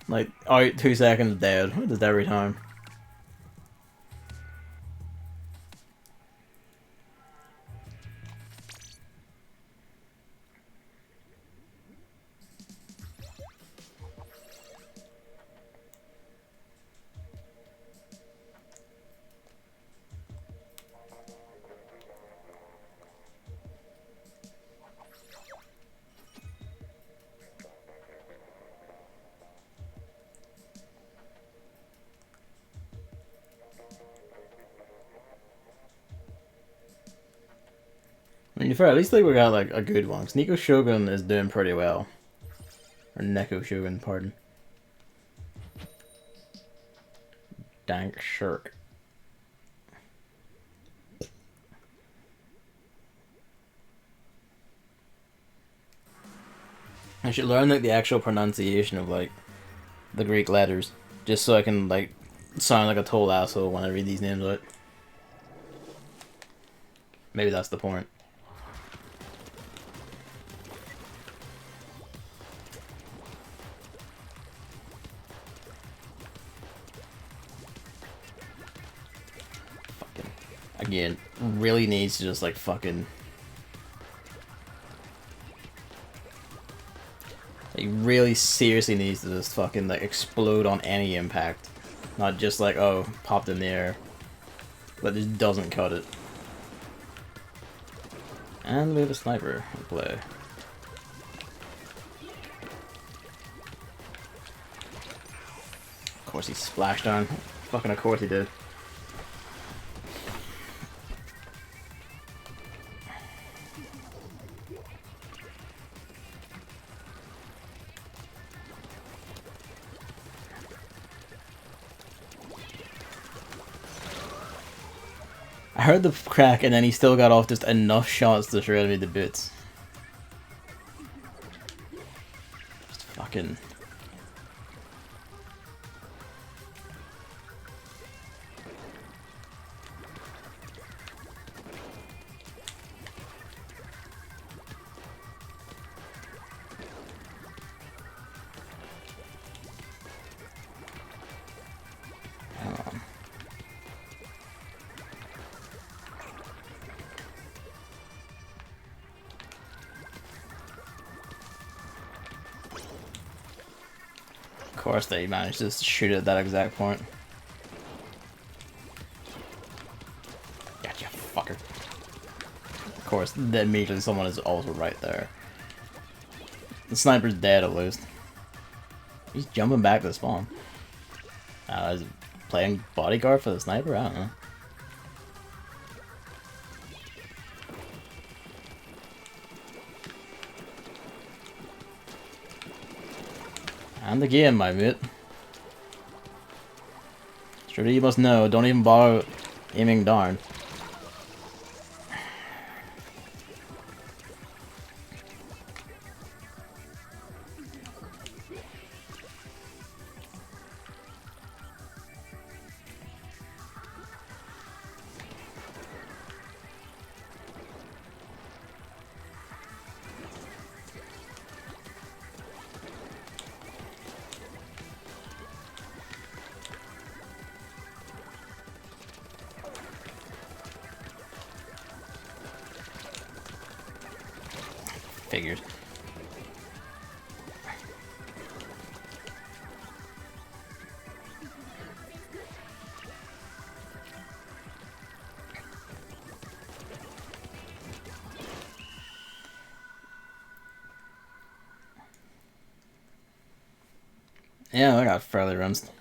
A: Like, out 2 seconds dead, just every time. I mean, fair, at least like we got like a good one. 'Cause Nico Shogun is doing pretty well. Or Neko Shogun, pardon. Dank Shirk. I should learn like the actual pronunciation of like the Greek letters, just so I can like sound like a total asshole when I read these names out. Maybe that's the point. Fucking again, really needs to just like fucking. He really seriously needs to just fucking like explode on any impact. Not just like, oh, popped in the air. But just doesn't cut it. And we have a sniper to play. Of course he splashed down. Fucking of course he did. I heard the crack and then he still got off just enough shots to shred me to bits. Just fucking... Of course they managed to shoot it at that exact point. Gotcha, fucker. Of course, then immediately someone is also right there. The sniper's dead at least. He's jumping back to the spawn. Is he playing bodyguard for the sniper? I don't know. And again, my mate. Surely you must know, don't even bother aiming down. Figures. Yeah, I got fairly rinsed.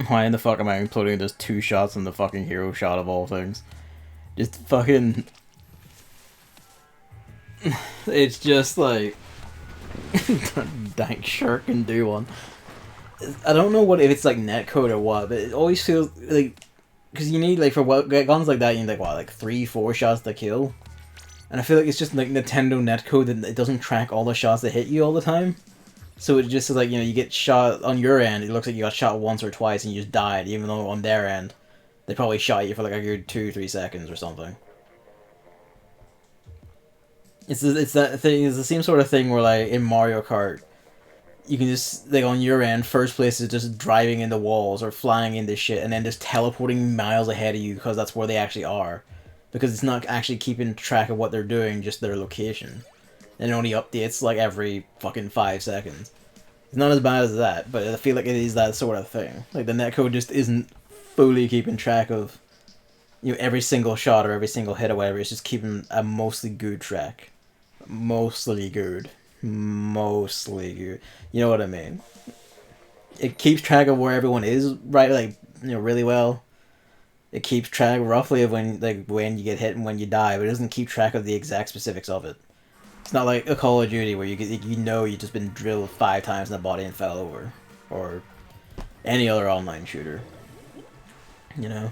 A: Why in the fuck am I including just 2 shots in the fucking hero shot of all things? Just fucking... It's just like... Dank Shirk can do one. I don't know what if it's like netcode or what, but it always feels like... Because you need, like, for guns like that, you need, like, what, like 3-4 shots to kill? And I feel like it's just, like, Nintendo netcode that it doesn't track all the shots that hit you all the time. So it just is like, you know, you get shot on your end, it looks like you got shot once or twice and you just died, even though on their end, they probably shot you for like a good 2-3 seconds or something. It's that thing, it's the same sort of thing where, like, in Mario Kart, you can just, like, on your end, first place is just driving into walls or flying into shit and then just teleporting miles ahead of you because that's where they actually are. Because it's not actually keeping track of what they're doing, just their location. And it only updates, like, every fucking 5 seconds. It's not as bad as that, but I feel like it is that sort of thing. Like, the netcode just isn't fully keeping track of, you know, every single shot or every single hit or whatever. It's just keeping a mostly good track. Mostly good. Mostly good. You know what I mean? It keeps track of where everyone is, right? Like, you know, really well. It keeps track roughly of when you get hit and when you die, but it doesn't keep track of the exact specifics of it. It's not like a Call of Duty where you know you've just been drilled 5 times in the body and fell over, or any other online shooter. You know.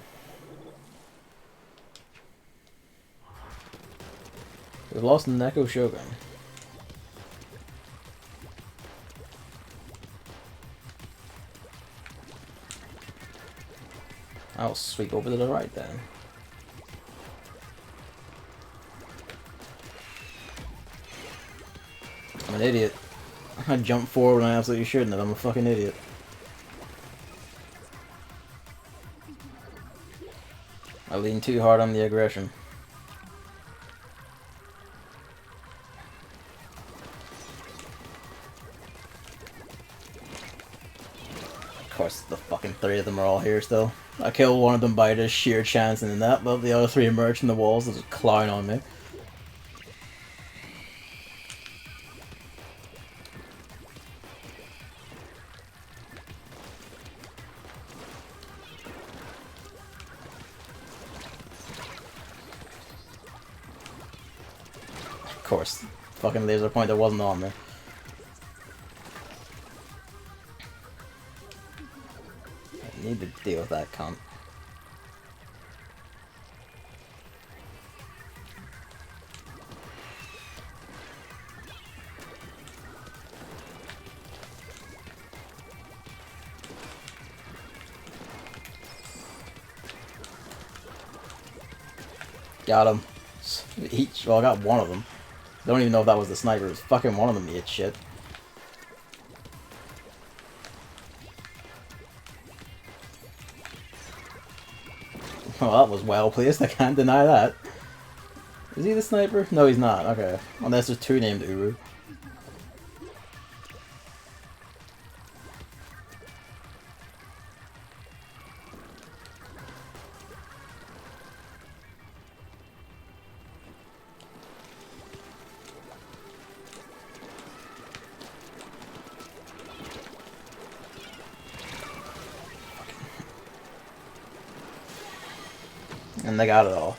A: We've lost Neko Shogun. I'll sweep over to the right then. I'm an idiot. I jumped forward when I absolutely shouldn't have. I'm a fucking idiot. I lean too hard on the aggression. Of course, the fucking 3 of them are all here still. I killed one of them by just sheer chance and then that, but the other 3 emerged from the walls and just clawing on me. Of course, fucking laser pointer wasn't on me. I need to deal with that cunt. Got him. Each. Well, I got one of them. Don't even know if that was the sniper. It was fucking one of them, you shit. Well, that was well placed. I can't deny that. Is he the sniper? No, he's not. Okay. Unless there's 2 named Uru. And they got it all.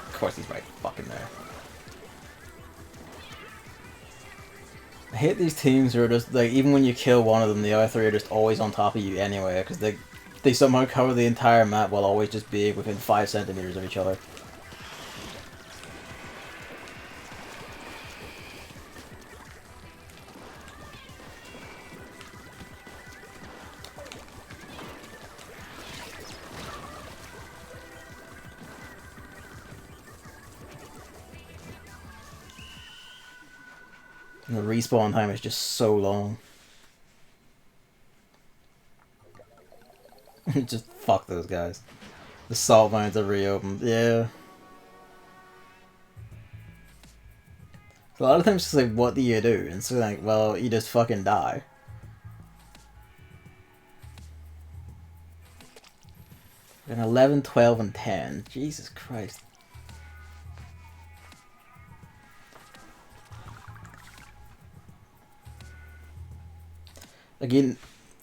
A: Of course he's right fucking there. I hate these teams who are just, like, even when you kill one of them, the other 3 are just always on top of you anyway, because they somehow cover the entire map while always just being within 5 centimeters of each other. And the respawn time is just so long. Just fuck those guys. The salt mines are reopened. Yeah. So a lot of times it's like, what do you do? And it's like, well, you just fucking die. And 11, 12, and 10. Jesus Christ. Again,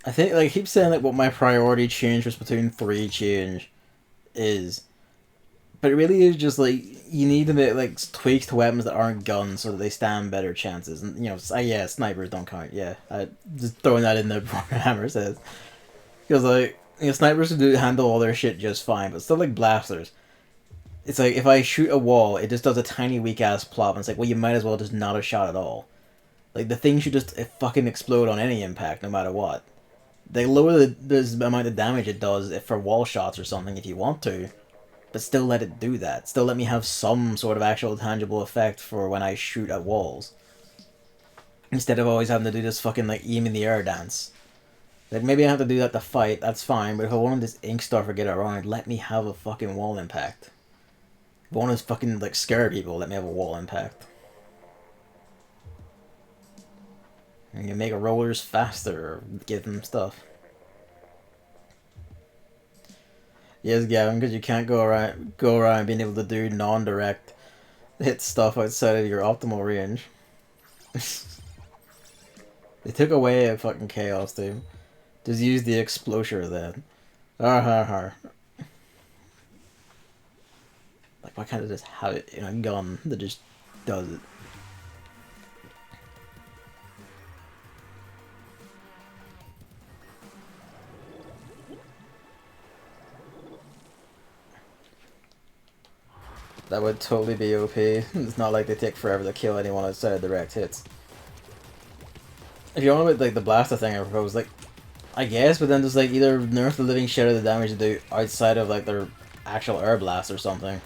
A: I think, like, I keep saying, like, what my priority change for Splatoon 3 change is. But it really is just, like, you need to make, like, tweaks to weapons that aren't guns so that they stand better chances. And, you know, yeah, snipers don't count, yeah. Just throwing that in there before Hammer says. Because, like, you know, snipers do handle all their shit just fine, but stuff like blasters, it's like, if I shoot a wall, it just does a tiny weak-ass plop, and it's like, well, you might as well just not have shot at all. Like, the thing should just fucking explode on any impact, no matter what. They lower the amount of damage it does for wall shots or something if you want to, but still let it do that. Still let me have some sort of actual tangible effect for when I shoot at walls. Instead of always having to do this fucking, like, aim in the air dance. Like, maybe I have to do that to fight, that's fine, but if I want this ink stuff or get it around, let me have a fucking wall impact. If I want to fucking, like, scare people, let me have a wall impact. And you make rollers faster, or give them stuff. Yes, Gavin, because you can't go around being able to do non-direct hit stuff outside of your optimal range. They took away a fucking chaos, dude. Just use the explosure then. Like, why can't I just have it in a gun that just does it? That would totally be OP. It's not like they take forever to kill anyone outside of direct hits. If you want to, like, the blaster thing I propose, like, I guess, but then just, like, either nerf the living shit out of the damage they do outside of, like, their actual air blast or something.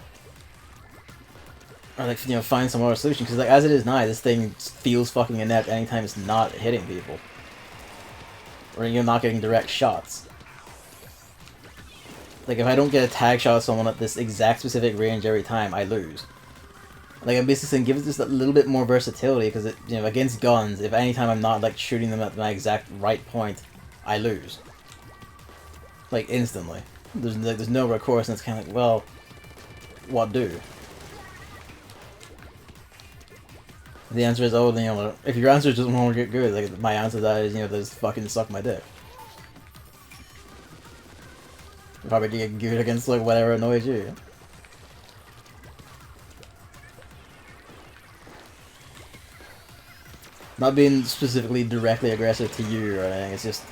A: Or, like, you know, find some other solution, because, like, as it is now, this thing feels fucking inept anytime it's not hitting people. Or you're not getting direct shots. Like, if I don't get a tag shot of someone at this exact specific range every time, I lose. Like, I'm basically saying, give it just a little bit more versatility, because, it, you know, against guns, if anytime I'm not, like, shooting them at my exact right point, I lose. Like, instantly. There's no recourse, and it's kind of like, well, what do? The answer is, oh, you know, if your answer just won't get good, like, my answer to that is, you know, just fucking suck my dick. Probably get good against, like, whatever annoys you. Not being specifically directly aggressive to you or anything, it's just,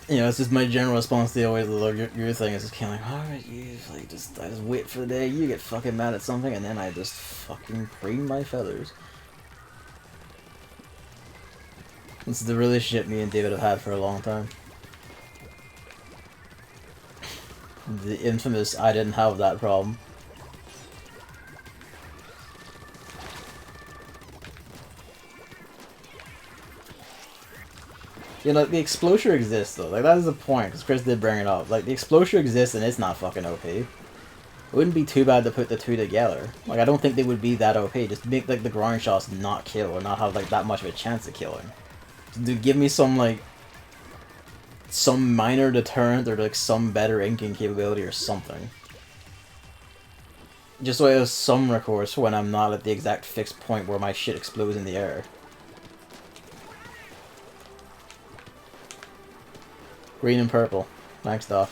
A: you know, it's just my general response to always your thing is just kind of like, alright, you like, I just wait for the day you get fucking mad at something, and then I just fucking preen my feathers. This is the relationship me and David have had for a long time. The infamous I didn't have that problem. You know, the explosure exists though, like that is the point, because Chris did bring it up. Like, the explosure exists and it's not fucking OP. It wouldn't be too bad to put the two together. Like, I don't think they would be that OP, just make, like, the ground shots not kill, or not have, like, that much of a chance of killing. Dude, give me some, like, some minor deterrent, or, like, some better inking capability or something. Just so I have some recourse when I'm not at the exact fixed point where my shit explodes in the air. Green and purple. Thanks, Doc.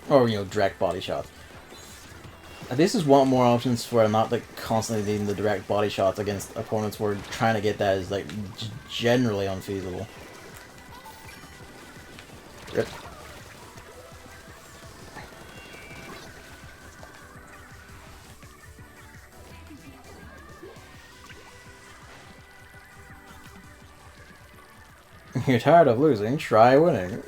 A: Or, you know, direct body shots. I just want more options where I'm not, like, constantly needing the direct body shots against opponents where trying to get that is, like, generally unfeasible. Yep. You're tired of losing? Try winning.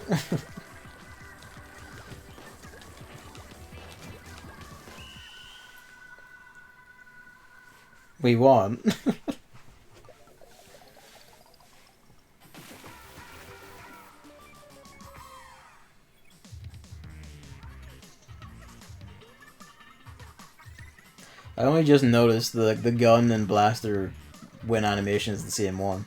A: We won. I only just noticed the gun and blaster win animation is the same one.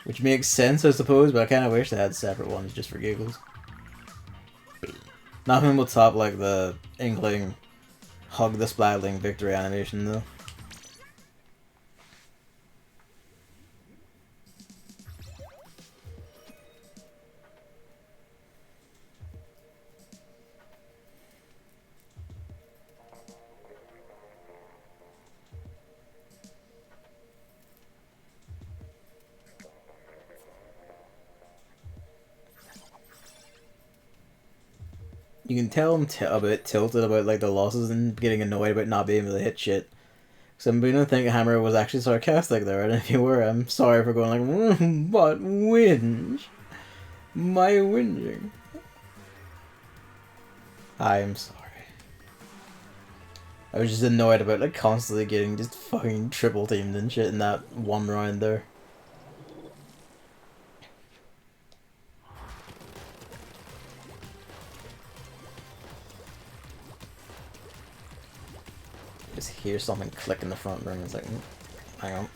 A: Which makes sense, I suppose, but I kind of wish they had separate ones just for giggles. Nothing will top like the Inkling hug the Splatling victory animation though. You can tell I'm a bit tilted about like the losses and getting annoyed about not being able to hit shit. So I'm beginning to think Hammer was actually sarcastic there, and if you were, I'm sorry for going like, but whinge. My whinging. I'm sorry. I was just annoyed about like constantly getting just fucking triple teamed and shit in that one round there. Just hear something click in the front room. It's like, hang on.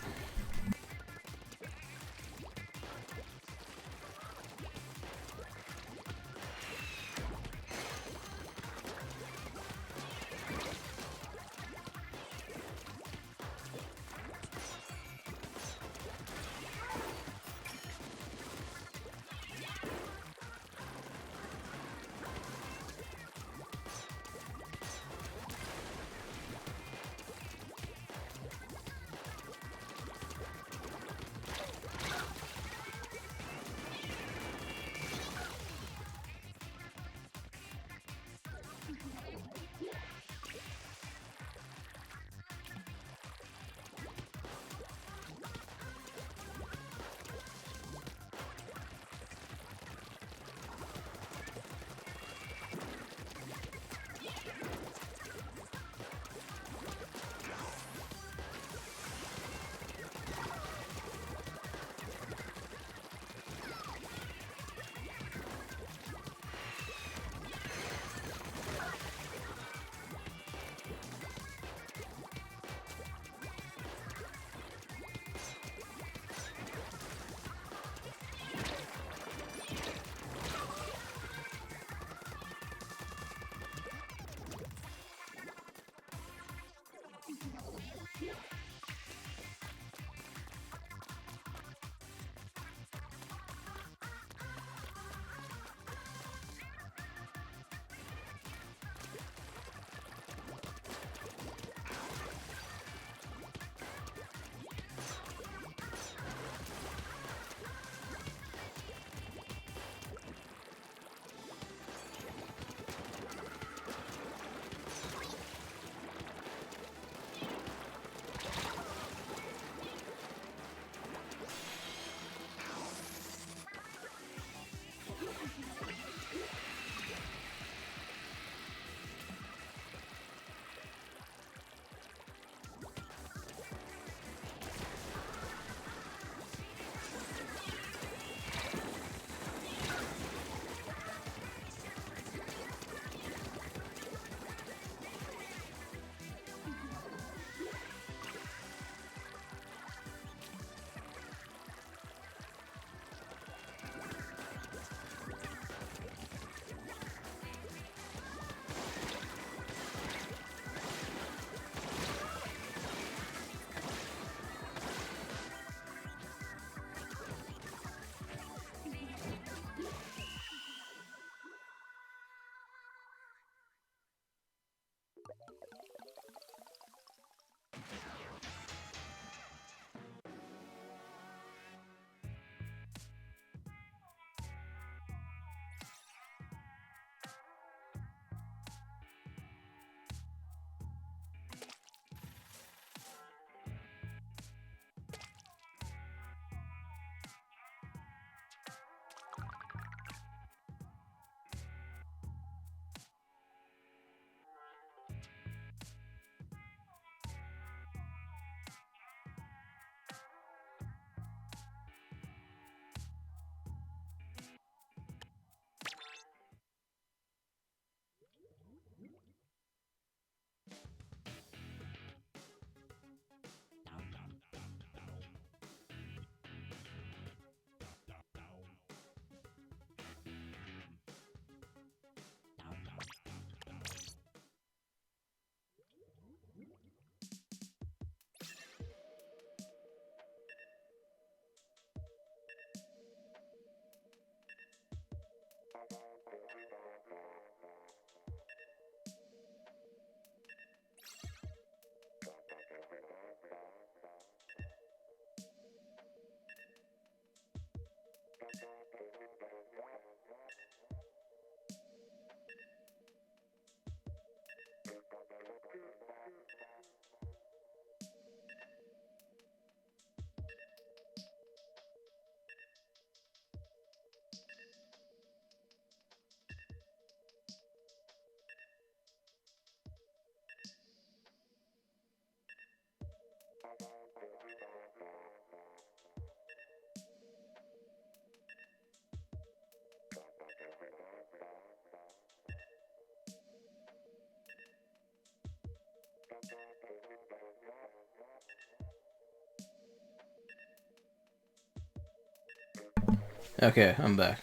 A: Okay, I'm back.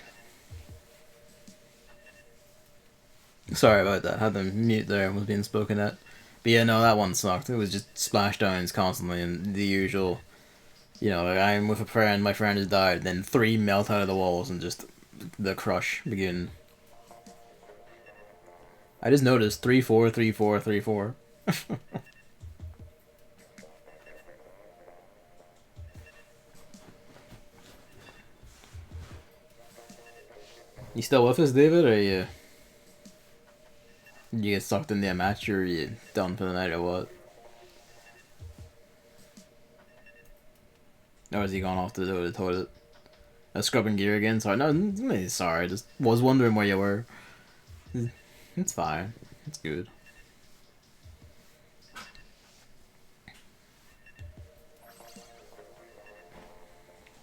A: Sorry about that. Had the mute there and was being spoken at. But yeah, no, that one sucked. It was just splashdowns constantly and the usual. You know, like I'm with a friend, my friend has died, then 3 melt out of the walls and just the crush begin. I just noticed 3-4, 3-4, 3-4. You still with us, David, or you get sucked into a match, or you done for the night, or what? Or has he gone off to the toilet? Scrubbing gear again? Sorry, no, sorry, just was wondering where you were. It's fine. It's good.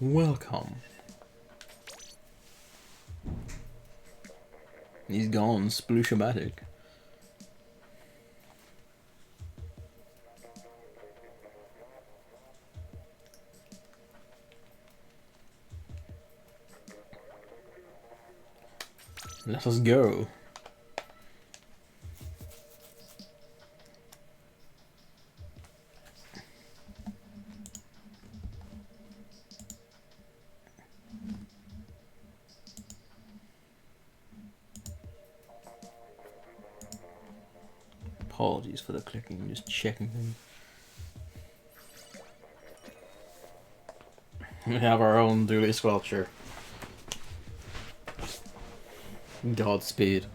A: Welcome. He's gone, splooshomatic. Let us go. Apologies for the clicking, just checking things. We have our own dually squelcher. Godspeed.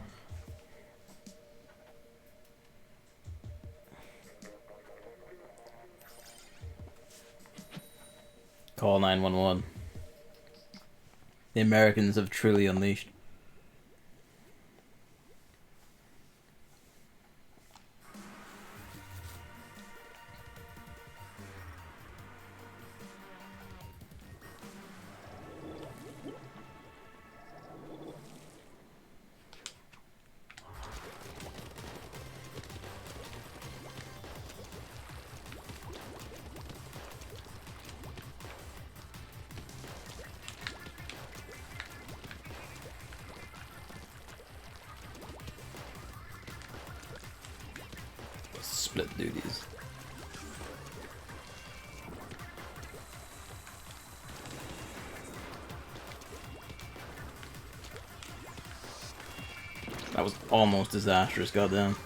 A: Call 911. The Americans have truly unleashed. Split duties. That was almost disastrous, goddamn.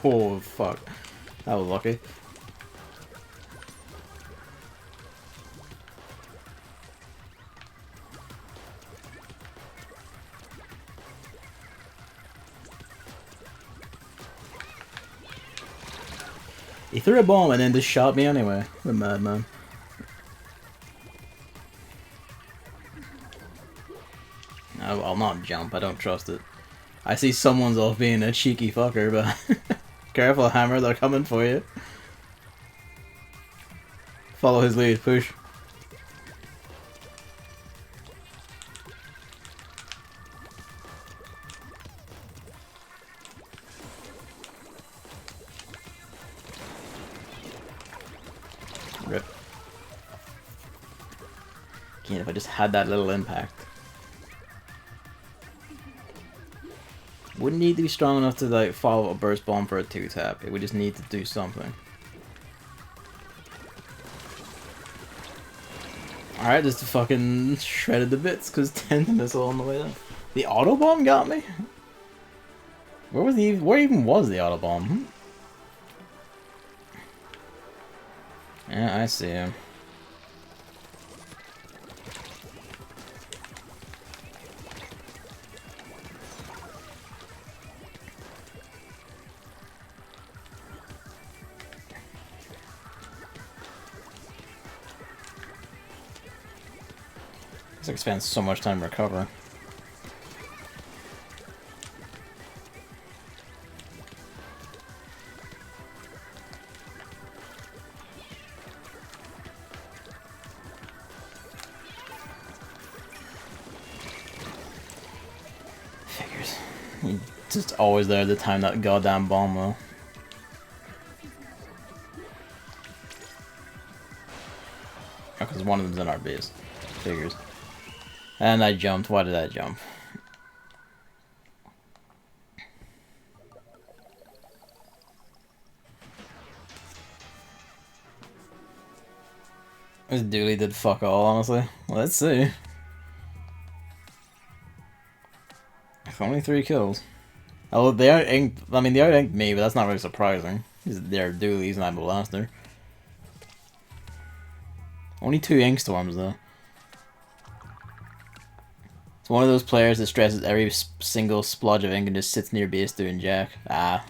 A: Oh, fuck. That was lucky. He threw a bomb and then just shot me anyway. The madman. I'll not jump, I don't trust it. I see someone's off being a cheeky fucker, but careful, Hammer, they're coming for you. Follow his lead, push. Rip. Again, if I just had that little impact. Wouldn't need to be strong enough to like follow a burst bomb for a 2-tap. It would just need to do something. Alright, just fucking shredded the bits because 10th missile on the way down. The auto bomb got me? Where even was the auto bomb? Yeah, I see him. This like spends so much time recovering. He's just always there to time that goddamn bomb though. Because one of them's in our base. Figures. And I jumped. Why did I jump? This dually did fuck all, honestly. Let's see. Only 3 kills. Oh, they out-inked. I mean, they out-inked me, but that's not really surprising. They're dualies and I'm a blaster. Only 2 ink storms, though. It's one of those players that stresses every single splodge of ink and just sits near base doing jack. Ah.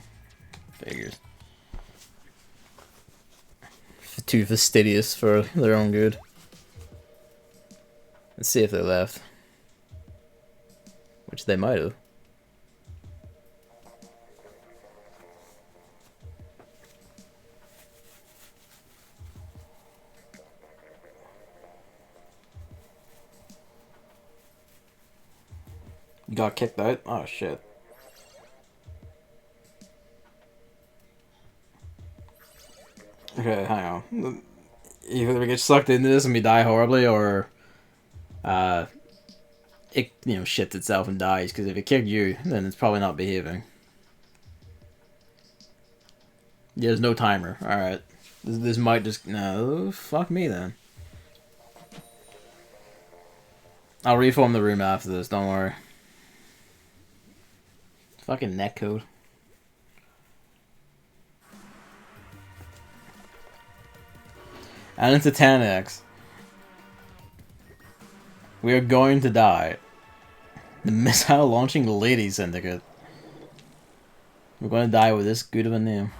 A: Figures. Too fastidious for their own good. Let's see if they left. Which they might have. You got kicked out? Oh shit. Okay, hang on. Either we get sucked into this and we die horribly, or it shits itself and dies. Because if it kicked you, then it's probably not behaving. Yeah, there's no timer. All right, this might just no. Fuck me then. I'll reform the room after this. Don't worry. Fucking netcode. And it's a 10x. We are going to die. The missile launching lady syndicate. We're going to die with this good of a name.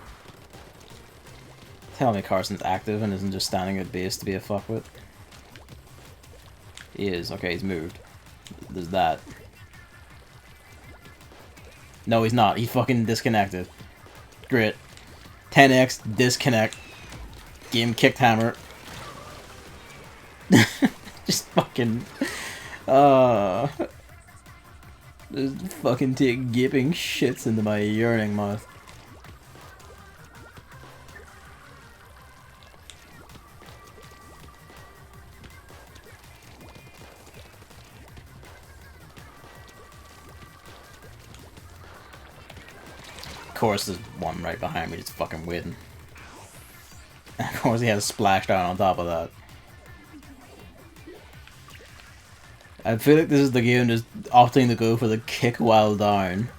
A: Tell me Carson's active and isn't just standing at base to be a fuckwit. He is. Okay, he's moved. There's that. No, he's not. He fucking disconnected. Great. 10x, disconnect. Game kicked hammer. Just fucking... Just fucking take gaping shits into my yearning mouth. Of course, there's one right behind me just fucking waiting. And of course, he has a splashdown on top of that. I feel like this is the game just opting to go for the kick while down.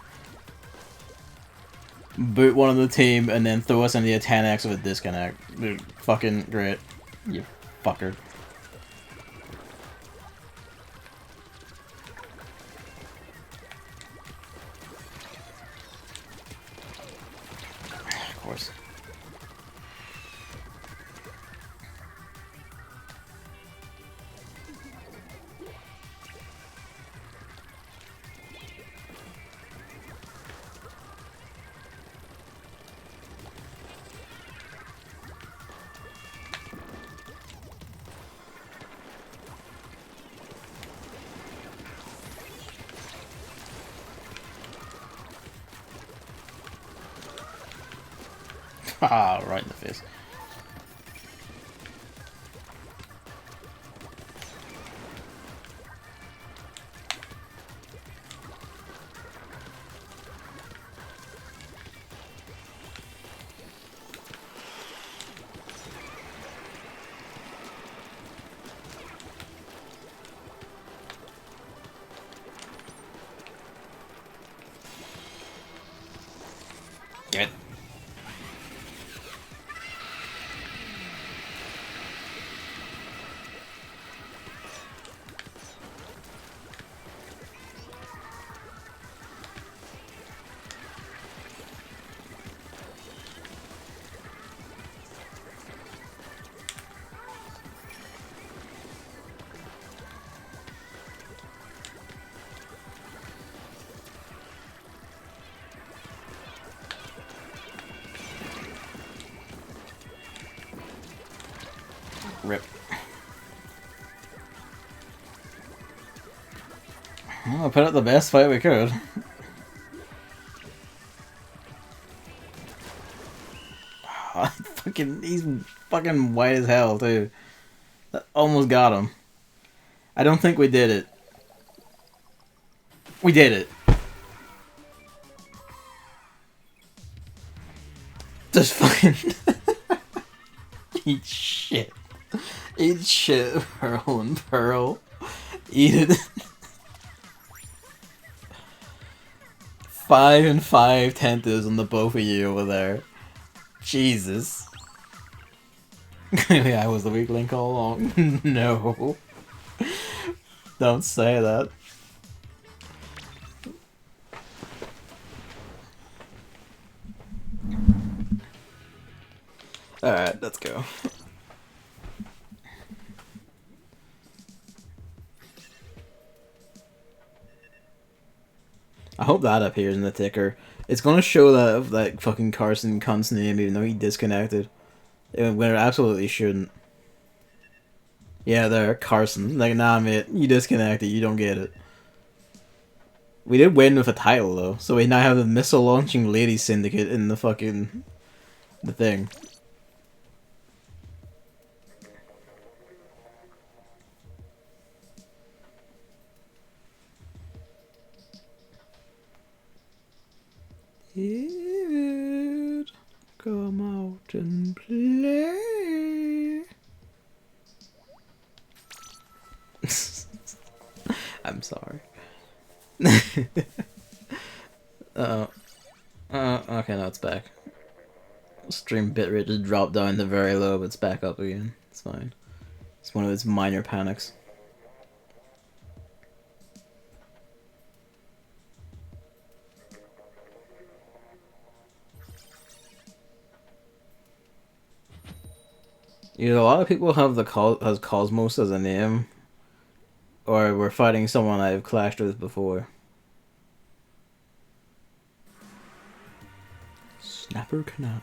A: Boot one of the team and then throw us into a 10x with a disconnect. Dude, fucking great. You fucker. Of course. Ah, right in the face. Get. Rip. Well, I put up the best fight we could. he's fucking white as hell too. That almost got him. I don't think we did it. We did it. Just fucking eat shit. Eat shit, Pearl and Pearl. Eat it. 5 and 5 Tentacles on the both of you over there. Jesus. Clearly I was the weak link all along. No. Don't say that. Alright, let's go. I hope that appears in the ticker. It's gonna show that fucking Carson cunt's name even though he disconnected. When it absolutely shouldn't. Yeah, there, Carson. Like, nah, mate, you disconnected, you don't get it. We did win with a title, though, so we now have the missile-launching lady syndicate in the fucking... the thing. David, come out and play. I'm sorry. Okay, now it's back. Stream bitrate just dropped down to very low, but it's back up again. It's fine. It's one of those minor panics. You know, a lot of people have has Cosmos as a name, or we're fighting someone I've clashed with before. Snapper Canal.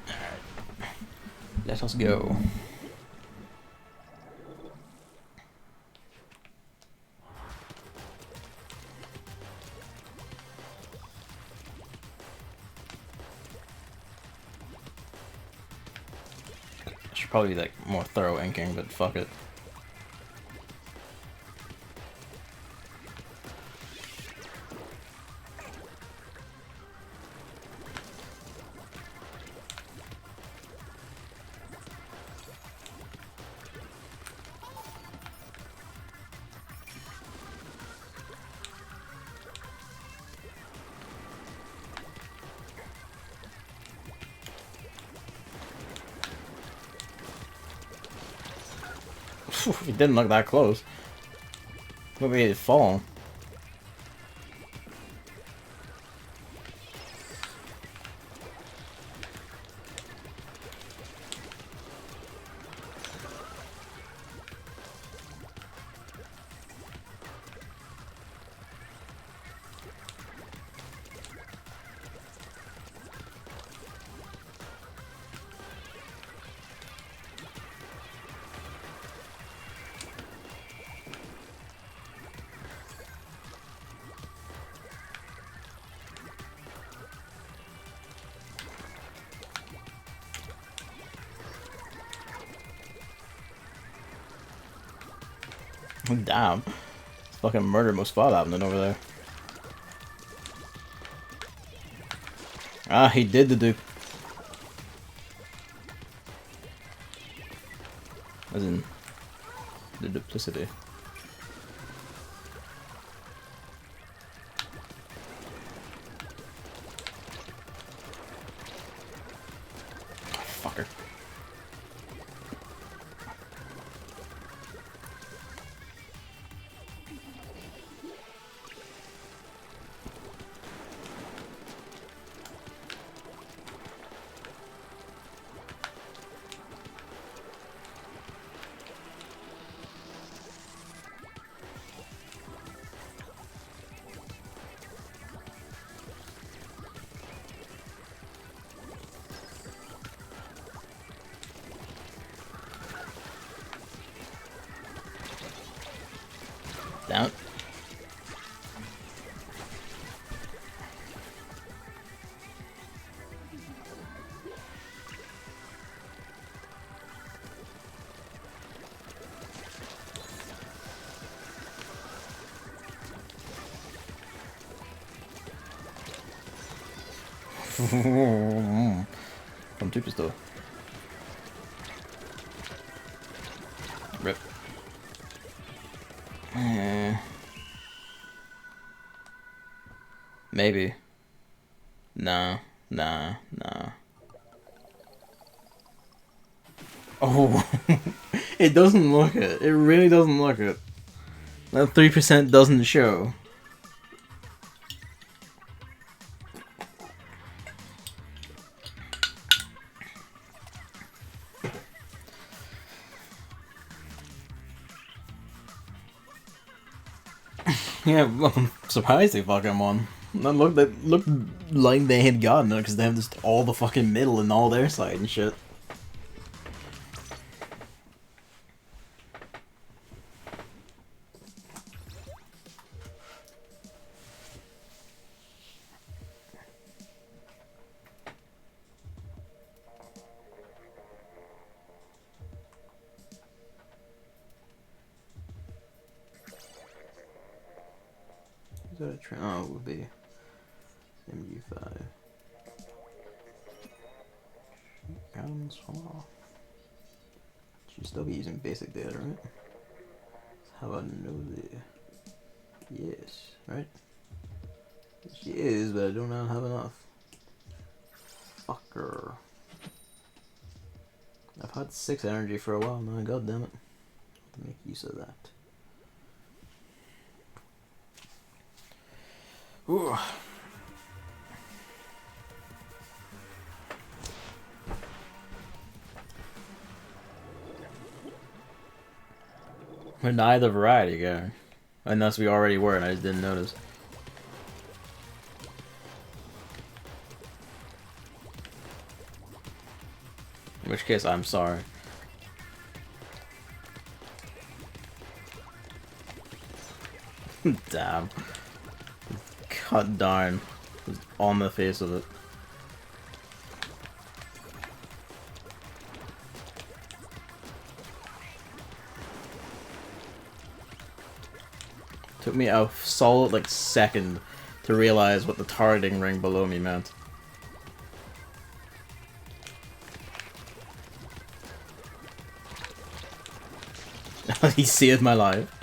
A: Alright. Let us go. Should probably be like more thorough inking, but fuck it. It didn't look that close. Look like it fall. Damn. It's fucking murder most spot happening over there. Ah, he did the dupe. As in, the duplicity. Fucker. Down. From Superstore. Rip. Maybe. Nah. Oh, it doesn't look it. It really doesn't look it. That 3% doesn't show. Yeah, well, I'm surprised they fucking won. That looked like they had gotten it because they have just all the fucking middle in all their side and shit. Is that a train? Oh, it would be MU5. Guns fall off. Should still be using basic data, right? How about nosy? Yes, right? She is, but I do not have enough. Fucker. I've had 6 energy for a while now, god damn it. I'll make use of that. Ooh. We're neither variety guy. Unless we already were and I just didn't notice. In which case, I'm sorry. Damn. God darn. It was on the face of it. Took me a solid, like, second to realize what the targeting ring below me meant. He saved my life.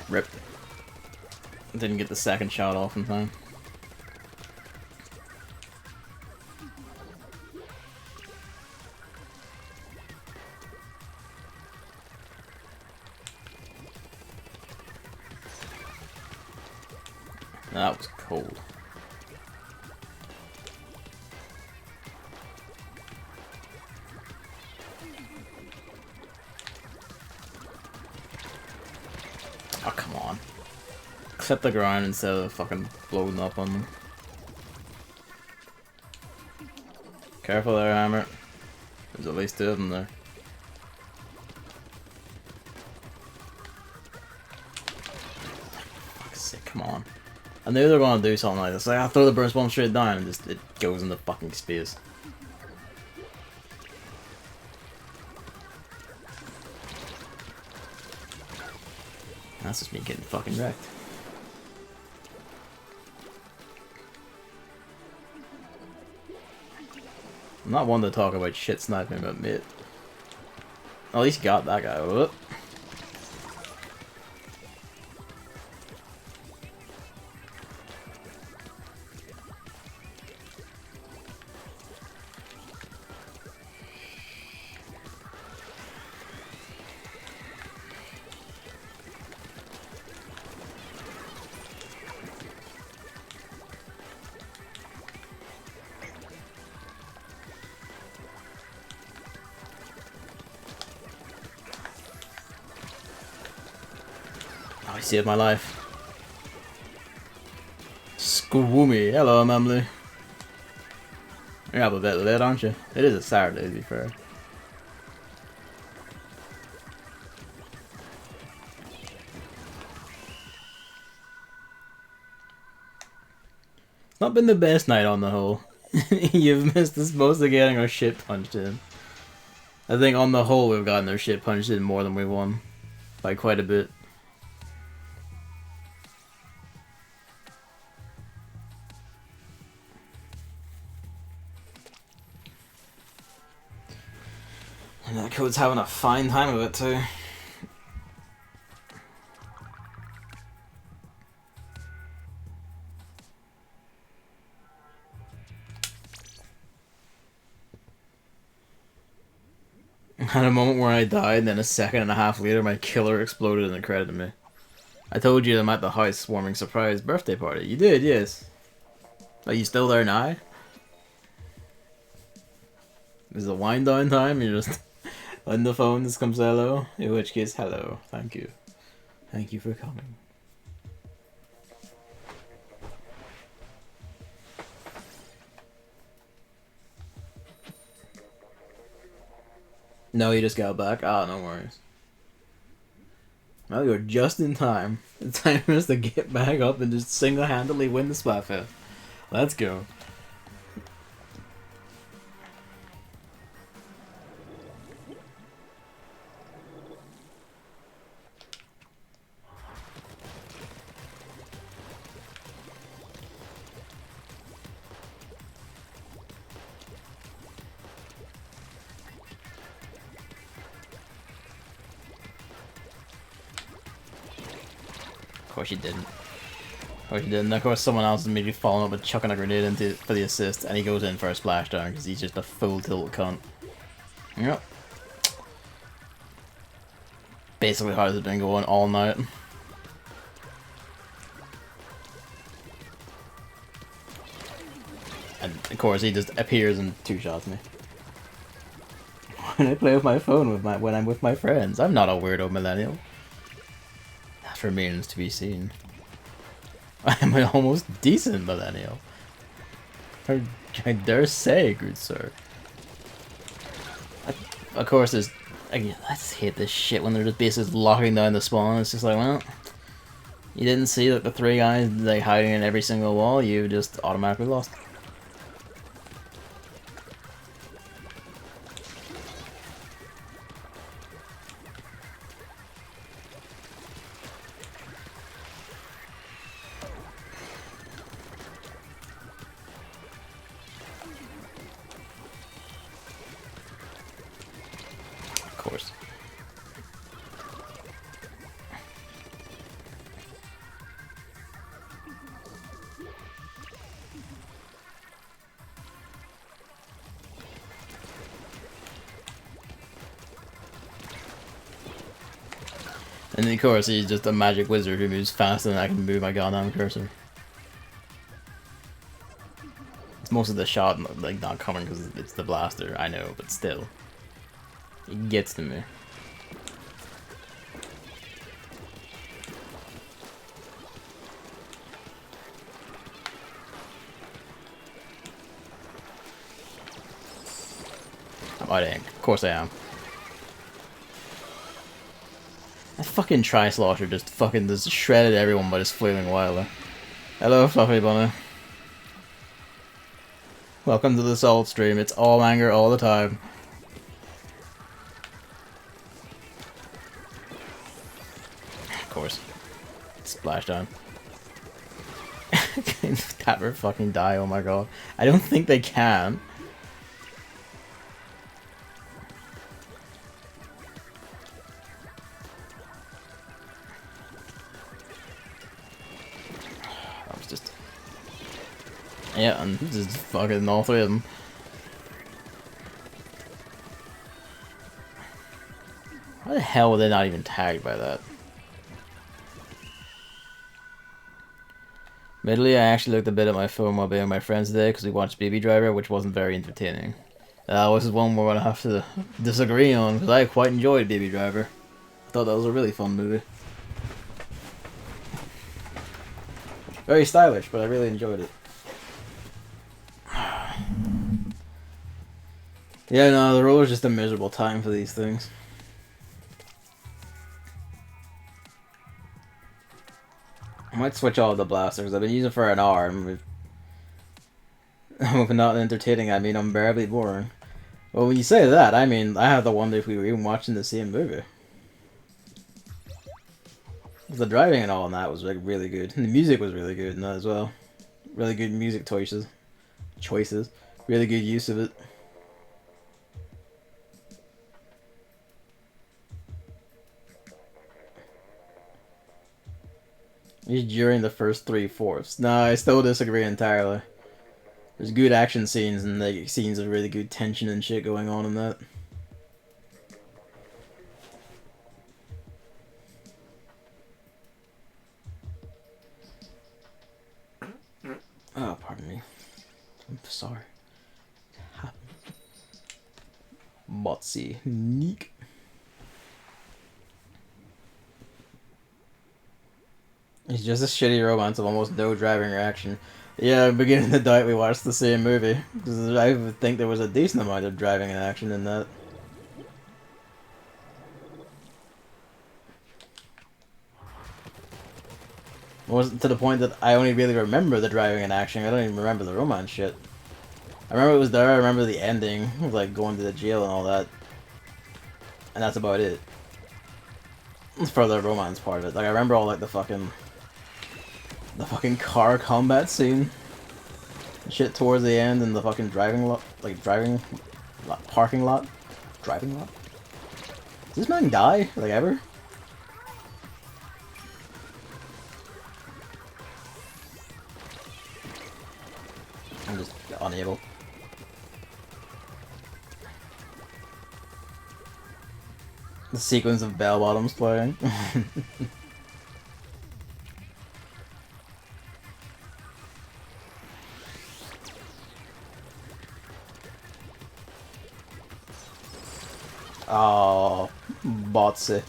A: Rip. Didn't get the second shot off in time. That was cold. Oh, come on. Accept the grind instead of fucking blowing up on them. Careful there, Hammer. There's at least 2 of them there. Fuck's sake, come on. I knew they were gonna do something like this. Like, I throw the burst bomb straight down and just it goes into fucking space. That's just me getting fucking wrecked. I'm not one to talk about shit sniping, but mate. At least got that guy. Whoop. Oh, he saved my life. Squoomy. Hello, Mamley. You're up a bit late, aren't you? It is a Saturday, to be fair. It's not been the best night on the whole. You've missed us mostly getting our shit punched in. I think on the whole we've gotten our shit punched in more than we won. By quite a bit. And that code's having a fine time of it too. Had a moment where I died, and then a second and a half later my killer exploded and it credited me. I told you I'm at the house swarming surprise birthday party. You did, yes. Are you still there now? Is it wind down time? You're just on the phone, this comes hello? In which case, hello. Thank you. Thank you for coming. No, you just got back? Ah, no worries. Well, you're just in time. The time is to get back up and just single-handedly win the Splatfest. Let's go. Of course you didn't. Of course you didn't. Of course someone else is immediately following up and chucking a grenade into for the assist, and he goes in for a splashdown because he's just a full tilt cunt. Yep. Basically how it's been going all night. And of course he just appears and two-shots me. When I play with my phone when I'm with my friends, I'm not a weirdo millennial. That remains to be seen. I am an almost decent millennial. I dare say, good sir. Of course, there's. I just hate this shit when they're just basically locking down the spawn. It's just like, well, you didn't see that the three guys like hiding in every single wall. You just automatically lost. And of course, he's just a magic wizard who moves faster than I can move my goddamn cursor. It's most of the shot like not coming because it's the blaster, I know, but still, it gets to me. Oh, I ain't. Of course I am. That fucking tri-slosher just fucking just shredded everyone by just flailing wildly. Hello, Fluffy Bunny. Welcome to the Salt Stream. It's all anger all the time. Of course. Splashdown. Can Tapper fucking die? Oh my god. I don't think they can. Yeah, and just fucking all three of them. How the hell were they not even tagged by that? Admittedly, I actually looked a bit at my phone while being with my friends today because we watched Baby Driver, which wasn't very entertaining. This is one we're going to have to disagree on because I quite enjoyed Baby Driver. I thought that was a really fun movie. Very stylish, but I really enjoyed it. Yeah, no, the roller's just a miserable time for these things. I might switch all the blasters. I've been using it for an hour and If not entertaining, I mean unbearably boring. Well, when you say that, I mean, I have to wonder if we were even watching the same movie. The driving and all in that was like really good. And the music was really good in that as well. Really good music choices. Really good use of it. During the first 3/4. No, I still disagree entirely. There's good action scenes and like scenes of really good tension and shit going on in that. Oh, pardon me. I'm sorry. Motsy. Neek. It's just a shitty romance of almost no driving or action. Yeah, I'm beginning to doubt we watched the same movie. Because I would think there was a decent amount of driving and action in that. It wasn't to the point that I only really remember the driving and action. I don't even remember the romance shit. I remember it was there, I remember the ending, like going to the jail and all that. And that's about it. For the romance part of it. Like, I remember all, like, the fucking car combat scene. Shit towards the end and the fucking driving lot. Like, parking lot? Driving lot? Does this man die? Like, ever? I'm just unable. The sequence of bell bottoms playing. Oh, botsy.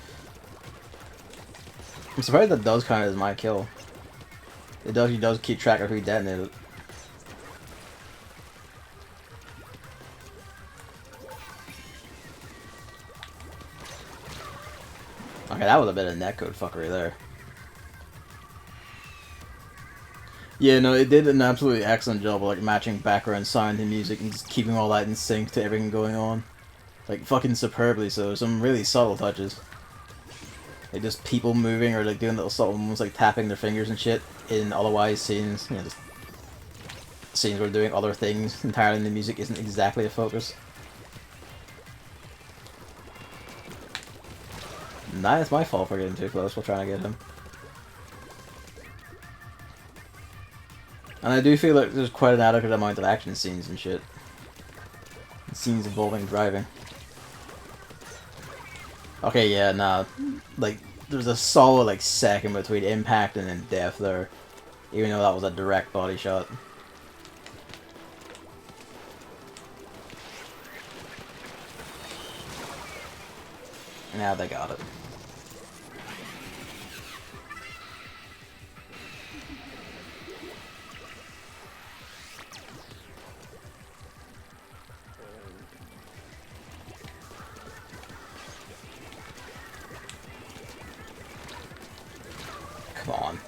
A: I'm surprised that does count as my kill. He does keep track of who detonated. Okay, that was a bit of netcode fuckery there. Yeah, no, it did an absolutely excellent job of like matching background sound and music and just keeping all that in sync to everything going on. Like fucking superbly so. Some really subtle touches. Like just people moving or like doing little subtle moves like tapping their fingers and shit in otherwise scenes. You know, just scenes where they're doing other things entirely and the music isn't exactly a focus. Nah, it's my fault for getting too close while trying to get him. And I do feel like there's quite an adequate amount of action scenes and shit. Scenes involving driving. Okay, yeah, nah. Like, there's a solid, like, second between impact and then death there. Even though that was a direct body shot. Now they got it. Come on.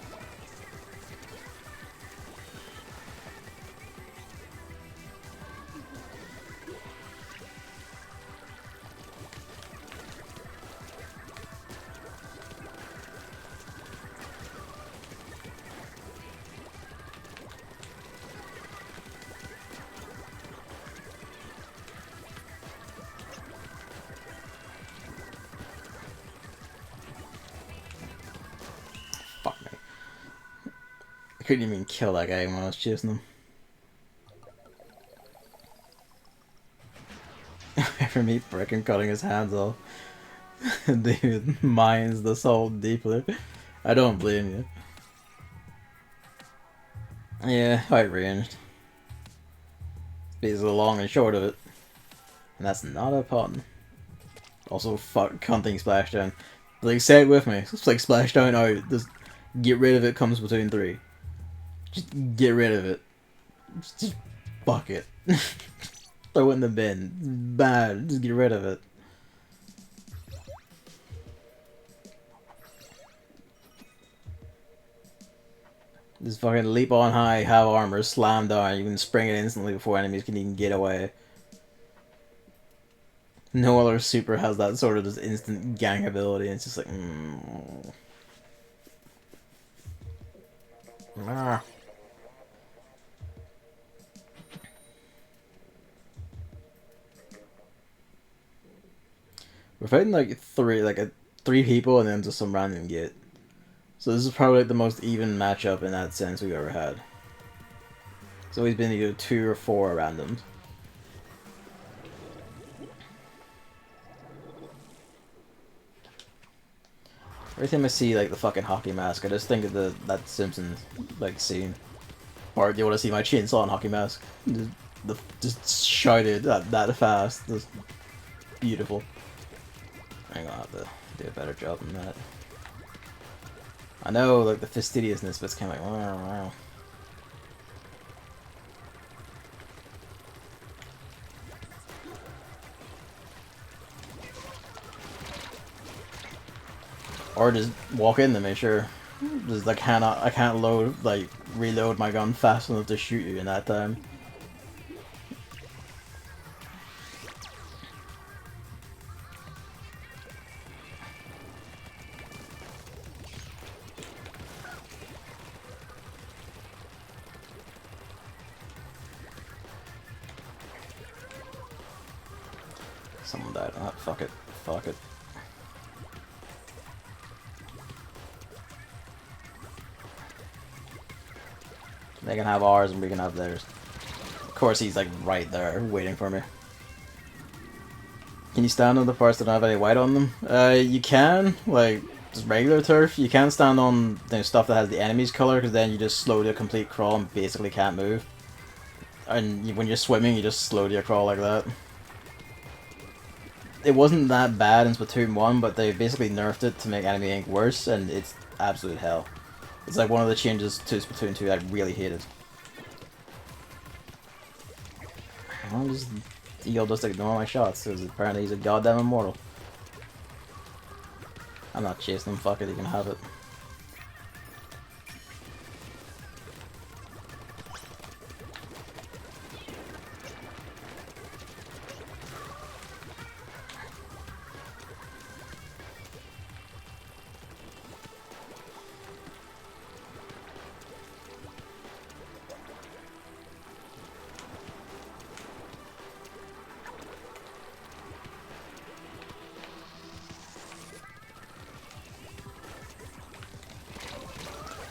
A: Fuck me. I couldn't even kill that guy when I was chasing him. For me, frickin' cutting his hands off. Dude, mines the soul deeply. I don't blame you. Yeah, outranged. Basically the long and short of it. And that's not a pun. Also, fuck cunting Splashdown. Like, say it with me. It's like Splashdown out. Just get rid of it comes Splatoon 3. Just get rid of it. Just fuck it. Throw it in the bin. It's bad. Just get rid of it. Just fucking leap on high, have armor, slam down, you can spring it instantly before enemies can even get away. No other super has that sort of just instant gang ability, it's just like, Ah. We're fighting like three people and then just some random git. So this is probably like the most even matchup in that sense we've ever had. It's always been either 2 or 4 randoms. Every time I see like the fucking hockey mask, I just think of that Simpsons like scene. Or do you want to see my chainsaw and hockey mask? Just shouted that fast. Just beautiful. I'm gonna have to do a better job than that. I know, like, the fastidiousness, but it's kind of like, wow. Or just walk in to make sure. Just I can't reload my gun fast enough to shoot you in that time. Someone died. Ah, fuck it. Fuck it. They can have ours and we can have theirs. Of course he's like right there waiting for me. Can you stand on the parts that don't have any white on them? You can, like, just regular turf. You can stand on stuff that has the enemy's color, because then you just slow to a complete crawl and basically can't move. And when you're swimming, you just slow to your crawl like that. It wasn't that bad in Splatoon 1, but they basically nerfed it to make enemy ink worse, and it's absolute hell. It's like one of the changes to Splatoon 2 I really hated. He'll just ignore my shots, because apparently he's a goddamn immortal. I'm not chasing him, fuck it, he can have it.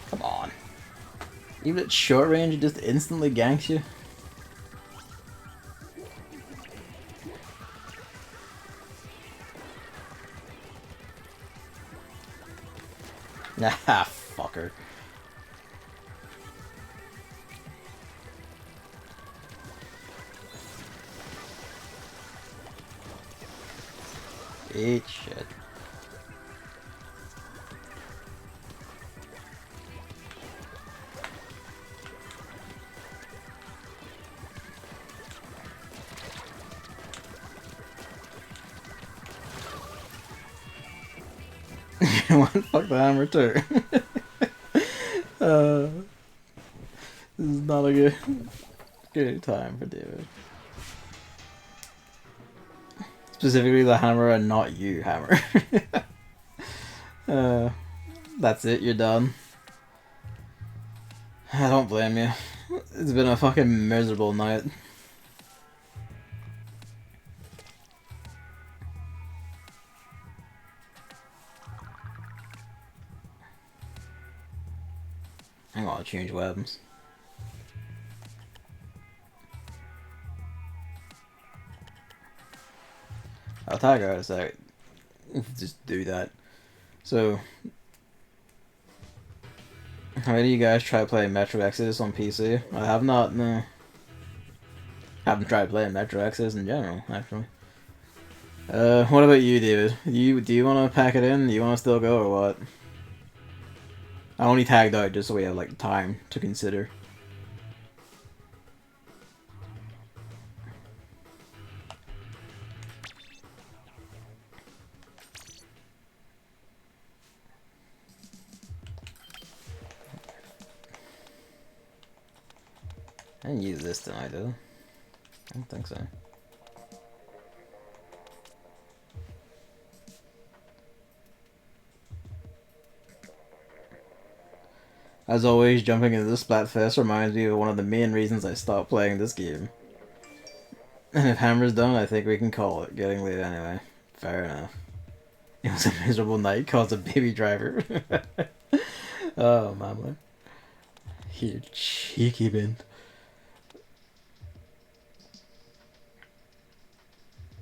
A: Come on. Even at short range, it just instantly ganks you. Ah, fucker. Eat shit. You want to fuck the hammer too? This is not a good time for David. Specifically the hammer and not you, hammer. That's it, you're done. I don't blame you. It's been a fucking miserable night. I'm gonna change weapons. I'll tag out a sec. Just do that. So, how many of you guys try playing Metro Exodus on PC? I have not, no. Haven't tried playing Metro Exodus in general, actually. What about you, David? Do you want to pack it in? Do you want to still go, or what? I only tagged out just so we have, like, time to consider. I didn't use this tonight, though. I don't think so. As always, jumping into the Splatfest reminds me of one of the main reasons I stopped playing this game. And if Hammer's done, I think we can call it. Getting late anyway. Fair enough. It was a miserable night caused a baby driver. Oh, mama. You cheeky bint.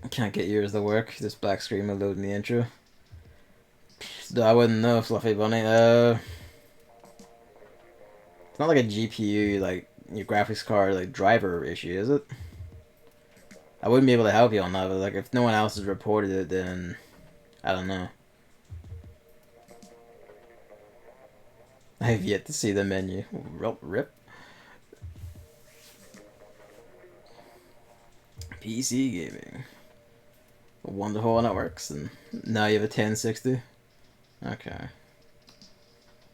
A: Can't get yours to work. This black screen will load in the intro. I wouldn't know, Fluffy Bunny. It's not like a GPU, like, your graphics card, like, driver issue, is it? I wouldn't be able to help you on that, but, like, if no one else has reported it, then I don't know. I have yet to see the menu. Rip. PC gaming. Wonderful when it works, and now you have a 1060. Okay.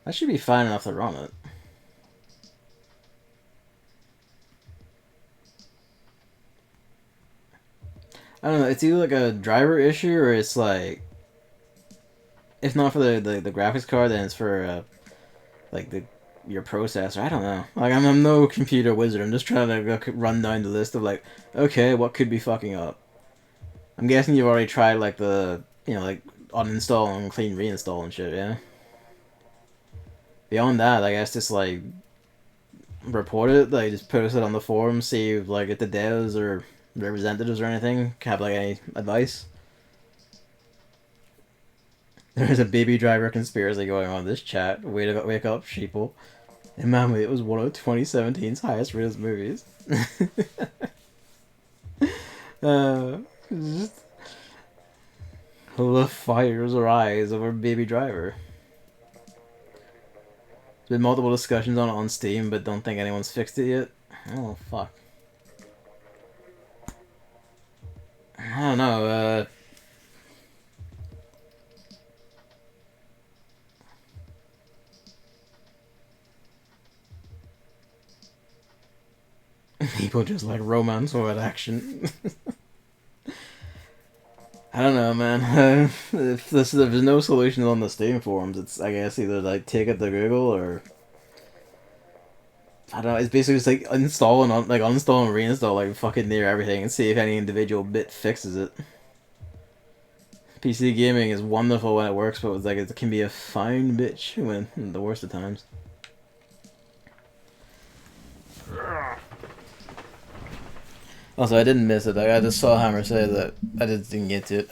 A: That should be fine enough to run it. I don't know, it's either like a driver issue or it's like... If not for the graphics card, then it's for like your processor. I don't know. Like, I'm no computer wizard. I'm just trying to run down the list of like, okay, what could be fucking up? I'm guessing you've already tried like the, like uninstall and clean reinstall and shit, yeah? Beyond that, I guess just like report it, like just post it on the forum, see if like if the devs or representatives or anything have like any advice. There's a baby driver conspiracy going on in this chat. Wake up, sheeple. And man, it was one of 2017's highest rated movies. Just... The fires rise over Baby Driver. There's been multiple discussions on Steam, but don't think anyone's fixed it yet. Oh, fuck. I don't know, people just like romance without action. I don't know, man. If there's no solutions on the Steam forums, it's, I guess, either like take it to Google or I don't know. It's basically just like uninstall and reinstall like fucking near everything and see if any individual bit fixes it. PC gaming is wonderful when it works, but it's like it can be a fine bitch when the worst of times. Also, I didn't miss it. I just saw Hammer say that I didn't get to it.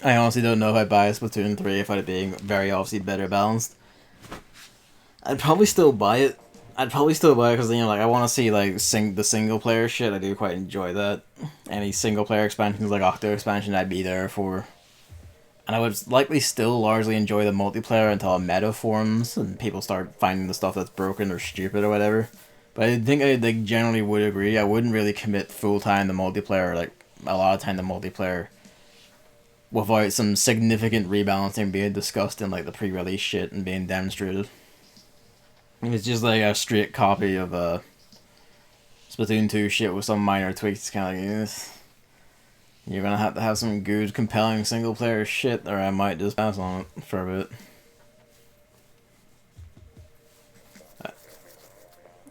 A: I honestly don't know if I'd buy Splatoon 3 if I'd being very obviously better balanced. I'd probably still buy it. Because, like, I want to see, like, the single player shit. I do quite enjoy that. Any single player expansions, like Octo expansion, I'd be there for. And I would likely still largely enjoy the multiplayer until a meta forms and people start finding the stuff that's broken or stupid or whatever. But I think I generally would agree. I wouldn't really commit full time to multiplayer, like a lot of time to multiplayer, without some significant rebalancing being discussed in like the pre-release shit and being demonstrated. It's just like a straight copy of Splatoon 2 shit with some minor tweaks. It's kind of like, you're gonna have to have some good, compelling single player shit, or I might just pass on it for a bit.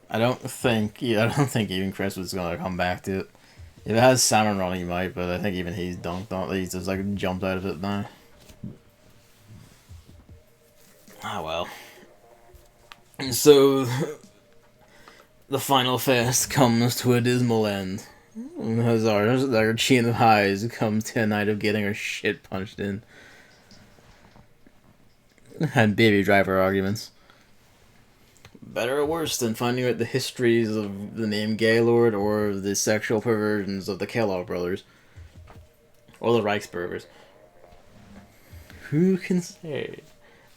A: I don't think even Chris was gonna come back to it. If it has Salmon running, he might, but I think even he's dunked on it. He's just like jumped out of it now. Ah well. So the final fest comes to a dismal end. As our chain of highs comes to a night of getting our shit punched in. And Baby Driver arguments. Better or worse than finding out the histories of the name Gaylord or the sexual perversions of the Kellogg brothers. Or the Reichsburgers. Who can say?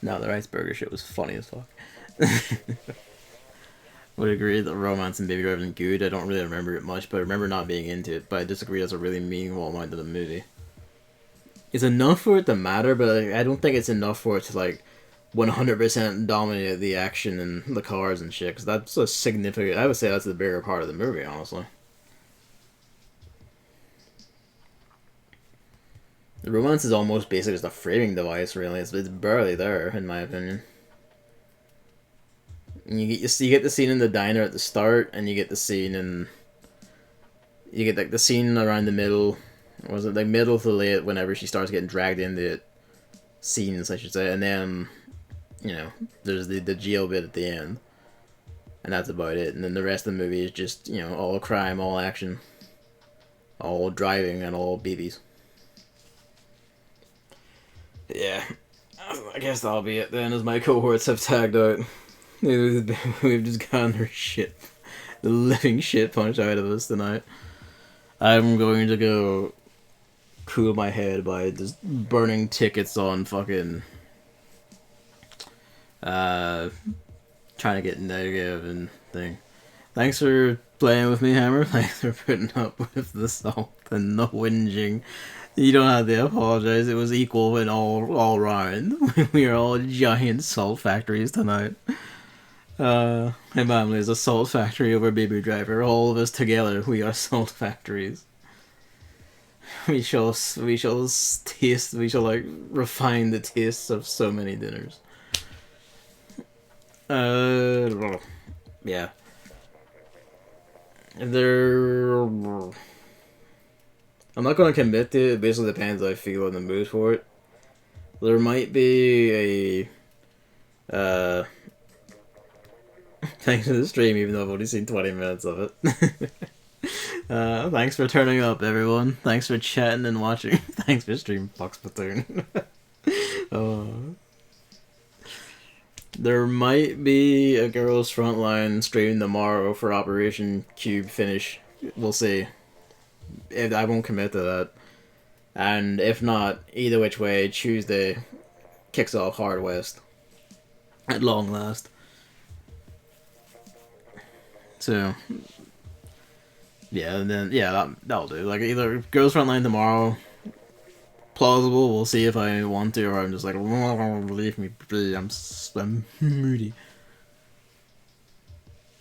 A: No, the Reichsburger shit was funny as fuck. Would agree that romance and Baby Driver isn't good. I don't really remember it much, but I remember not being into it. But I disagree that's a really meaningful amount of the movie. It's enough for it to matter, but I don't think it's enough for it to, like, 100% dominated the action and the cars and shit, because that's a significant. I would say that's the bigger part of the movie, honestly. The romance is almost basically just a framing device, really. It's barely there, in my opinion. And you get the scene in the diner at the start, and you get the scene in. You get like the scene around the middle. Was it like middle to late whenever she starts getting dragged into it? Scenes, I should say, and then, you know, there's the jail bit at the end, and that's about it. And then the rest of the movie is just, you know, all crime, all action, all driving, and all babies. Yeah, I guess that'll be it then, as my cohorts have tagged out. We've just gotten our shit, the living shit punched out of us tonight. I'm going to go cool my head by just burning tickets on fucking trying to get negative and thing. Thanks for playing with me, Hammer. Thanks for putting up with the salt and the whinging. You don't have to apologize. It was equal and all round. We are all giant salt factories tonight. My family is a salt factory over Baby Driver. All of us together, we are salt factories. We shall taste. We shall like refine the tastes of so many dinners. Yeah. I'm not going to commit to it. It basically depends how I feel in the mood for it. There might be a thanks for the stream, even though I've only seen 20 minutes of it. Thanks for turning up, everyone. Thanks for chatting and watching. Thanks for streaming Splatoon. There might be a Girls Frontline stream tomorrow for Operation Cube Finish. We'll see. I won't commit to that. And if not, either which way, Tuesday kicks off Hard West. At long last. So, yeah, and then, yeah, that'll do. Like, either Girls Frontline tomorrow, plausible, we'll see if I want to, or I'm just like, leave me be, I'm moody.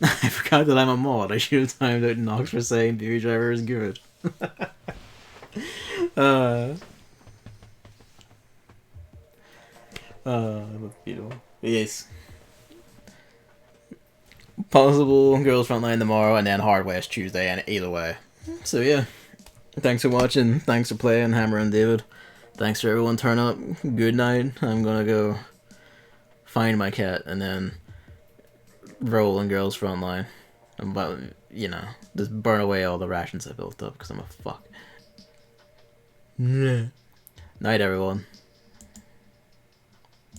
A: I forgot that I'm a mod. I should have timed out Nox for saying Baby Driver is good. That's beautiful. Yes. Possible Girls Frontline tomorrow, and then Hard West Tuesday, and either way. So yeah, thanks for watching, thanks for playing, Hammer and David. Thanks for everyone turning up. Good night. I'm gonna go find my cat, and then roll in Girls Frontline. But, you know, just burn away all the rations I built up, because I'm a fuck. Night, everyone.